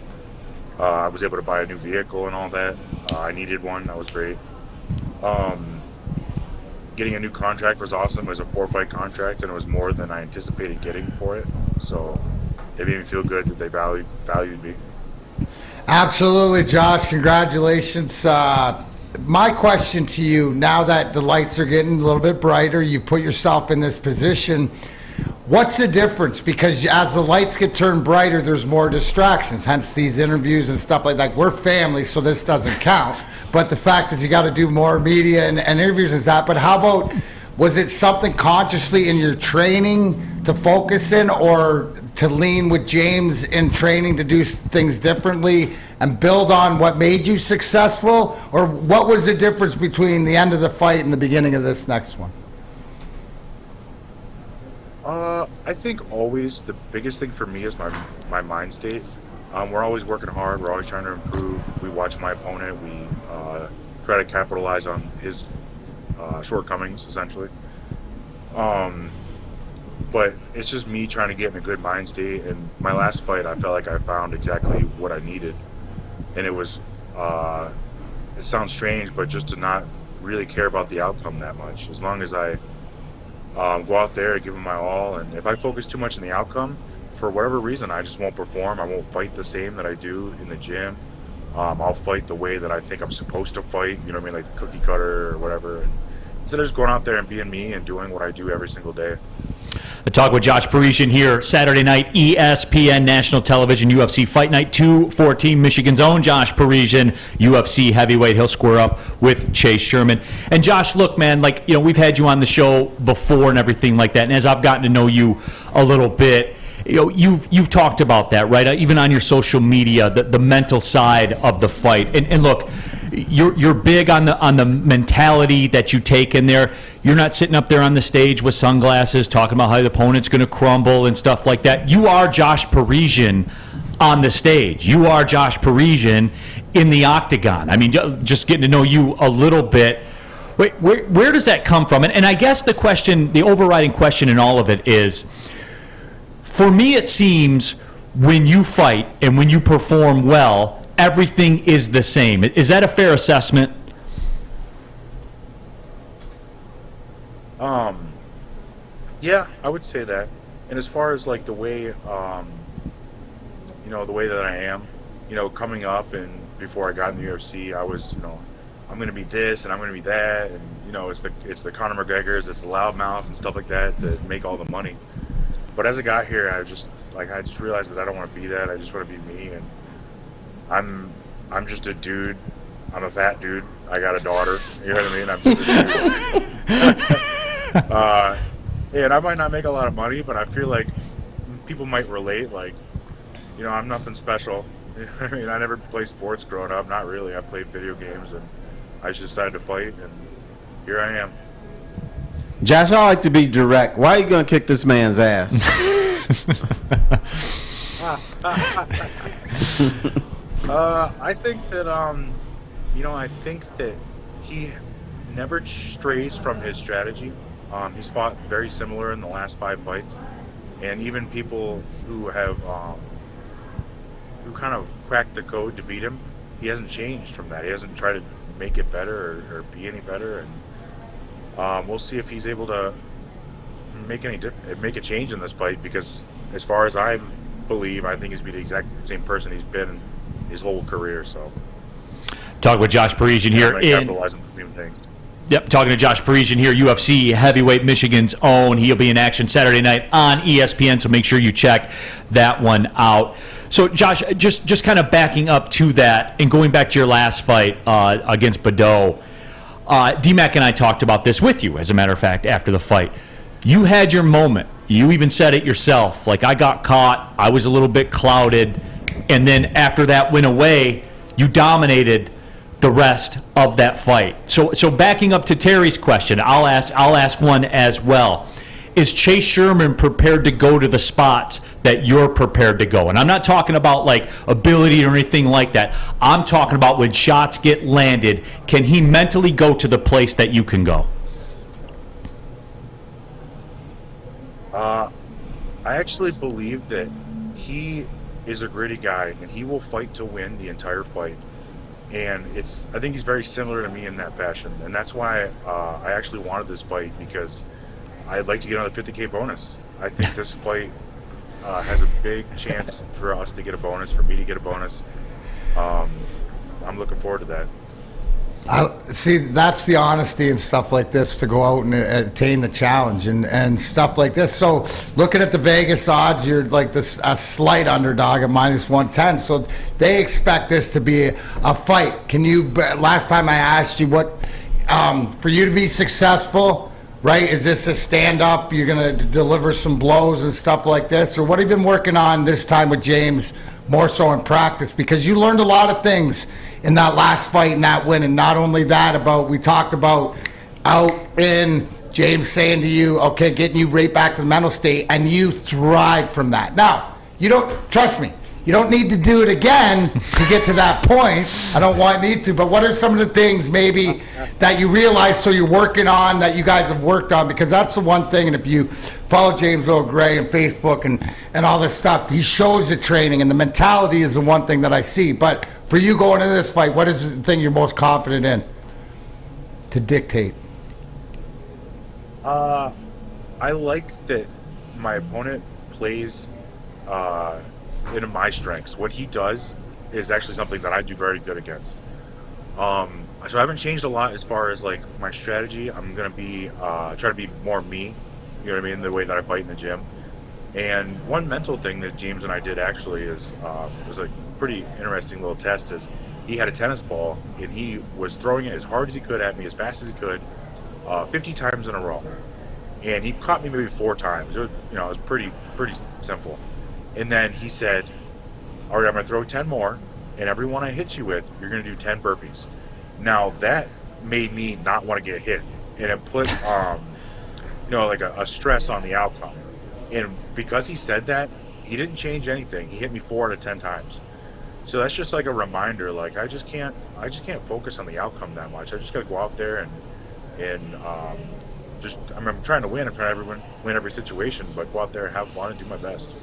I was able to buy a new vehicle and all that. I needed one. That was great. Getting a new contract was awesome. It was a 4-fight contract, and it was more than I anticipated getting for it. So it made me feel good that they valued me. Absolutely, Josh. Congratulations. My question to you, now that the lights are getting a little bit brighter, you put yourself in this position, what's the difference? Because as the lights get turned brighter, there's more distractions, hence these interviews and stuff like that. We're family, so this doesn't count. But the fact is you got to do more media and interviews and that. But how about, was it something consciously in your training to focus in, or to lean with James in training to do things differently and build on what made you successful? Or what was the difference between the end of the fight and the beginning of this next one? I think always the biggest thing for me is my mind state. We're always working hard. We're always trying to improve. We watch my opponent. We try to capitalize on his shortcomings, essentially. But it's just me trying to get in a good mind state. And my last fight, I felt like I found exactly what I needed. And it was, it sounds strange, but just to not really care about the outcome that much. As long as I go out there and give them my all. And if I focus too much on the outcome, for whatever reason, I just won't perform. I won't fight the same that I do in the gym. I'll fight the way that I think I'm supposed to fight, you know what I mean, like the cookie cutter or whatever. And instead of just going out there and being me and doing what I do every single day. I talk with Josh Parisian here Saturday night, ESPN National Television, UFC Fight Night 214, Michigan's own Josh Parisian, UFC heavyweight. He'll square up with Chase Sherman. And Josh, look, man, like, we've had you on the show before and everything like that. And as I've gotten to know you a little bit, you've talked about that, right? Even on your social media, the mental side of the fight. And look, you're big on the mentality that you take in there. You're not sitting up there on the stage with sunglasses talking about how the opponent's going to crumble and stuff like that. You are Josh Parisian on the stage. You are Josh Parisian in the octagon. I mean, just getting to know you a little bit. Wait, where does that come from? And I guess the overriding question in all of it is, for me, it seems when you fight and when you perform well, everything is the same. Is that a fair assessment? Yeah, I would say that. And as far as like the way, the way that I am, coming up and before I got in the UFC, I was, I'm going to be this and I'm going to be that, and it's the Conor McGregors, it's the loudmouths and stuff like that that make all the money. But as I got here, I just realized that I don't want to be that. I just want to be me, and I'm just a dude. I'm a fat dude. I got a daughter. You know what I mean? I'm just a dude. And I might not make a lot of money, but I feel like people might relate. Like, I'm nothing special. I mean, I never played sports growing up. Not really. I played video games, and I just decided to fight, and here I am. Josh, I like to be direct. Why are you going to kick this man's ass? I think that, I think that he never strays from his strategy. He's fought very similar in the last 5 fights, and even people who have, who kind of cracked the code to beat him, he hasn't changed from that. He hasn't tried to make it better or be any better, and we'll see if he's able to make a change in this fight, because as far as I believe, I think he's be the exact same person he's been his whole career. So, talking with Josh Parisian here. Capitalize on the same things. Yep, talking to Josh Parisian here, UFC heavyweight Michigan's own. He'll be in action Saturday night on ESPN, so make sure you check that one out. So, Josh, just kind of backing up to that and going back to your last fight against Badeau, D-Mac and I talked about this with you, as a matter of fact, after the fight. You had your moment. You even said it yourself. Like, I got caught, I was a little bit clouded, and then after that went away, you dominated the rest of that fight. So backing up to Terry's question, I'll ask one as well. Is Chase Sherman prepared to go to the spots that you're prepared to go? And I'm not talking about like ability or anything like that. I'm talking about when shots get landed, can he mentally go to the place that you can go? I actually believe that he is a gritty guy, and he will fight to win the entire fight. And I think he's very similar to me in that fashion. And that's why I actually wanted this fight, because I'd like to get another $50K bonus. I think this fight has a big chance for us to get a bonus, for me to get a bonus. I'm looking forward to that. See, that's the honesty and stuff like this, to go out and attain the challenge and stuff like this. So looking at the Vegas odds, you're like a slight underdog at -110. So they expect this to be a fight. Can you, last time I asked you what, for you to be successful, right, is this a stand-up, you're going to deliver some blows and stuff like this? Or what have you been working on this time with James, more so in practice? Because you learned a lot of things in that last fight and that win. And not only that, we talked about out in James saying to you, okay, getting you right back to the mental state, and you thrive from that. Now, trust me, you don't need to do it again to get to that point. I don't need to, but what are some of the things maybe that you realize, so you're working on, that you guys have worked on? Because that's the one thing, and if you follow James Earl Gray on Facebook and all this stuff, he shows the training, and the mentality is the one thing that I see. But for you going into this fight, what is the thing you're most confident in to dictate? I like that my opponent plays into my strengths. What he does is actually something that I do very good against. So I haven't changed a lot as far as like my strategy. I'm gonna be try to be more me. You know what I mean? The way that I fight in the gym. And one mental thing that James and I did actually is was a pretty interesting little test. Is he had a tennis ball and he was throwing it as hard as he could at me, as fast as he could, 50 times in a row. And he caught me maybe 4 times. It was, it was pretty simple. And then he said, all right, I'm going to throw 10 more, and every one I hit you with, you're going to do 10 burpees. Now, that made me not want to get hit. And it put, like a stress on the outcome. And because he said that, he didn't change anything. He hit me 4 out of 10 times. So that's just like a reminder, like I just can't focus on the outcome that much. I just got to go out there and I'm trying to win. I'm trying to win every situation, but go out there and have fun and do my best.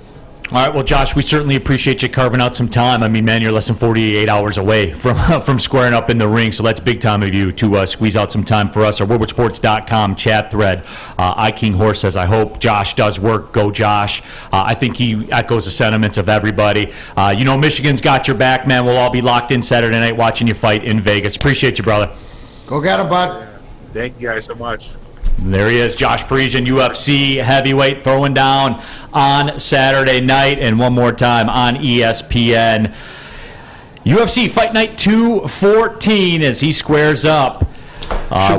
All right, well, Josh, we certainly appreciate you carving out some time. I mean, man, you're less than 48 hours away from squaring up in the ring, so that's big time of you to squeeze out some time for us. Our WoodwardSports.com chat thread. King Horse says, I hope Josh does work. Go, Josh. I think he echoes the sentiments of everybody. Michigan's got your back, man. We'll all be locked in Saturday night watching you fight in Vegas. Appreciate you, brother. Go get him, bud. Thank you guys so much. There he is, Josh Parisian, UFC heavyweight, throwing down on Saturday night, and one more time on ESPN. UFC Fight Night 214 as he squares up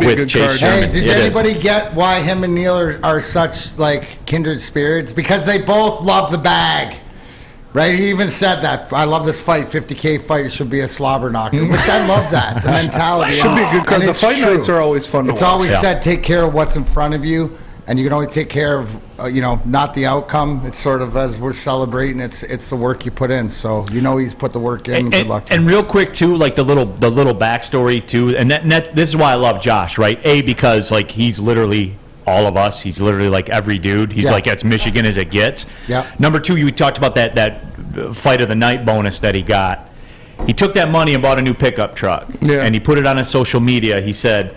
with Chase Sherman. Hey, did anybody get why him and Neal are such like kindred spirits? Because they both love the bag. Right, he even said that. I love this fight. 50K fight. It should be a slobber knocker. Which I love that. The mentality. Should be good because the fight nights are always fun to watch. It's always said, take care of what's in front of you, and you can only take care of, not the outcome. It's sort of as we're celebrating. It's the work you put in. So he's put the work in. Good luck to him. And real quick too, like the little backstory too, and this is why I love Josh, right? Because like he's literally all of us. He's literally like every dude. He's like as Michigan as it gets. Yeah. Number two, you talked about that fight of the night bonus that he got. He took that money and bought a new pickup truck. Yeah. And he put it on his social media. He said,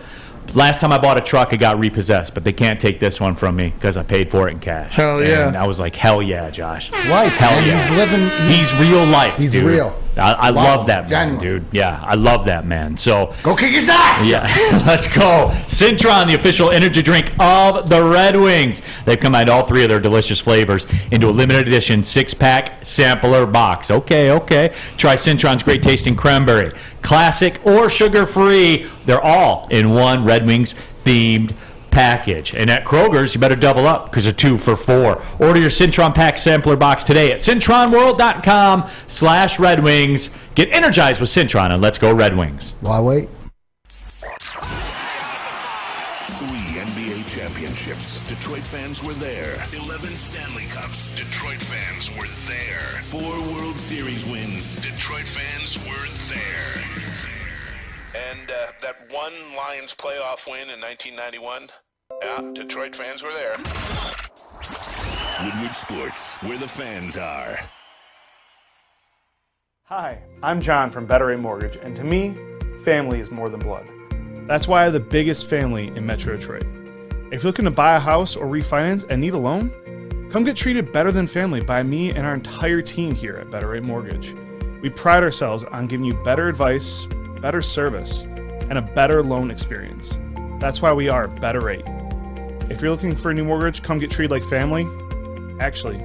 last time I bought a truck, it got repossessed, but they can't take this one from me because I paid for it in cash. Hell yeah. And I was like, hell yeah, Josh. Life. Hell yeah. He's living. He's real life, He's dude. real. I love that man, Genuine. dude. Yeah, I love that man. So go kick his ass. Yeah, let's go. Cintron, the official energy drink of the Red Wings. They've combined all three of their delicious flavors into a limited edition 6-pack sampler box. Okay. Try Cintron's great tasting cranberry, classic or sugar-free. They're all in one Red Wings themed package. And at Kroger's, you better double up because they're 2 for $4. Order your Cintron Pack Sampler Box today at CintronWorld.com/Red Wings. Get energized with Cintron and let's go Red Wings. Why wait? 3 NBA championships. Detroit fans were there. 11 Stanley Cups. Detroit fans were there. 4 World Series wins. Detroit fans were there. And that one Lions playoff win in 1991. Yeah, Detroit fans were there. Woodward Sports, where the fans are. Hi, I'm John from Better Rate Mortgage, and to me, family is more than blood. That's why I have the biggest family in Metro Detroit. If you're looking to buy a house or refinance and need a loan, come get treated better than family by me and our entire team here at Better Rate Mortgage. We pride ourselves on giving you better advice, better service, and a better loan experience. That's why we are Better Rate. If you're looking for a new mortgage, come get treated like family. Actually,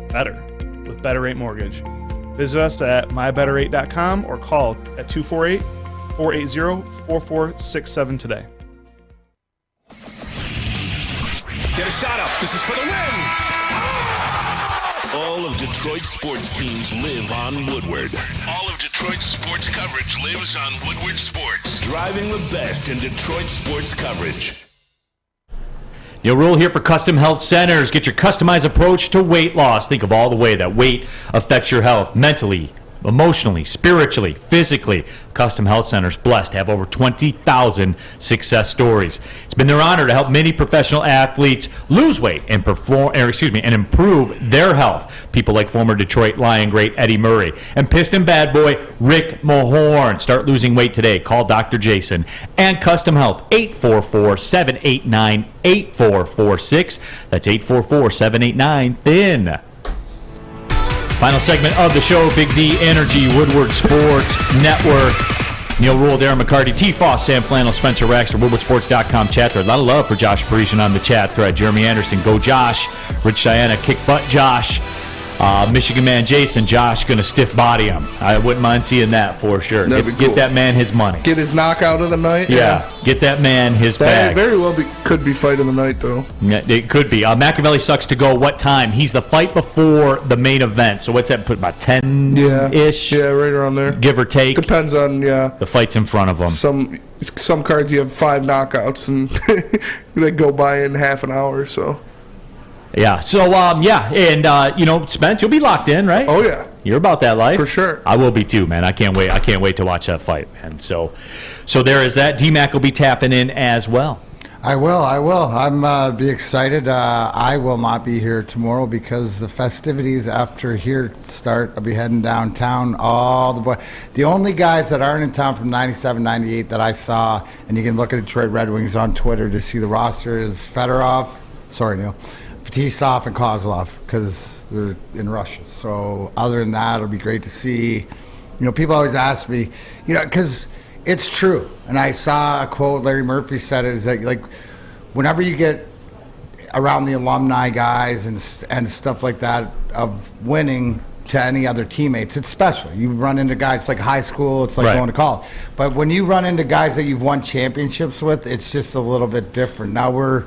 better with Better Rate Mortgage. Visit us at mybetterrate.com or call at 248-480-4467 today. Get a shot up. This is for the win. All of Detroit's sports teams live on Woodward. All of Detroit's sports coverage lives on Woodward Sports. Driving the best in Detroit sports coverage. Neal Ruhl here for Custom Health Centers. Get your customized approach to weight loss. Think of all the way that weight affects your health mentally, emotionally, spiritually, physically. Custom Health Centers blessed to have over 20,000 success stories. It's been their honor to help many professional athletes lose weight and improve their health. People like former Detroit Lion great Eddie Murray and Piston bad boy Rick Mahorn. Start losing weight today. Call Dr. Jason and Custom Health 844-789-8446. That's 844-789-THIN. Final segment of the show, Big D Energy, Woodward Sports Network. Neal Ruhl, Darren McCarty, T. Foss, Sam Flannel, Spencer Raxter, WoodwardSports.com chat thread. A lot of love for Josh Parisian on the chat thread. Jeremy Anderson, go Josh. Rich Diana, kick butt Josh. Michigan man Jason, Josh going to stiff body him. I wouldn't mind seeing that for sure. Get that man his money. Get his knockout of the night. Yeah. Get that man his bag. Very well could be fight of the night, though. Yeah, it could be. Machiavelli sucks to go. What time? He's the fight before the main event. So what's that? Put about 10-ish? Yeah, right around there. Give or take. Depends on, the fights in front of him. Some cards you have 5 knockouts and they go by in half an hour, so. Yeah. So, and, Spence, you'll be locked in, right? Oh, yeah. You're about that life? For sure. I will be too, man. I can't wait. I can't wait to watch that fight, man. So there is that. D-Mac will be tapping in as well. I will. I'm be excited. I will not be here tomorrow because the festivities after here start. I'll be heading downtown. The only guys that aren't in town from 97, 98 that I saw, and you can look at Detroit Red Wings on Twitter to see the roster, is Fedorov, sorry Neil, Fetisov and Kozlov, because they're in Russia. So other than that, it'll be great to see. People always ask me, because it's true. And I saw a quote, Larry Murphy said it, is that, like, whenever you get around the alumni guys and stuff like that of winning to any other teammates, it's special. You run into guys like high school, it's like going to college. But when you run into guys that you've won championships with, it's just a little bit different. Now we're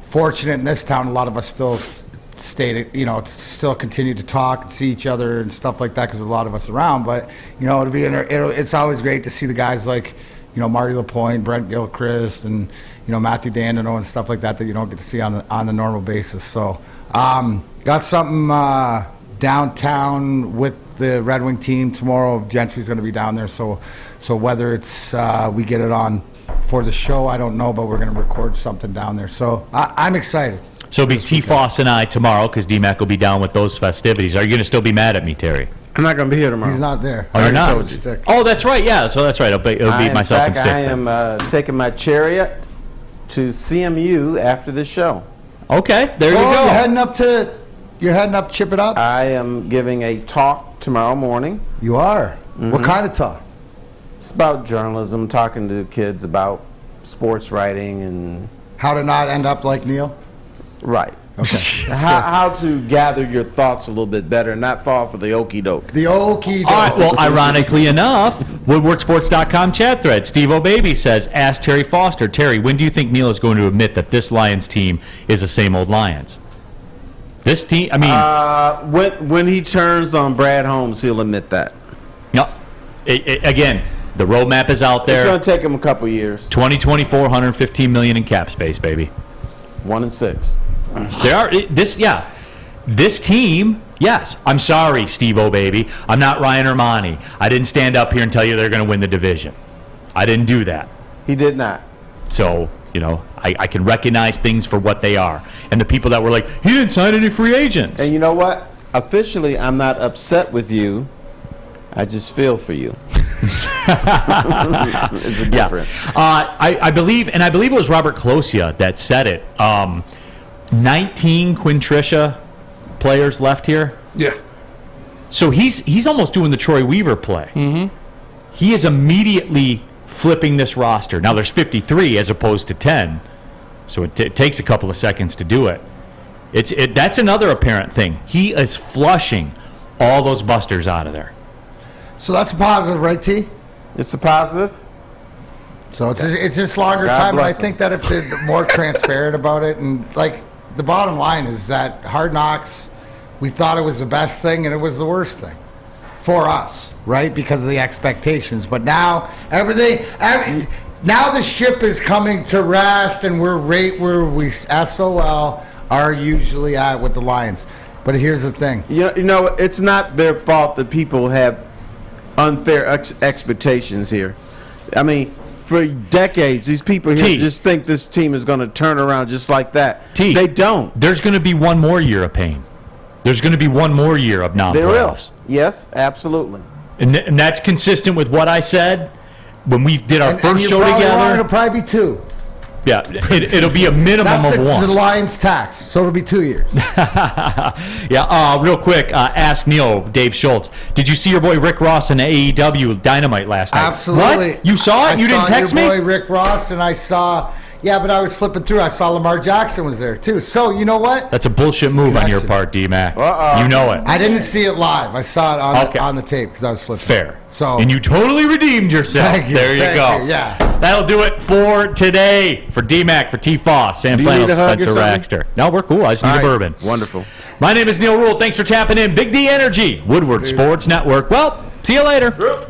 fortunate in this town, a lot of us still still continue to talk and see each other and stuff like that because a lot of us around. But it's always great to see the guys like Marty LaPointe, Brent Gilchrist, and Matthew Dandino and stuff like that you don't get to see on the normal basis. So got something downtown with the Red Wing team tomorrow. Gentry's going to be down there, so whether it's we get it on for the show, I don't know, but we're going to record something down there. So I'm excited. So it'll be T-Foss and I tomorrow because D-Mac will be down with those festivities. Are you going to still be mad at me, Terry? I'm not going to be here tomorrow. He's not there. Oh, you're not? Oh, that's right. Yeah, so that's right. It'll be myself and Stick. I am taking my chariot to CMU after this show. Okay, there you go. You're heading up to Chip It Up? I am giving a talk tomorrow morning. You are? Mm-hmm. What kind of talk? It's about journalism, talking to kids about sports writing and... How to not end up like Neal? Right. Okay. How to gather your thoughts a little bit better and not fall for the okie doke. The okie doke. All right, well, ironically enough, WoodwardSports.com chat thread, Steve O'Baby says, ask Terry Foster. Terry, when do you think Neal is going to admit that this Lions team is the same old Lions? This team, I mean... when he turns on Brad Holmes, he'll admit that. No. Again, the roadmap is out there. It's going to take him a couple years. 2024, $115 million in cap space, baby. 1-6. This team, yes. I'm sorry, Steve O'Baby. I'm not Ryan Ermanni. I didn't stand up here and tell you they're going to win the division. I didn't do that. He did not. So, I can recognize things for what they are. And the people that were like, he didn't sign any free agents. And you know what? Officially, I'm not upset with you. I just feel for you. It's a difference. I believe it was Robert Closia that said it. 19 Quintricia players left here. Yeah. So he's almost doing the Troy Weaver play. Mm-hmm. He is immediately flipping this roster. Now there's 53 as opposed to 10, so it takes a couple of seconds to do it. That's another apparent thing. He is flushing all those busters out of there. So that's a positive, right, T? It's a positive. So it's just longer time, but I think that if they're more transparent about it, and like the bottom line is that Hard Knocks, we thought it was the best thing and it was the worst thing for us, right? Because of the expectations. But now now the ship is coming to rest, and we're right where we SOL are usually at with the Lions. But here's the thing. It's not their fault that people have unfair expectations here. I mean, for decades, these people here just think this team is going to turn around just like that. They don't. There's going to be one more year of pain. There's going to be one more year of non-playoffs. Yes, absolutely. And that's consistent with what I said when we did our first show together. It'll probably be 2. Yeah, it'll be a minimum of 1. That's the Lions tax, so it'll be 2 years. Real quick, ask Neal, Dave Schultz. Did you see your boy Rick Ross in AEW Dynamite last night? Absolutely. What? You saw it? You didn't text me? I saw your boy Rick Ross, and I saw... Yeah, but I was flipping through. I saw Lamar Jackson was there, too. So, you know what? That's a bullshit move on your part, D-Mac. You know it. I didn't see it live. I saw it on the tape because I was flipping. Fair. So, and you totally redeemed yourself. Thank you. There you go. You, yeah. That'll do it for today. For D-Mac, for T-Foss, Sam Flannel, Spencer Raxter. No, we're cool. I just need a bourbon. Wonderful. My name is Neal Ruhl. Thanks for tapping in. Big D Energy, Woodward Sports Network. Well, see you later.